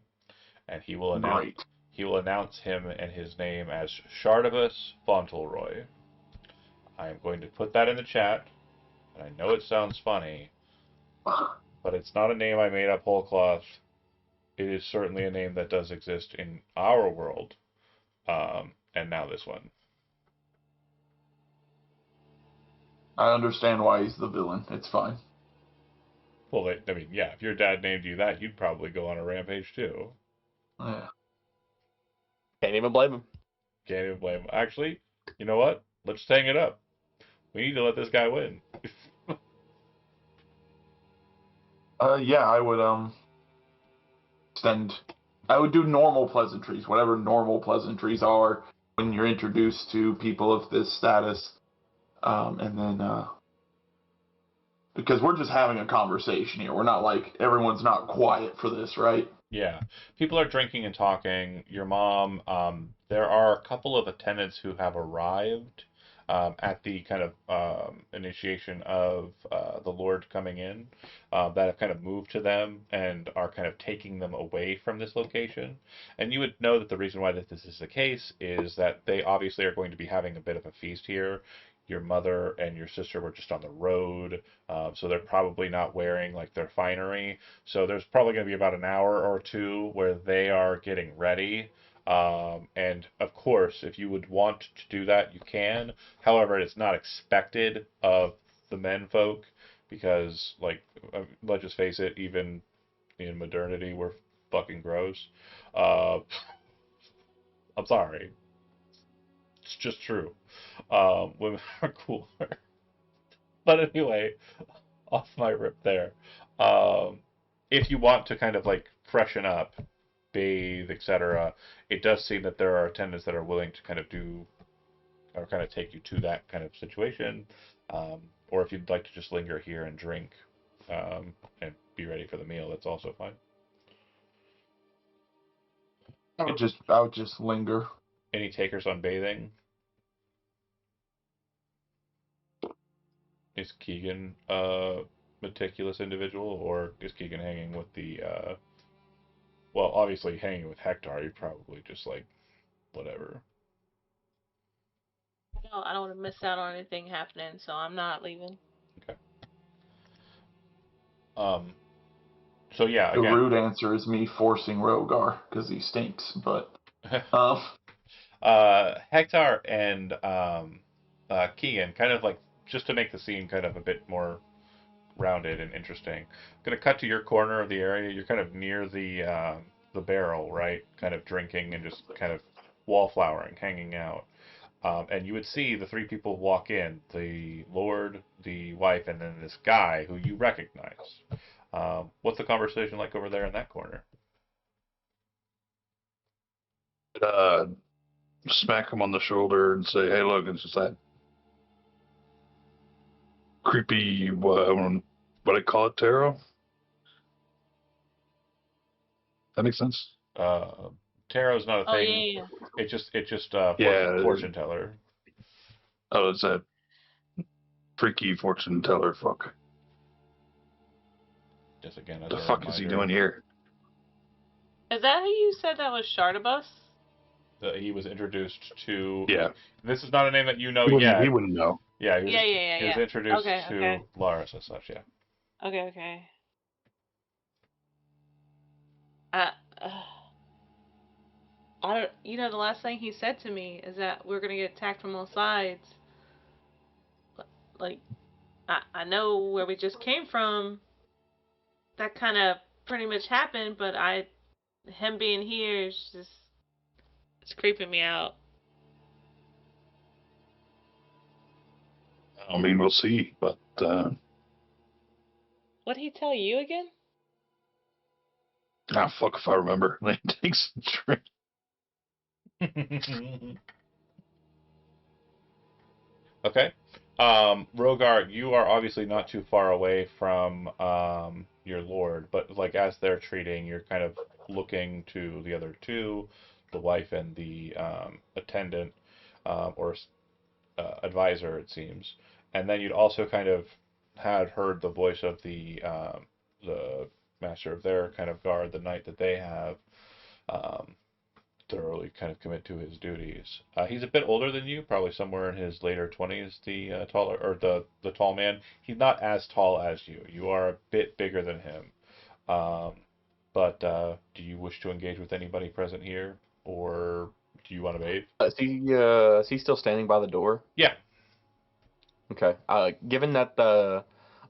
And Great. he will announce him and his name as Shardavus Fauntleroy. I am going to put that in the chat, and I know it sounds funny, but it's not a name I made up whole cloth. It is certainly a name that does exist in our world, and now this one. I understand why he's the villain. It's fine. Well, I mean, yeah, if your dad named you that, you'd probably go on a rampage too. Yeah. Can't even blame him. Can't even blame him. Actually, you know what? Let's just hang it up. We need to let this guy win. Yeah, I would extend I would do normal pleasantries, whatever normal pleasantries are when you're introduced to people of this status, and then because we're just having a conversation here, we're not like everyone's not quiet for this, right? Yeah, people are drinking and talking. Your mom, there are a couple of attendants who have arrived at the kind of initiation of the Lord coming in that have kind of moved to them and are kind of taking them away from this location. And you would know that the reason why that this is the case is that they obviously are going to be having a bit of a feast here. Your mother and your sister were just on the road, so they're probably not wearing like their finery. So there's probably going to be about an hour or two where they are getting ready. And of course, if you would want to do that, you can. However, it's not expected of the men folk because, like, let's just face it, even in modernity, we're fucking gross. Uh, I'm sorry. It's just true. Women are cooler. But anyway, off my rip there. If you want to kind of like freshen up, bathe, etc., it does seem that there are attendants that are willing to kind of do or kind of take you to that kind of situation. Or if you'd like to just linger here and drink and be ready for the meal, that's also fine. I would just linger. Any takers on bathing? Is Keegan a meticulous individual, or is Keegan hanging with the well, obviously hanging with Hector, you're probably just like whatever. No, I don't want to miss out on anything happening, so I'm not leaving. Okay. So yeah, The again, rude answer is me forcing Rogar because he stinks. But um, Hector and Keegan, kind of like just to make the scene kind of a bit more rounded and interesting. I'm gonna cut to your corner of the area. You're kind of near the barrel, right? Kind of drinking and just kind of wallflowering, hanging out. And you would see the three people walk in: the Lord, the wife, and then this guy who you recognize. What's the conversation like over there in that corner? Uh, Smack him on the shoulder and say, "Hey, look, it's just that creepy what I call it, tarot." That makes sense. Tarot's not a Oh, thing. yeah. It's just Yeah. fortune teller. Oh, it's that freaky fortune teller. Fuck. Just again, as The a fuck is he reminder, doing here? Is that who you said that was Shardabus? He was introduced to. Yeah. This is not a name that you know He yet. wouldn't know. Yeah, he was, Yeah. he was introduced Okay, to okay. Laris as such. Yeah. Okay. Uh, I don't. You know, the last thing he said to me is that we're gonna get attacked from all sides. Like, I know where we just came from. That kind of pretty much happened, but him being here is just, it's creeping me out. I mean, we'll see, but What'd he tell you again? fuck if I remember. It takes a drink. Okay. Rogar, you are obviously not too far away from your lord, but like as they're treating, you're kind of looking to the other two, the wife and the attendant or advisor, it seems. And then you'd also kind of had heard the voice of the master of their kind of guard, the knight that they have. Um, Thoroughly kind of commit to his duties. He's a bit older than you, probably somewhere in his later 20s. The taller or the tall man. He's not as tall as you. You are a bit bigger than him. Um, but do you wish to engage with anybody present here, or do you want to bathe? Is he still standing by the door? Yeah. Okay. Given that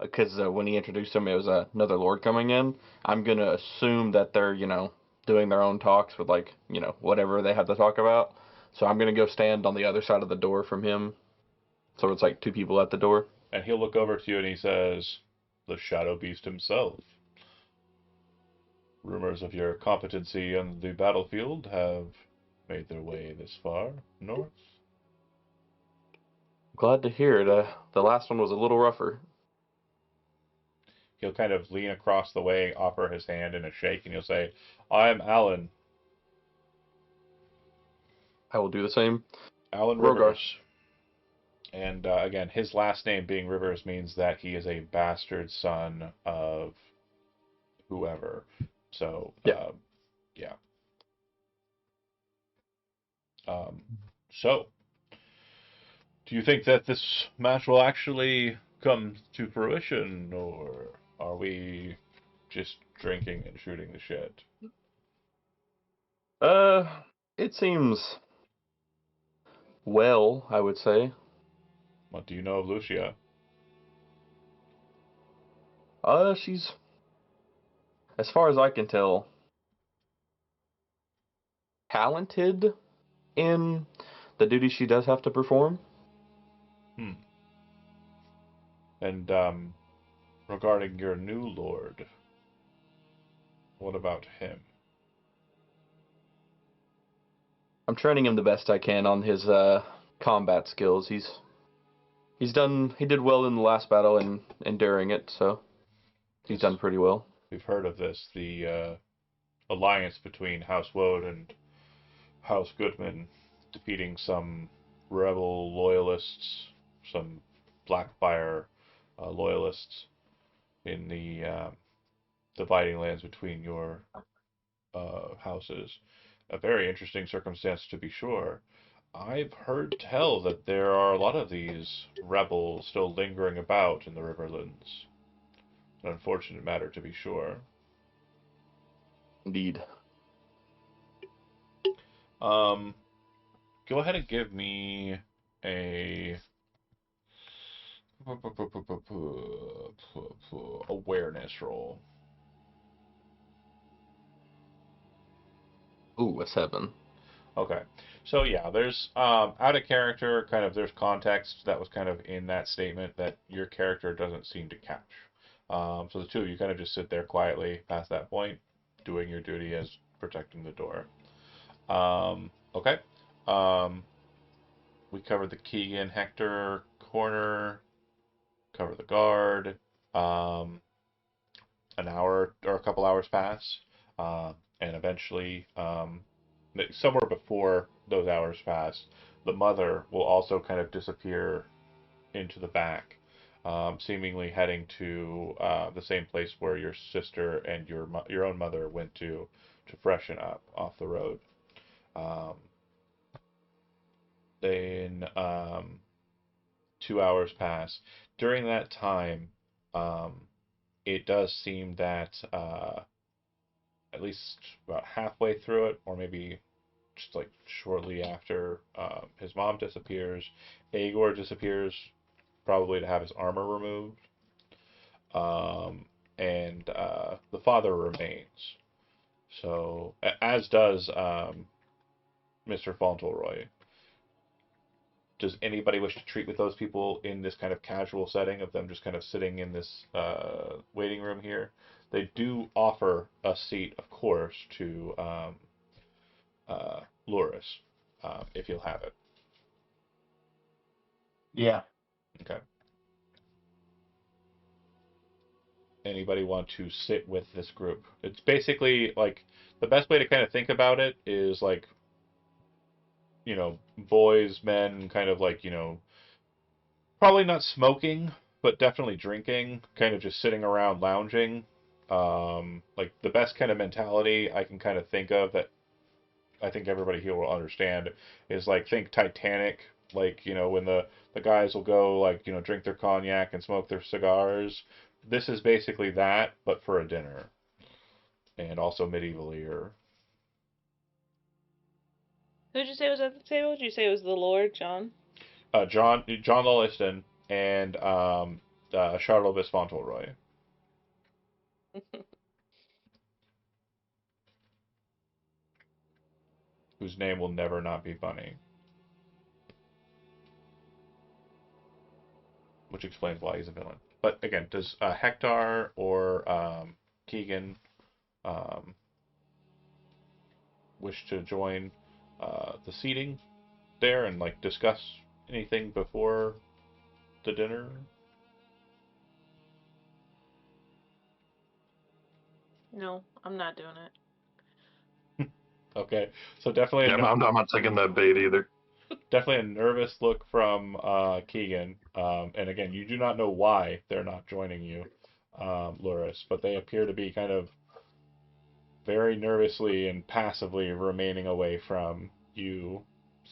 because when he introduced him, it was another lord coming in. I'm gonna assume that they're doing their own talks with like whatever they have to talk about. So I'm gonna go stand on the other side of the door from him. So it's like two people at the door. And he'll look over to you and he says, "The Shadow Beast himself. Rumors of your competency on the battlefield have made their way this far north. Glad to hear it. The last one was a little rougher. He'll kind of lean across the way, offer his hand in a shake, and he'll say, I'm Alan. I will do the same. Alan Rogar. Rivers. And again, his last name being Rivers means that he is a bastard son of whoever. So, Yeah. yeah. So, do you think that this match will actually come to fruition, or are we just drinking and shooting the shit? It seems well, I would say. What do you know of Lucia? She's, as far as I can tell, talented in the duties she does have to perform. And, regarding your new lord, what about him? I'm training him the best I can on his combat skills. He did well in the last battle and during it, so he's done pretty well. We've heard of this, the alliance between House Woad and House Goodman defeating some rebel loyalists, some Blackfire loyalists in the dividing lands between your houses. A very interesting circumstance to be sure. I've heard tell that there are a lot of these rebels still lingering about in the Riverlands. An unfortunate matter to be sure. Indeed. Go ahead and give me a awareness roll. Ooh, a 7. Okay. So yeah, there's out of character kind of there's context that was kind of in that statement that your character doesn't seem to catch. So the two of you kind of just sit there quietly past that point, doing your duty as protecting the door. Okay. We covered the Keegan Hector corner, cover the guard. An hour or a couple hours pass, and eventually, somewhere before those hours pass, the mother will also kind of disappear into the back, seemingly heading to the same place where your sister and your own mother went to freshen up off the road. Then 2 hours pass. During that time, it does seem that at least about halfway through it, or maybe just like shortly after his mom disappears, Aegor disappears, probably to have his armor removed, and the father remains. So, as does Mr. Fauntleroy. Does anybody wish to treat with those people in this kind of casual setting of them just kind of sitting in this waiting room here? They do offer a seat, of course, to Loris, if you'll have it. Yeah. Okay. Anybody want to sit with this group? It's basically like the best way to kind of think about it is like, boys, men, kind of like, probably not smoking, but definitely drinking, kind of just sitting around lounging. Like the best kind of mentality I can kind of think of that I think everybody here will understand is like think Titanic, like, when the guys will go like, drink their cognac and smoke their cigars. This is basically that, but for a dinner. And also medievally or Who'd you say was at the table? Did you say it was the Lord, John? John Lolliston and Charlovis Fauntleroy. Whose name will never not be funny. Which explains why he's a villain. But again, does Hector or Keegan wish to join the seating there and like discuss anything before the dinner? No, I'm not doing it. Okay, so definitely Yeah, I'm not taking that bait either. definitely a nervous look from Keegan. And again, you do not know why they're not joining you, Luris, but they appear to be kind of very nervously and passively remaining away from you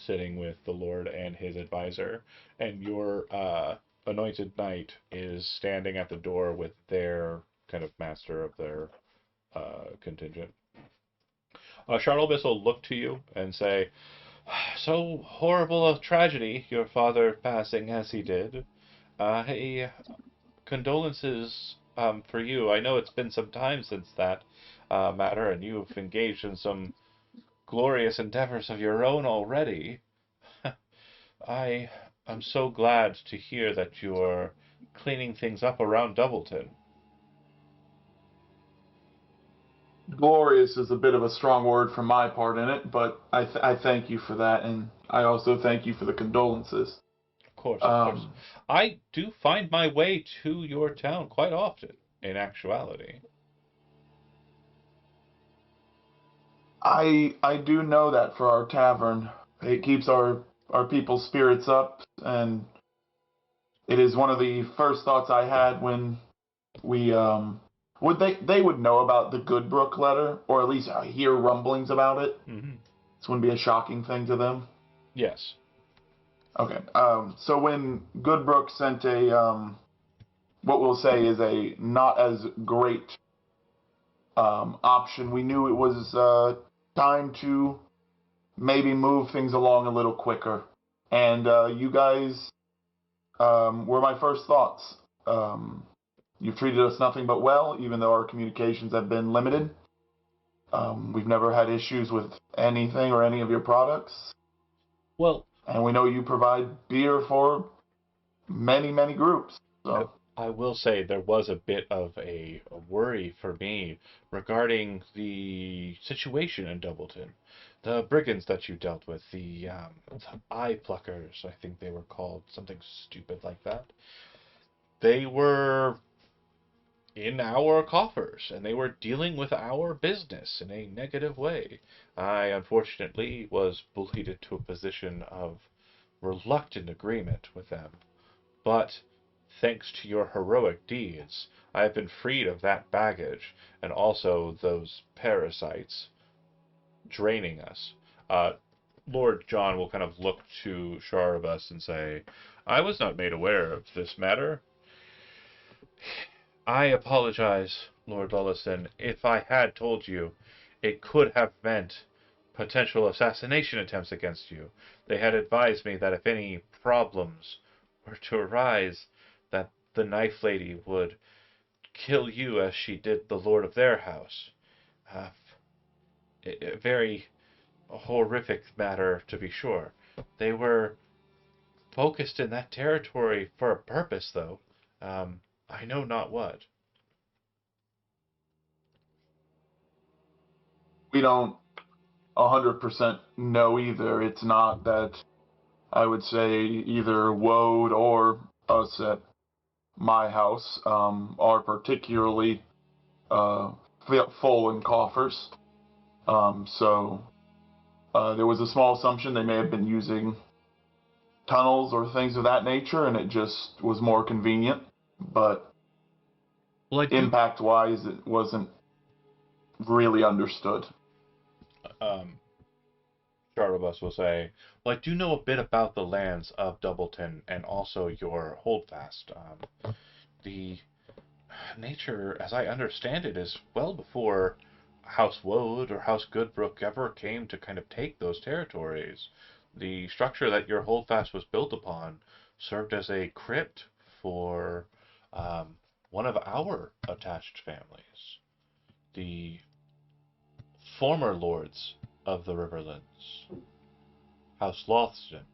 sitting with the Lord and his advisor. And your anointed knight is standing at the door with their kind of master of their contingent. Charlebis will look to you and say, "So horrible a tragedy, your father passing as he did. Condolences for you. I know it's been some time since that matter, and you've engaged in some glorious endeavors of your own already. I am so glad to hear that you're cleaning things up around Doubleton." Glorious is a bit of a strong word for my part in it, but I thank you for that, and I also thank you for the condolences. Of course, of course. I do find my way to your town quite often, in actuality. I do know that for our tavern, it keeps our people's spirits up, and it is one of the first thoughts I had when we would they would know about the Goodbrook letter, or at least hear rumblings about it. Mm-hmm. This wouldn't be a shocking thing to them. Yes. Okay. So when Goodbrook sent a what we'll say is a not as great option, we knew it was time to maybe move things along a little quicker. And you guys were my first thoughts. You've treated us nothing but well, even though our communications have been limited. We've never had issues with anything or any of your products. Well, And we know you provide beer for many, many groups. So. I will say there was a bit of a worry for me regarding the situation in Doubleton. The brigands that you dealt with, the eye pluckers, I think they were called, something stupid like that. They were in our coffers, and they were dealing with our business in a negative way. I unfortunately was bullied into a position of reluctant agreement with them, but thanks to your heroic deeds, I have been freed of that baggage, and also those parasites draining us. Lord John will kind of look to Sharabus and say, "I was not made aware of this matter. I apologize, Lord Lulliston. If I had told you, it could have meant potential assassination attempts against you. They had advised me that if any problems were to arise, that the knife lady would kill you as she did the lord of their house. A very horrific matter, to be sure. They were focused in that territory for a purpose, though. I know not what." We don't 100% know either. It's not that I would say either Woad or us at my house are particularly full in coffers. So there was a small assumption they may have been using tunnels or things of that nature, and it just was more convenient. But Well, impact-wise, it wasn't really understood. Charlebus will say, "Well, I do know a bit about the lands of Doubleton and also your holdfast. The nature, as I understand it, is well before House Woad or House Goodbrook ever came to kind of take those territories. The structure that your holdfast was built upon served as a crypt for one of our attached families, the former lords of the Riverlands, House Lothston."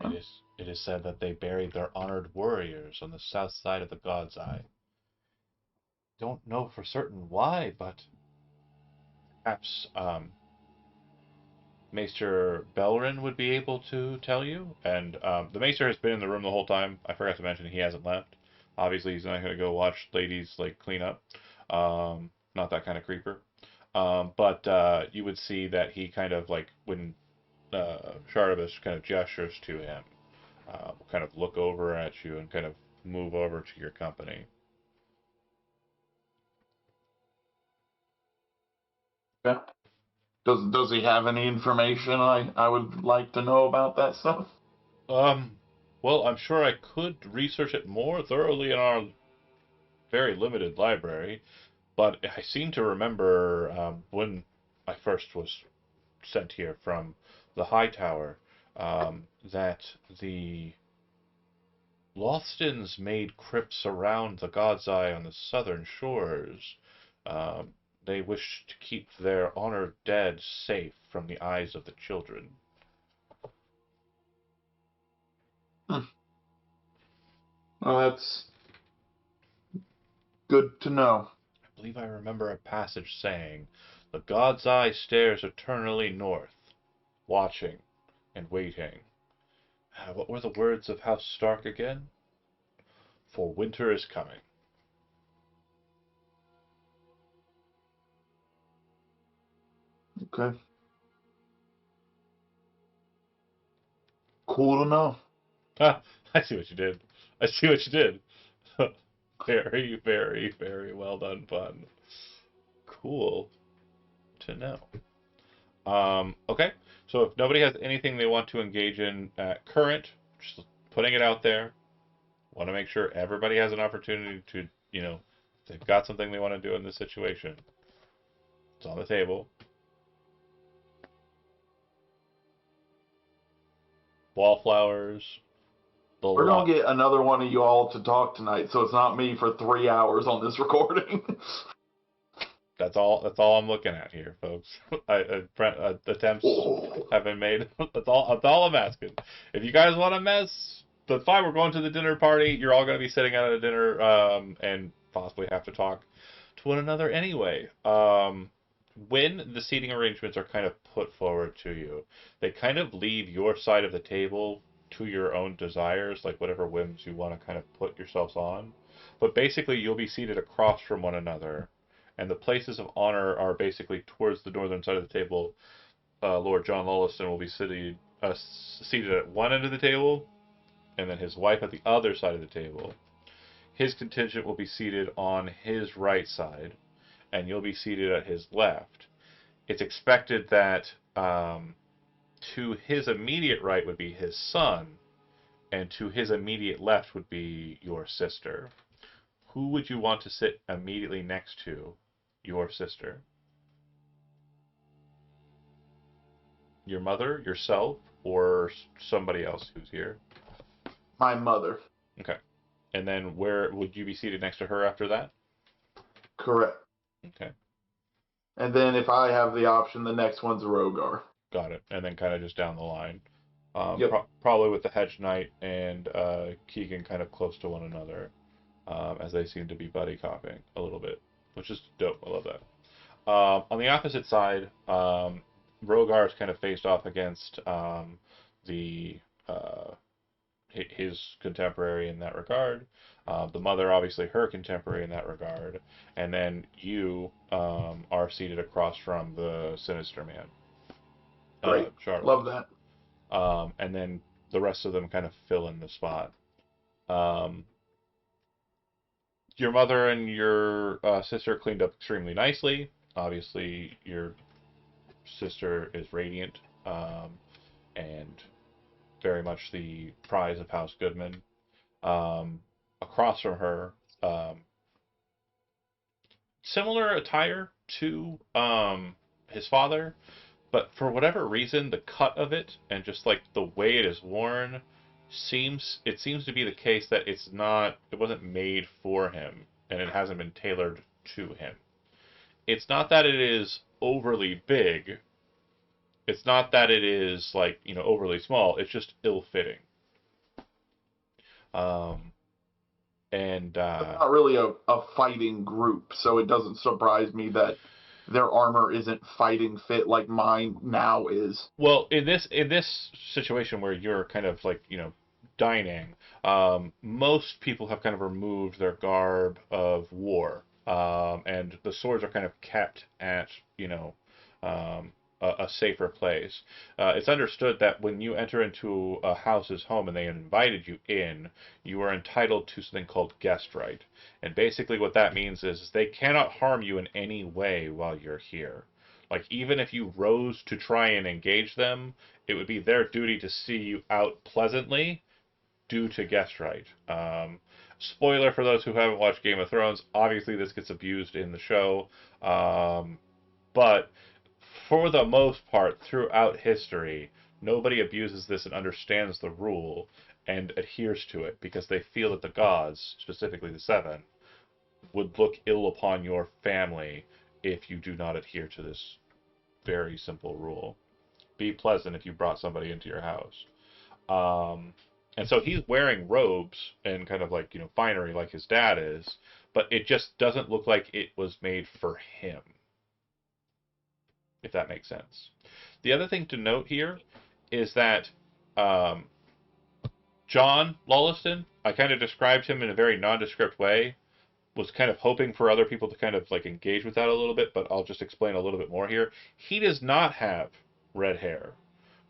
It is said that they buried their honored warriors on the south side of the God's Eye. Don't know for certain why, but perhaps Maester Belrin would be able to tell you. And the Maester has been in the room the whole time. I forgot to mention he hasn't left. Obviously, he's not going to go watch ladies like clean up. Not that kind of creeper. But you would see that he kind of like when Shardabus kind of gestures to him, kind of look over at you and kind of move over to your company. Yeah. Does he have any information I would like to know about that stuff? Well, I'm sure I could research it more thoroughly in our very limited library, but I seem to remember when I first was sent here from the High Tower, that the Lothstons made crypts around the God's Eye on the southern shores. They wished to keep their honored dead safe from the eyes of the children. Well, that's good to know. I believe I remember a passage saying, "The God's Eye stares eternally north, watching and waiting." What were the words of House Stark again? "For winter is coming." Okay. Cool to know. Ah, I see what you did. I see what you did. Very, very, very well done, Pun. Cool to know. Okay, so if nobody has anything they want to engage in at current, just putting it out there. Want to make sure everybody has an opportunity to, if they've got something they want to do in this situation. It's on the table. Wallflowers. We're gonna get another one of you all to talk tonight, so it's not me for 3 hours on this recording. That's all I'm looking at here, folks. Attempts have been made. That's all I'm asking. If you guys want to mess, that's fine. We're going to the dinner party. You're all going to be sitting at a dinner, and possibly have to talk to one another anyway. When the seating arrangements are kind of put forward to you, they kind of leave your side of the table to your own desires, like whatever whims you want to kind of put yourselves on. But basically, you'll be seated across from one another, and the places of honor are basically towards the northern side of the table. Lord John Lolliston will be seated at one end of the table, and then his wife at the other side of the table. His contingent will be seated on his right side, and you'll be seated at his left. It's expected that to his immediate right would be his son, and to his immediate left would be your sister. Who would you want to sit immediately next to your sister? Your mother, yourself, or somebody else who's here? My mother. Okay. And then where would you be seated next to her after that? Correct. Okay. And then if I have the option, the next one's Rogar. Got it. And then kind of just down the line. Yep. Probably with the Hedge Knight and Keegan kind of close to one another, as they seem to be buddy copping a little bit, which is dope. I love that. On the opposite side, Rogar is kind of faced off against his contemporary in that regard. The mother, obviously, her contemporary in that regard. And then you are seated across from the Sinister Man. Great. Charlotte. Love that. And then the rest of them kind of fill in the spot. Your mother and your sister cleaned up extremely nicely. Obviously, your sister is radiant, and very much the prize of House Goodman. Across from her, similar attire to his father, but for whatever reason, the cut of it and just like the way it is worn seems to be the case that it wasn't made for him, and it hasn't been tailored to him. It's not that it is overly big. It's not that it is like, overly small. It's just ill-fitting. Um, and They're not really a fighting group, so it doesn't surprise me that their armor isn't fighting fit like mine now is. well, in this situation where you're kind of like, dining, most people have kind of removed their garb of war, and the swords are kind of kept at, um, a safer place. It's understood that when you enter into a house's home and they invited you in, you are entitled to something called guest right. And basically what that means is they cannot harm you in any way while you're here. Like, even if you rose to try and engage them, it would be their duty to see you out pleasantly due to guest right. Spoiler for those who haven't watched Game of Thrones, obviously this gets abused in the show. But for the most part, throughout history, nobody abuses this and understands the rule and adheres to it because they feel that the gods, specifically the seven, would look ill upon your family if you do not adhere to this very simple rule. Be pleasant if you brought somebody into your house. And so he's wearing robes and kind of like, finery like his dad is, but it just doesn't look like it was made for him, if that makes sense. The other thing to note here is that um, John Lolliston, I kind of described him in a very nondescript way, was kind of hoping for other people to kind of like engage with that a little bit, but I'll just explain a little bit more here. He does not have red hair,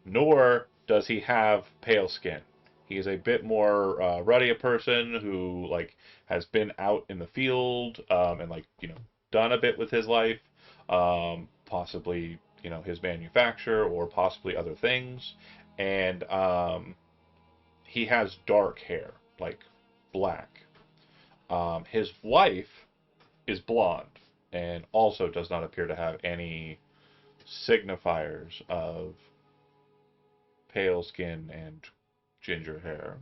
nor does he have pale skin. He is a bit more ruddy a person who like has been out in the field, and like done a bit with his life, possibly his manufacture or possibly other things, and he has dark hair like black. His wife is blonde and also does not appear to have any signifiers of pale skin and ginger hair.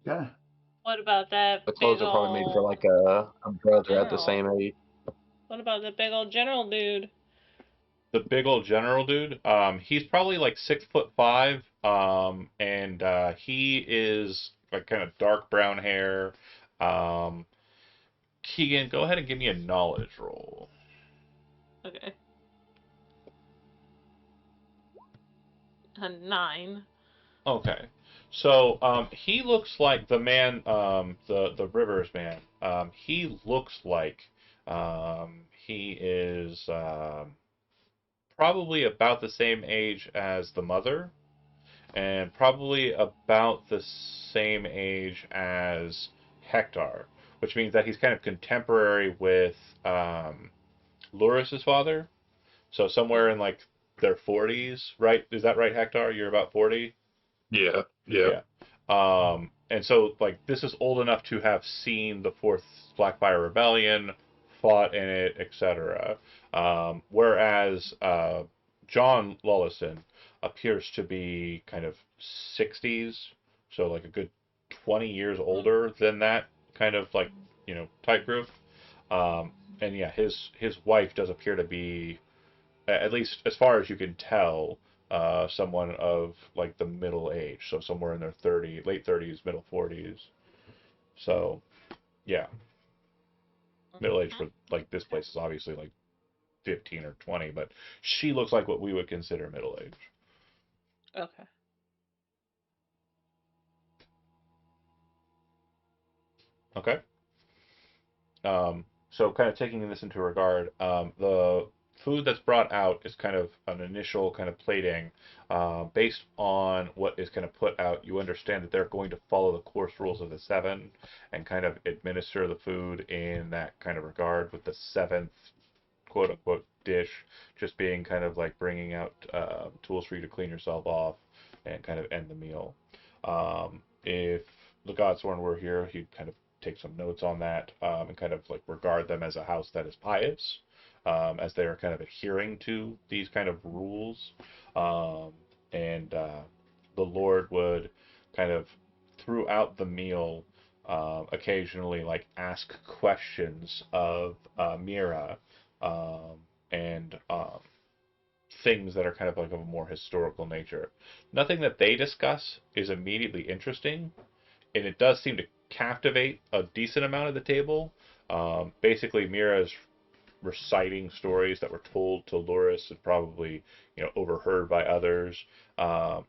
Yeah. What about that The big clothes are probably made for ol' like a brother at the general? same age. What about the big old general dude? The big old general dude, he's probably like 6'5", and he is like kind of dark brown hair. Um, Keegan, go ahead and give me a knowledge roll. Okay. A 9. Okay. So he looks like the man, the Rivers man. He looks like he is probably about the same age as the mother, and probably about the same age as Hector, which means that he's kind of contemporary with Luris's father. So somewhere in like their 40s, right? Is that right, Hector? You're about 40? Yeah, yeah. Yeah. And so like this is old enough to have seen the Fourth Blackfire Rebellion, fought in it, etc. Whereas John Lullison appears to be kind of 60s, so like a good 20 years older than that kind of like type group. Um, and yeah, his wife does appear to be, at least as far as you can tell, someone of like the middle age, so somewhere in their late 30s, middle 40s. So, yeah, middle age for like this place is obviously like 15 or 20, but she looks like what we would consider middle age. Okay. Okay. So kind of taking this into regard, the food that's brought out is kind of an initial kind of plating. Based on what is kind of put out, you understand that they're going to follow the course rules of the seven and kind of administer the food in that kind of regard, with the seventh quote unquote dish just being kind of like bringing out tools for you to clean yourself off and kind of end the meal. If the Godsworn were here, he'd kind of take some notes on that, and kind of like regard them as a house that is pious, as they are kind of adhering to these kind of rules. And the Lord would kind of throughout the meal occasionally like ask questions of Mira, and things that are kind of like of a more historical nature. Nothing that they discuss is immediately interesting, and it does seem to captivate a decent amount of the table. Basically, Mira's reciting stories that were told to Loris and probably overheard by others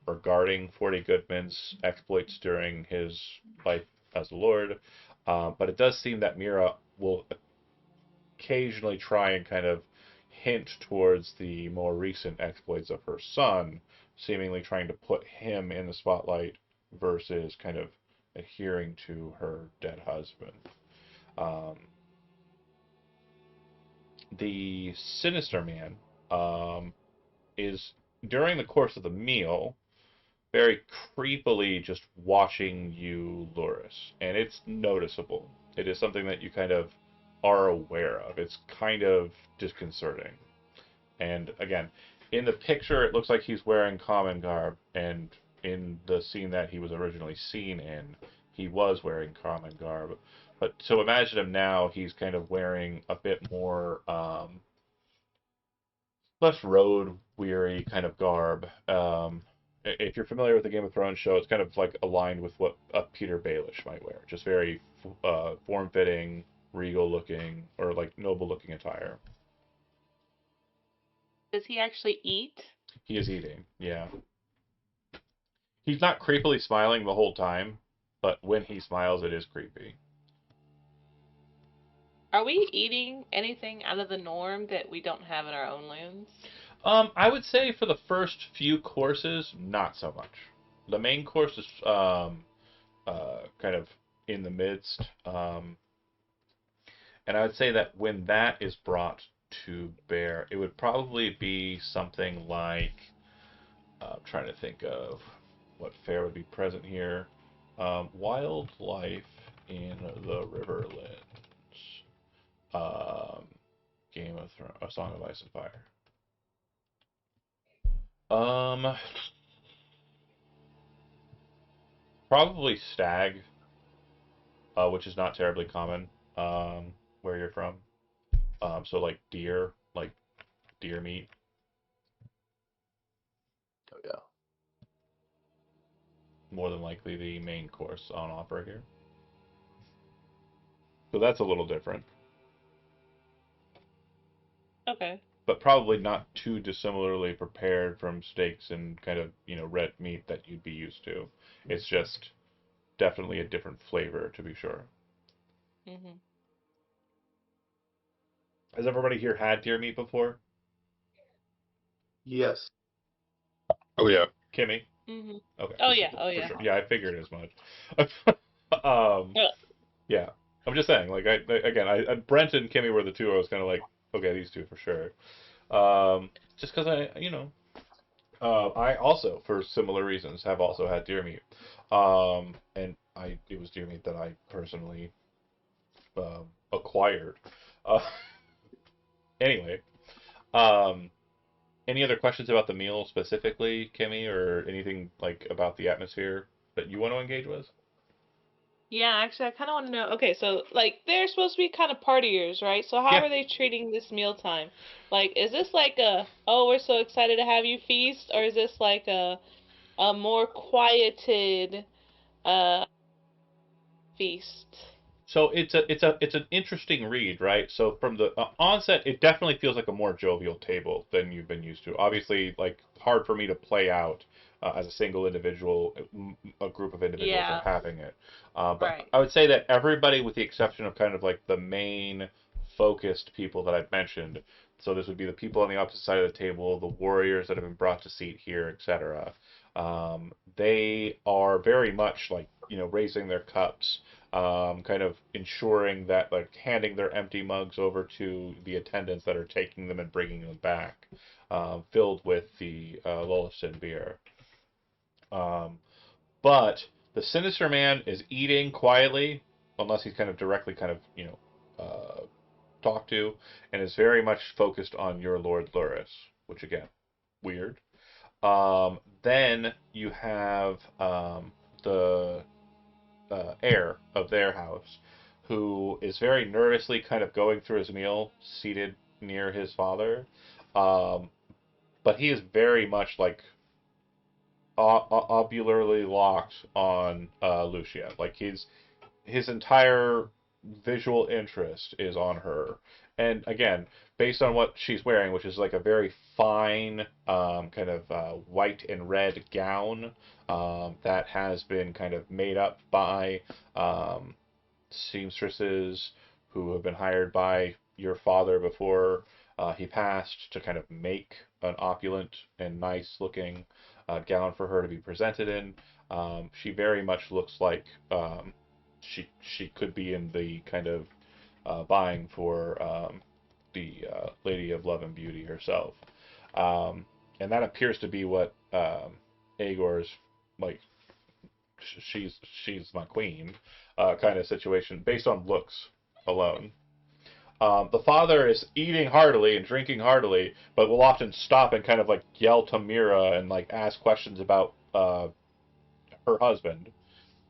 regarding Forty Goodman's exploits during his life as a lord. But it does seem that Mira will occasionally try and kind of hint towards the more recent exploits of her son, seemingly trying to put him in the spotlight versus kind of adhering to her dead husband. The Sinister Man is, during the course of the meal, very creepily just watching you, Loris, and it's noticeable. It is something that you kind of are aware of. It's kind of disconcerting. And again, in the picture, it looks like he's wearing common garb, and in the scene that he was originally seen in, he was wearing common garb. But so imagine him now, he's kind of wearing a bit more less road weary kind of garb. If you're familiar with the Game of Thrones show, it's kind of like aligned with what Peter Baelish might wear. Just very form-fitting, regal-looking, or like noble-looking attire. Does he actually eat? He is eating, yeah. He's not creepily smiling the whole time, but when he smiles, it is creepy. Are we eating anything out of the norm that we don't have in our own lands? I would say for the first few courses, not so much. The main course is kind of in the midst, and I would say that when that is brought to bear, it would probably be something like, I'm trying to think of what fare would be present here. Wildlife in the Riverlands. Game of Thrones, A Song of Ice and Fire. Probably stag, which is not terribly common where you're from. So like deer meat. Oh yeah. More than likely the main course on offer here. So that's a little different. Okay. But probably not too dissimilarly prepared from steaks and kind of, red meat that you'd be used to. It's just definitely a different flavor, to be sure. Mhm. Has everybody here had deer meat before? Yes. Oh yeah. Kimmy? Mhm. Okay. Oh for yeah. sure, Oh for yeah. sure. Yeah, I figured as much. Yeah. Yeah. I'm just saying, like, I Brent and Kimmy were the two I was kind of like, okay, these two for sure. Just because I also, for similar reasons, have also had deer meat. And it was deer meat that I personally acquired. Uh, anyway, um, any other questions about the meal specifically, Kimmy, or anything like about the atmosphere that you want to engage with? Yeah, actually, I kind of want to know. Okay, so like they're supposed to be kind of partiers, right? So how Yeah. are they treating this mealtime? Like, is this like a, oh, we're so excited to have you feast, or is this like a more quieted uh feast? So it's an interesting read, right? So from the onset, it definitely feels like a more jovial table than you've been used to. Obviously, like hard for me to play out as a single individual, a group of individuals are Yeah, having it. But right. I would say that everybody, with the exception of kind of like the main focused people that I've mentioned, so this would be the people on the opposite side of the table, the warriors that have been brought to seat here, etc. They are very much like raising their cups, kind of ensuring that, like, handing their empty mugs over to the attendants that are taking them and bringing them back, filled with the Lolliston beer. Um, but the Sinister Man is eating quietly, unless he's kind of directly kind of, talked to, and is very much focused on your Lord Luris, which again, weird. Then you have the heir of their house, who is very nervously kind of going through his meal, seated near his father. Um, but he is very much like ovularly locked on Lucia. Like his entire visual interest is on her. And again, based on what she's wearing, which is like a very fine kind of white and red gown that has been kind of made up by seamstresses who have been hired by your father before he passed to kind of make an opulent and nice looking gown for her to be presented in. She very much looks like she could be in the kind of vying for the Lady of Love and Beauty herself, and that appears to be what Aegor's like. She's my queen kind of situation based on looks alone. The father is eating heartily and drinking heartily, but will often stop and kind of like yell to Mira and like ask questions about her husband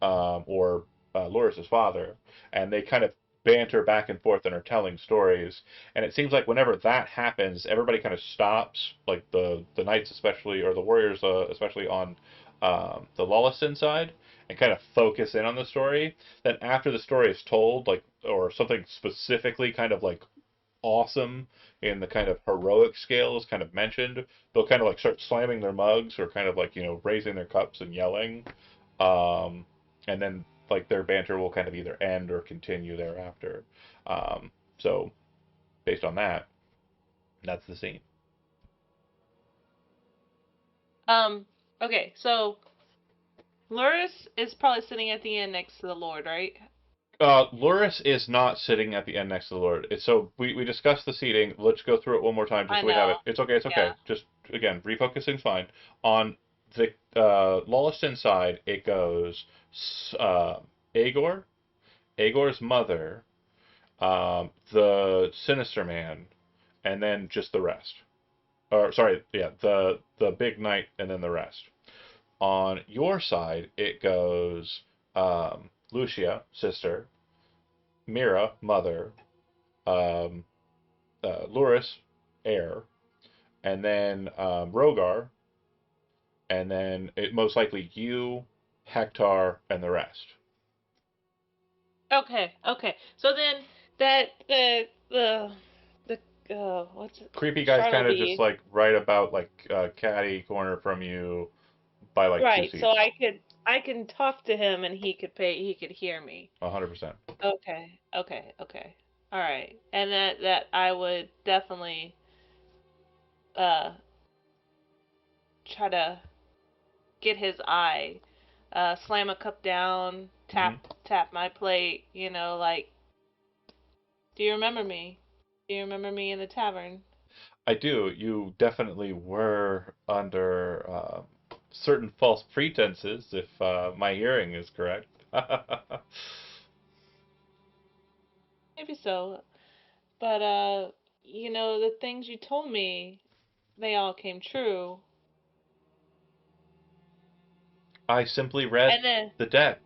or Loris's father, and they kind of banter back and forth and are telling stories. And it seems like whenever that happens, everybody kind of stops, like the knights especially, or the warriors especially on the Lawleston side, and kind of focus in on the story. Then after the story is told, like or something specifically kind of like awesome in the kind of heroic scale is kind of mentioned, they'll kind of like start slamming their mugs or kind of like raising their cups and yelling, and then like their banter will kind of either end or continue thereafter. So based on that, that's the scene. Okay, so Loris is probably sitting at the end next to the Lord, right? Loris is not sitting at the end next to the Lord. So we discussed the seating. Let's go through it one more time just so we have it. It's okay. It's okay. Yeah. Just again, refocusing's fine. On the Lawleston side, it goes Aegor, Aegor's mother, the Sinister Man, and then just the rest. Or sorry, yeah, the big knight and then the rest. On your side, it goes Lucia, sister, Mira, mother, Loris, heir, and then Rogar, and then it most likely you, Hector, and the rest. Okay. So then that the what's it? Creepy guy's kind of Charlie. just like right about like catty corner from you by like 2 seats. So I can talk to him and he could hear me. 100%. Okay. All right. And that I would definitely try to get his eye, slam a cup down, tap my plate, like, do you remember me? Do you remember me in the tavern? I do. You definitely were under certain false pretenses, if my hearing is correct. Maybe so. But the things you told me, they all came true. I simply read the deck.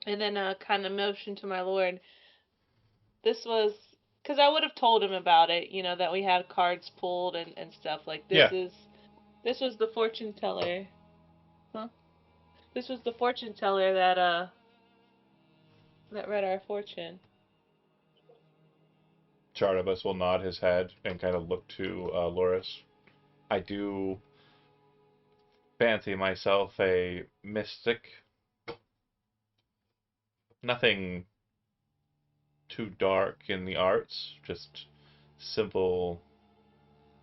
And then kind of motioned to my lord. This was because I would have told him about it, that we had cards pulled and stuff. Like this was the fortune teller. Huh? This was the fortune teller that read our fortune. Chardabus will nod his head and kind of look to Loris. I do fancy myself a mystic. Nothing too dark in the arts, just simple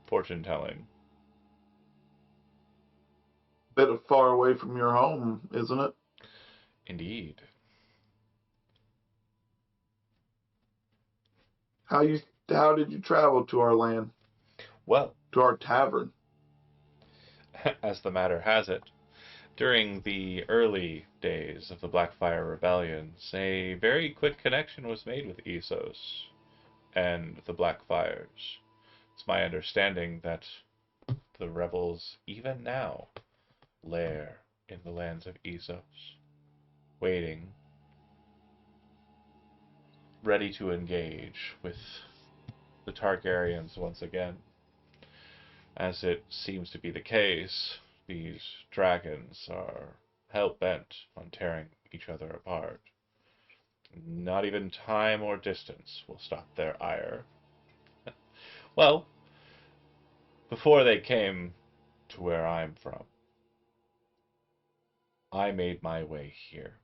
fortune telling. Bit of far away from your home, isn't it? Indeed. How did you travel to our land? Well, to our tavern. As the matter has it, during the early days of the Blackfire rebellions, a very quick connection was made with Essos and the Blackfires. It's my understanding that the rebels, even now, lair in the lands of Essos, waiting, ready to engage with the Targaryens once again. as it seems to be the case, these dragons are hell-bent on tearing each other apart. Not even time or distance will stop their ire. Well, before they came to where I'm from, I made my way here,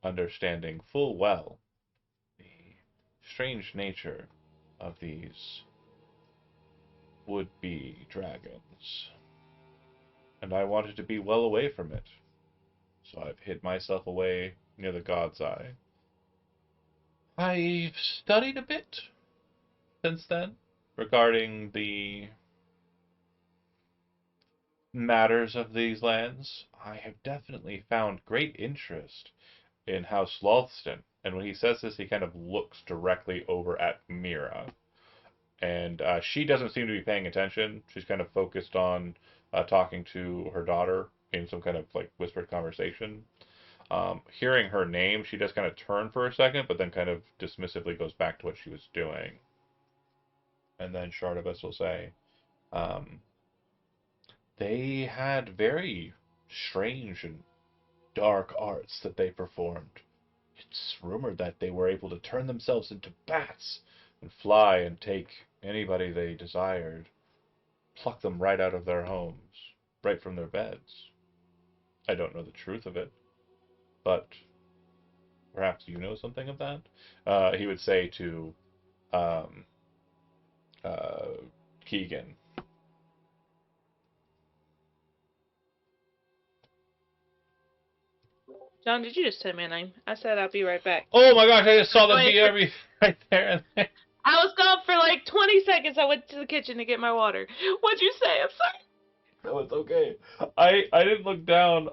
understanding full well the strange nature of these would-be dragons. And I wanted to be well away from it, so I've hid myself away near the God's Eye. I've studied a bit since then regarding the matters of these lands. I have definitely found great interest in House Lothlsten. And when he says this, he kind of looks directly over at Mira. And she doesn't seem to be paying attention. She's kind of focused on talking to her daughter in some kind of like whispered conversation. Hearing her name, she does kind of turn for a second, but then kind of dismissively goes back to what she was doing. And then Shardabus will say, they had very strange and dark arts that they performed. It's rumored that they were able to turn themselves into bats and fly and take anybody they desired, pluck them right out of their homes, right from their beds. I don't know the truth of it, but perhaps you know something of that? He would say to um, Keegan. John, did you just say my name? I said I'll be right back. Oh my gosh, I just saw the Wait. BRB right there. I was gone for like 20 seconds. I went to the kitchen to get my water. What'd you say? I'm sorry. No, it's okay. I didn't look down.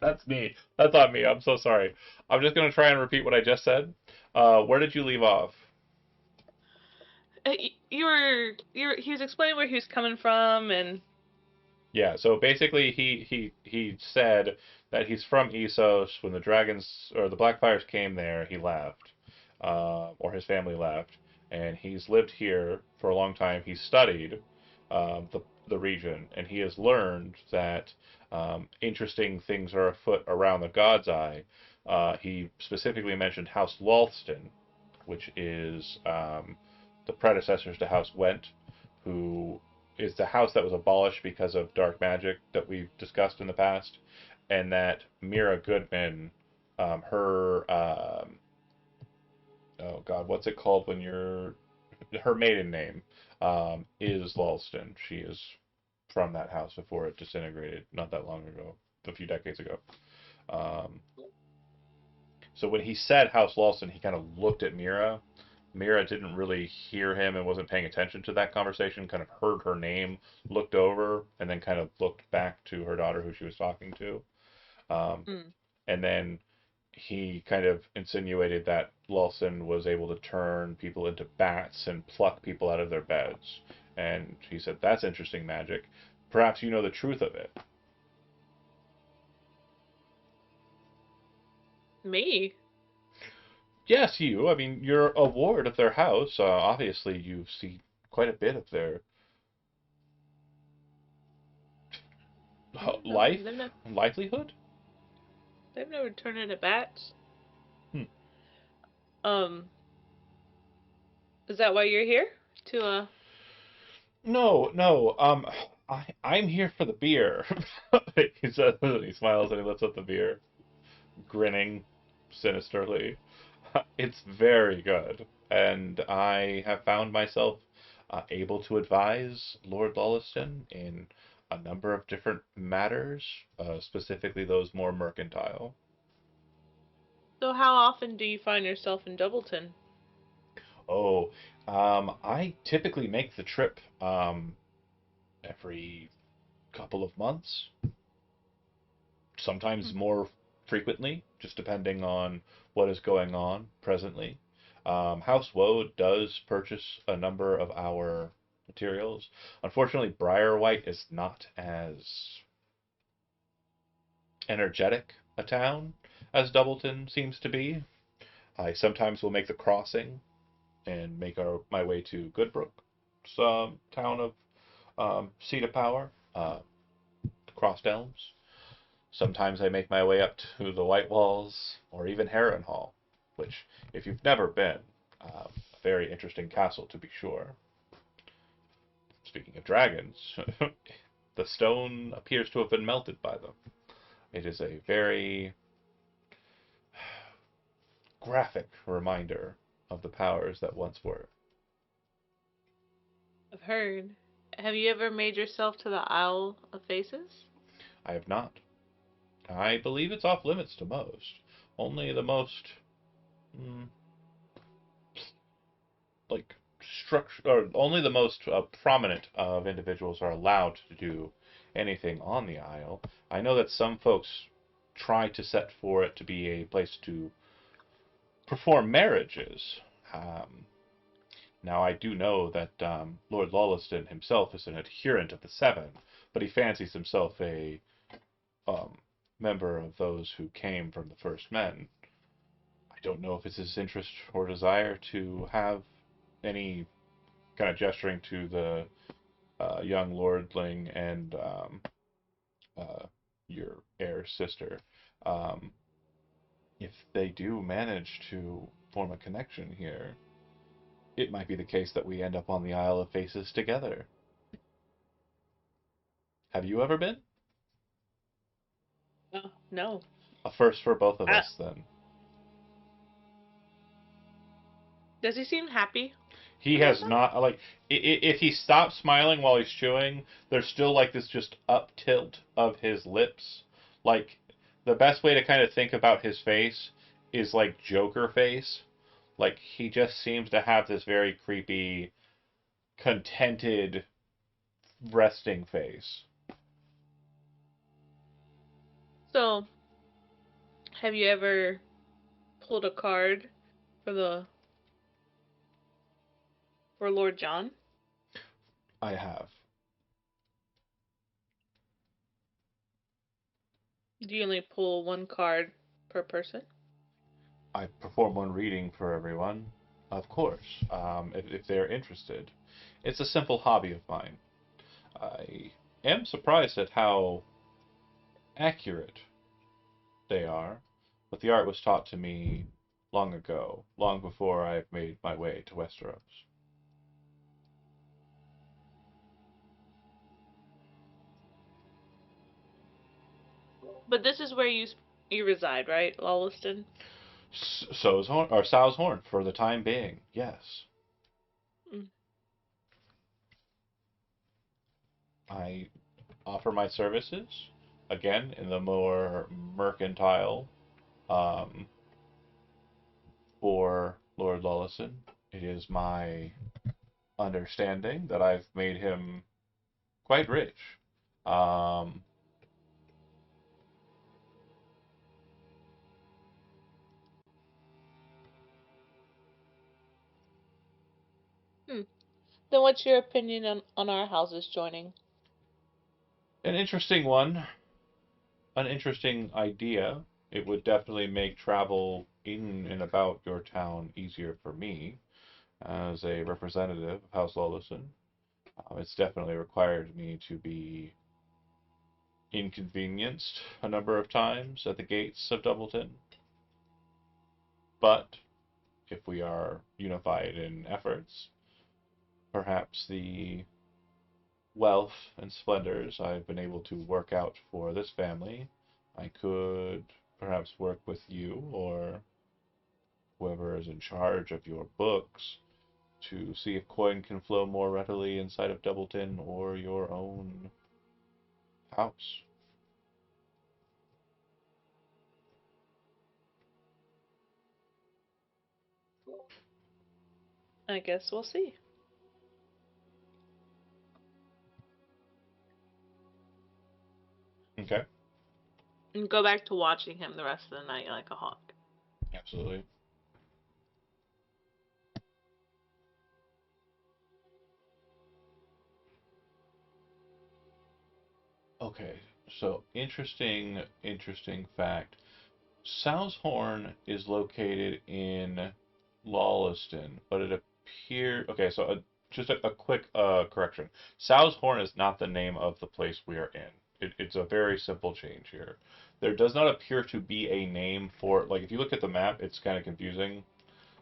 That's me. That's on me. I'm so sorry. I'm just gonna try and repeat what I just said. Where did you leave off? He was explaining where he was coming from, and Yeah, so basically he said that he's from Essos. When the dragons or the Blackfires came there, he left, or his family left, and he's lived here for a long time. He's studied the region, and he has learned that interesting things are afoot around the God's Eye. He specifically mentioned House Lothlsten, which is the predecessors to House Went, who is the house that was abolished because of dark magic that we've discussed in the past, and that Mira Goodman, her, oh God, what's it called when her maiden name, is Lulston. She is from that house before it disintegrated not that long ago, a few decades ago. So when he said House Lulston, he kind of looked at Mira. Mira didn't really hear him and wasn't paying attention to that conversation, kind of heard her name, looked over, and then kind of looked back to her daughter who she was talking to. And then he kind of insinuated that Lawson was able to turn people into bats and pluck people out of their beds. And he said, that's interesting magic. Perhaps you know the truth of it. me. Yes, you. I mean, you're a ward of their house. Obviously, you see quite a bit of their livelihood. They've never turned into bats. Hmm. Is that why you're here? To No. I'm here for the beer. He says, and he smiles and he lifts up the beer, grinning sinisterly. It's very good, and I have found myself able to advise Lord Lulliston in a number of different matters, specifically those more mercantile. So how often do you find yourself in Doubleton? Oh, I typically make the trip every couple of months, sometimes more frequently, just depending on what is going on presently. House Woad does purchase a number of our materials. Unfortunately, Briarwhite is not as energetic a town as Doubleton seems to be. I sometimes will make the crossing and make my way to Goodbrook, town of Seat of Power, Crossed Elms. Sometimes I make my way up to the White Walls or even Harrenhal, which, if you've never been, a very interesting castle to be sure. Speaking of dragons, the stone appears to have been melted by them. It is a very graphic reminder of the powers that once were. I've heard. Have you ever made yourself to the Isle of Faces? I have not. I believe it's off limits to most. Only the most, mm, like, structure, or only the most prominent of individuals are allowed to do anything on the Isle. I know that some folks try to set for it to be a place to perform marriages. Now, I do know that Lord Lawleston himself is an adherent of the Seven, but he fancies himself a member of those who came from the First Men. I don't know if it's his interest or desire to have any kind of gesturing to the young lordling and your heir sister. Um, if they do manage to form a connection here, it might be the case that we end up on the Isle of Faces together. Have you ever been? Oh, no. A first for both of Uh, us, then. Does he seem happy? He has not, like, if he stops smiling while he's chewing, there's still, like, this just up tilt of his lips. Like, the best way to kind of think about his face is like Joker face. Like, he just seems to have this very creepy, contented, resting face. So, have you ever pulled a card for Lord John? I have. Do you only pull one card per person? I perform one reading for everyone, of course, if they're interested. It's a simple hobby of mine. I am surprised at how accurate they are, but the art was taught to me long ago, long before I made my way to Westeros. But this is where you reside, right, Lawleston? So's Horn, or Sow's Horn, for the time being, yes. Mm. I offer my services, again, in the more mercantile, um, for Lord Lullison. It is my understanding that I've made him quite rich. Um, Hmm. Then what's your opinion on our houses joining? an interesting one, an interesting idea. It would definitely make travel in and about your town easier for me as a representative of House Lullison. It's definitely required me to be inconvenienced a number of times at the gates of Doubleton. But if we are unified in efforts, perhaps the wealth and splendors I've been able to work out for this family, I could perhaps work with you or whoever is in charge of your books to see if coin can flow more readily inside of Doubleton or your own house. I guess we'll see. Okay, And go back to watching him the rest of the night like a hawk. absolutely. Okay, so interesting fact. Sow's Horn is located in Lawleston, but it appears okay. So just a quick correction. Sow's Horn is not the name of the place we are in. It's a very simple change here. There does not appear to be a name for, like, if you look at the map, it's kind of confusing.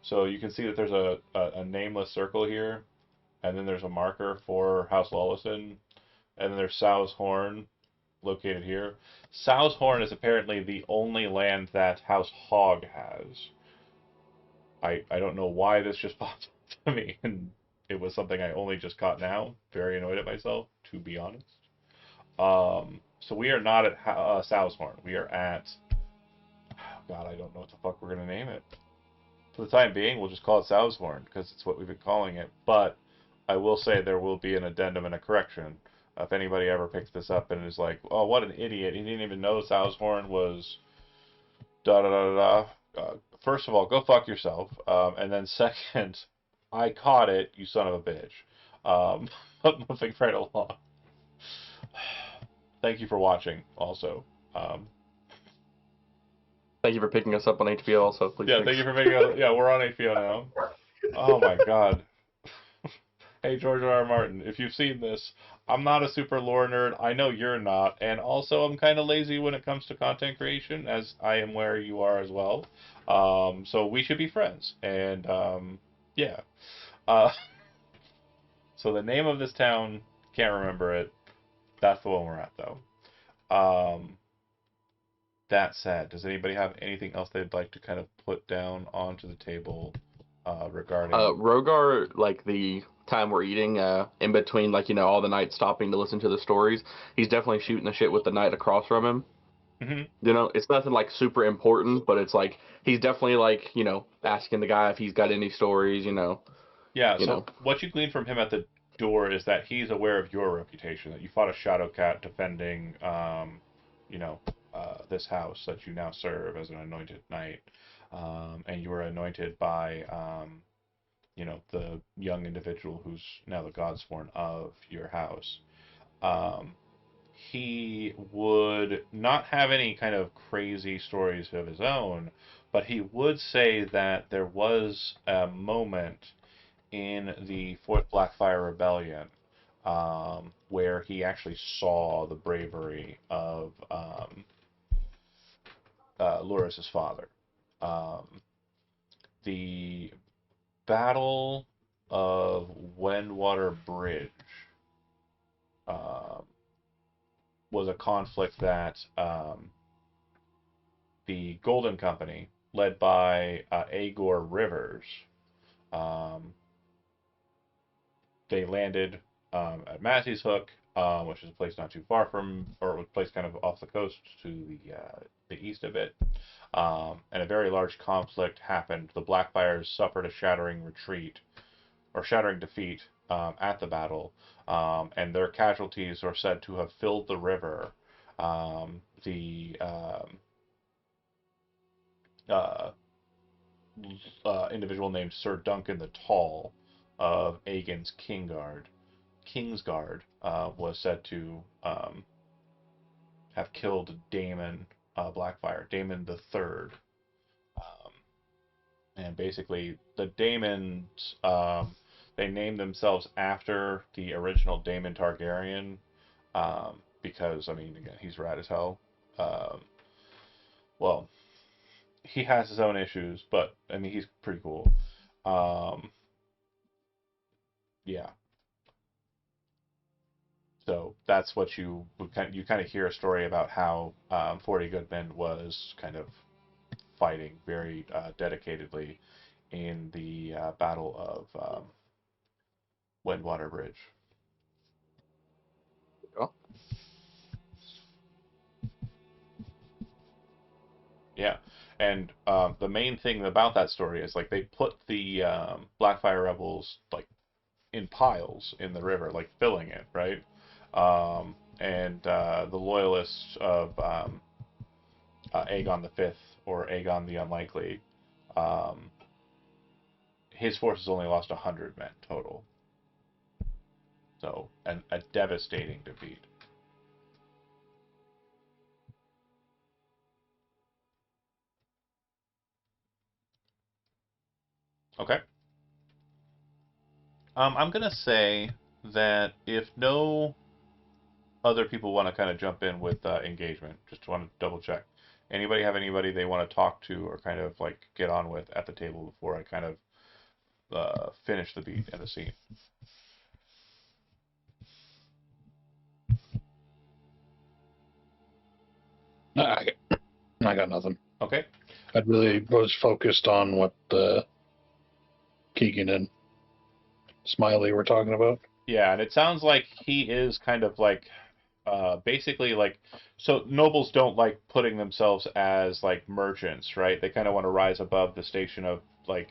So you can see that there's a nameless circle here, and then there's a marker for House Lawlison, and then there's Sow's Horn located here. Sow's Horn is apparently the only land that House Hog has. I don't know why this just popped up to me, and it was something I only just caught now. Very annoyed at myself, to be honest. So we are not at Sow's Horn. We are at... Oh God, I don't know what the fuck we're going to name it. For the time being, we'll just call it Sow's Horn, because it's what we've been calling it. But I will say there will be an addendum and a correction. If anybody ever picks this up and is like, oh, what an idiot. He didn't even know Sow's Horn was... da-da-da-da-da. First of all, go fuck yourself. And then second, I caught it, you son of a bitch. But moving right along. Thank you for watching, also. Thank you for picking us up on HBO also, please. Yeah, thank you for making us... Yeah, we're on HBO now. Oh my god. Hey, George R. R. Martin, if you've seen this, I'm not a super lore nerd. I know you're not. And also, I'm kind of lazy when it comes to content creation, as I am where you are as well. So we should be friends. And, yeah. So the name of this town, can't remember it. That's the one we're at, though. That said, does anybody have anything else they'd like to kind of put down onto the table regarding... Rogar, like, the time we're eating, in between, like, you know, all the knights stopping to listen to the stories, he's definitely shooting the shit with the knight across from him. Mm-hmm. You know, it's nothing, like, super important, but it's, like, he's definitely, like, you know, asking the guy if he's got any stories, you know. Yeah, You so know. what you glean from him at the door is that he's aware of your reputation, that you fought a Shadowcat defending, you know, this house that you now serve as an anointed knight, and you were anointed by, you know, the young individual who's now the Godsworn of your house. He would not have any kind of crazy stories of his own, but he would say that there was a moment in the Fourth Blackfire Rebellion where he actually saw the bravery of Loris's father. The Battle of Wendwater Bridge was a conflict that the Golden Company, led by Aegor Rivers, they landed at Massey's Hook, which is a place not too far from, or a place kind of off the coast to the east of it. And a very large conflict happened. The Blackfires suffered a shattering defeat at the battle, and their casualties are said to have filled the river. The individual named Sir Duncan the Tall of Aegon's Kingsguard was said to have killed Daemon Blackfire, Daemon the Third. And basically, the Daemons, they named themselves after the original Daemon Targaryen, because, I mean, again, he's rad as hell. Well, he has his own issues, but, I mean, he's pretty cool. Yeah. So that's what you kind of hear a story about how Forty Goodman was kind of fighting very dedicatedly in the Battle of Wendwater Bridge. Oh. Yeah, and the main thing about that story is like they put the Blackfire rebels like in piles in the river, like filling it, right? And the loyalists of Aegon the Fifth or Aegon the Unlikely, his forces only lost 100 men total. So, a devastating defeat. Okay. I'm gonna say that if no other people want to kind of jump in with engagement, just want to double check. Anybody have anybody they want to talk to or kind of like get on with at the table before I kind of finish the beat and the scene? I got nothing. Okay. I really was focused on what Keegan and Smiley were talking about. Yeah, and it sounds like he is kind of like basically like, so nobles don't like putting themselves as like merchants, right? They kind of want to rise above the station of like,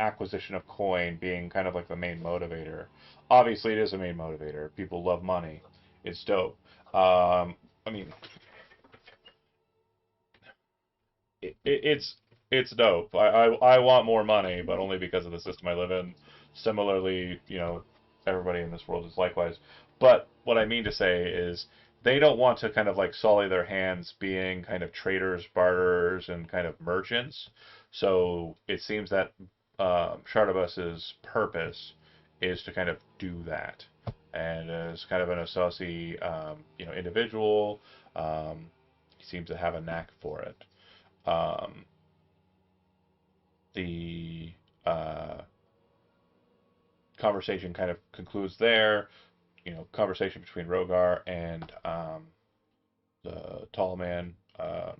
acquisition of coin being kind of like the main motivator. Obviously, it is a main motivator. People love money. It's dope. I mean, it's dope. I want more money, but only because of the system I live in. Similarly, everybody in this world is likewise. But what I mean to say is they don't want to kind of like sully their hands being kind of traders, barterers, and kind of merchants. So it seems that Shardabus's purpose is to kind of do that. And as kind of an Asasi, individual, he seems to have a knack for it. Um, the conversation kind of concludes there. Conversation between Rogar and the tall man. That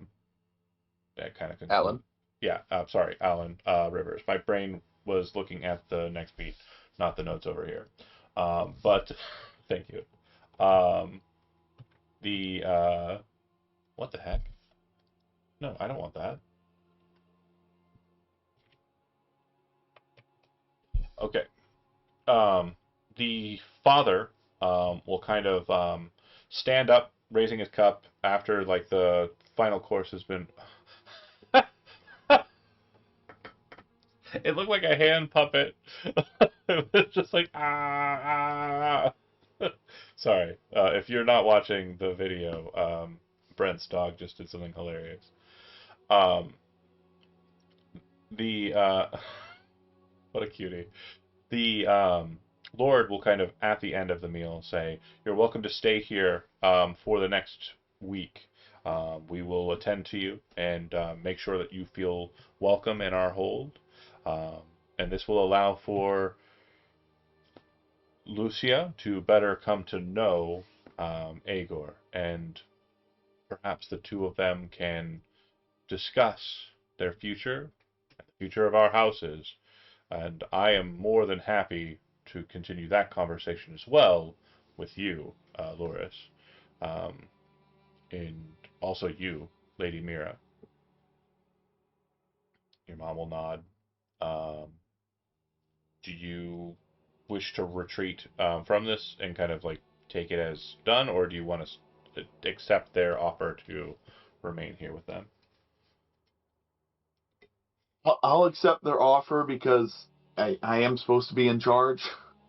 kind of concludes. Alan. Yeah, sorry, Alan Rivers. My brain was looking at the next beat, not the notes over here. But thank you. The what the heck? No, I don't want that. Okay. The father will kind of stand up, raising his cup after like the final course has been. It looked like a hand puppet. It was just like Sorry, if you're not watching the video, Brent's dog just did something hilarious. Um, the what a cutie. The Lord will kind of at the end of the meal say, "You're welcome to stay here for the next week. We will attend to you and make sure that you feel welcome in our hold. And this will allow for Lucia to better come to know Agor, and perhaps the two of them can discuss their future, and the future of our houses. And I am more than happy to continue that conversation as well with you, Loris, um, and also you, Lady Mira." Your mom will nod. Um, do you wish to retreat from this and kind of like take it as done, or do you want to accept their offer to remain here with them? I'll accept their offer because I am supposed to be in charge.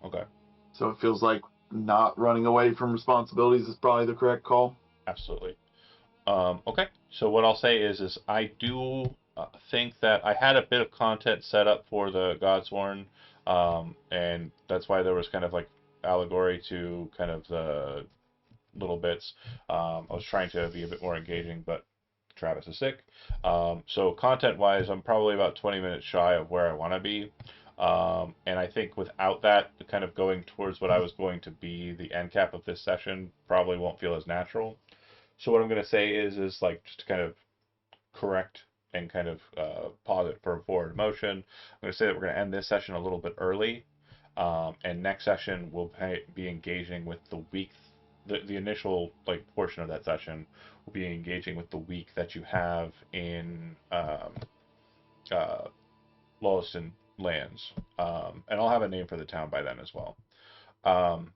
Okay, So it feels like not running away from responsibilities is probably the correct call. absolutely. Okay, so what I'll say is I do think that I had a bit of content set up for the Godsworn, and that's why there was kind of like allegory to kind of the little bits. I was trying to be a bit more engaging, but Travis is sick. So content-wise, I'm probably about 20 minutes shy of where I want to be. And I think without that, kind of going towards what I was going to be the end cap of this session probably won't feel as natural. So what I'm going to say is like just to kind of correct and kind of pause it for forward motion. I'm going to say that we're going to end this session a little bit early, and next session we'll be engaging with the week. The initial like portion of that session will be engaging with the week that you have in uh, Lawson lands, and I'll have a name for the town by then as well. Um,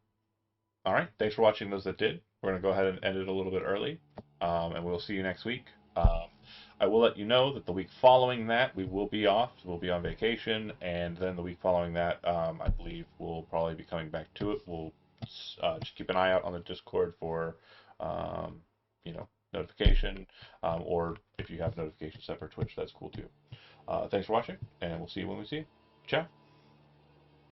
all right, thanks for watching those that did. We're going to go ahead and end it a little bit early, and we'll see you next week. I will let you know that the week following that, we will be off. We'll be on vacation, and then the week following that, I believe we'll probably be coming back to it. We'll just keep an eye out on the Discord for, notification, or if you have notifications set for Twitch, that's cool too. Thanks for watching, and we'll see you when we see you. Ciao.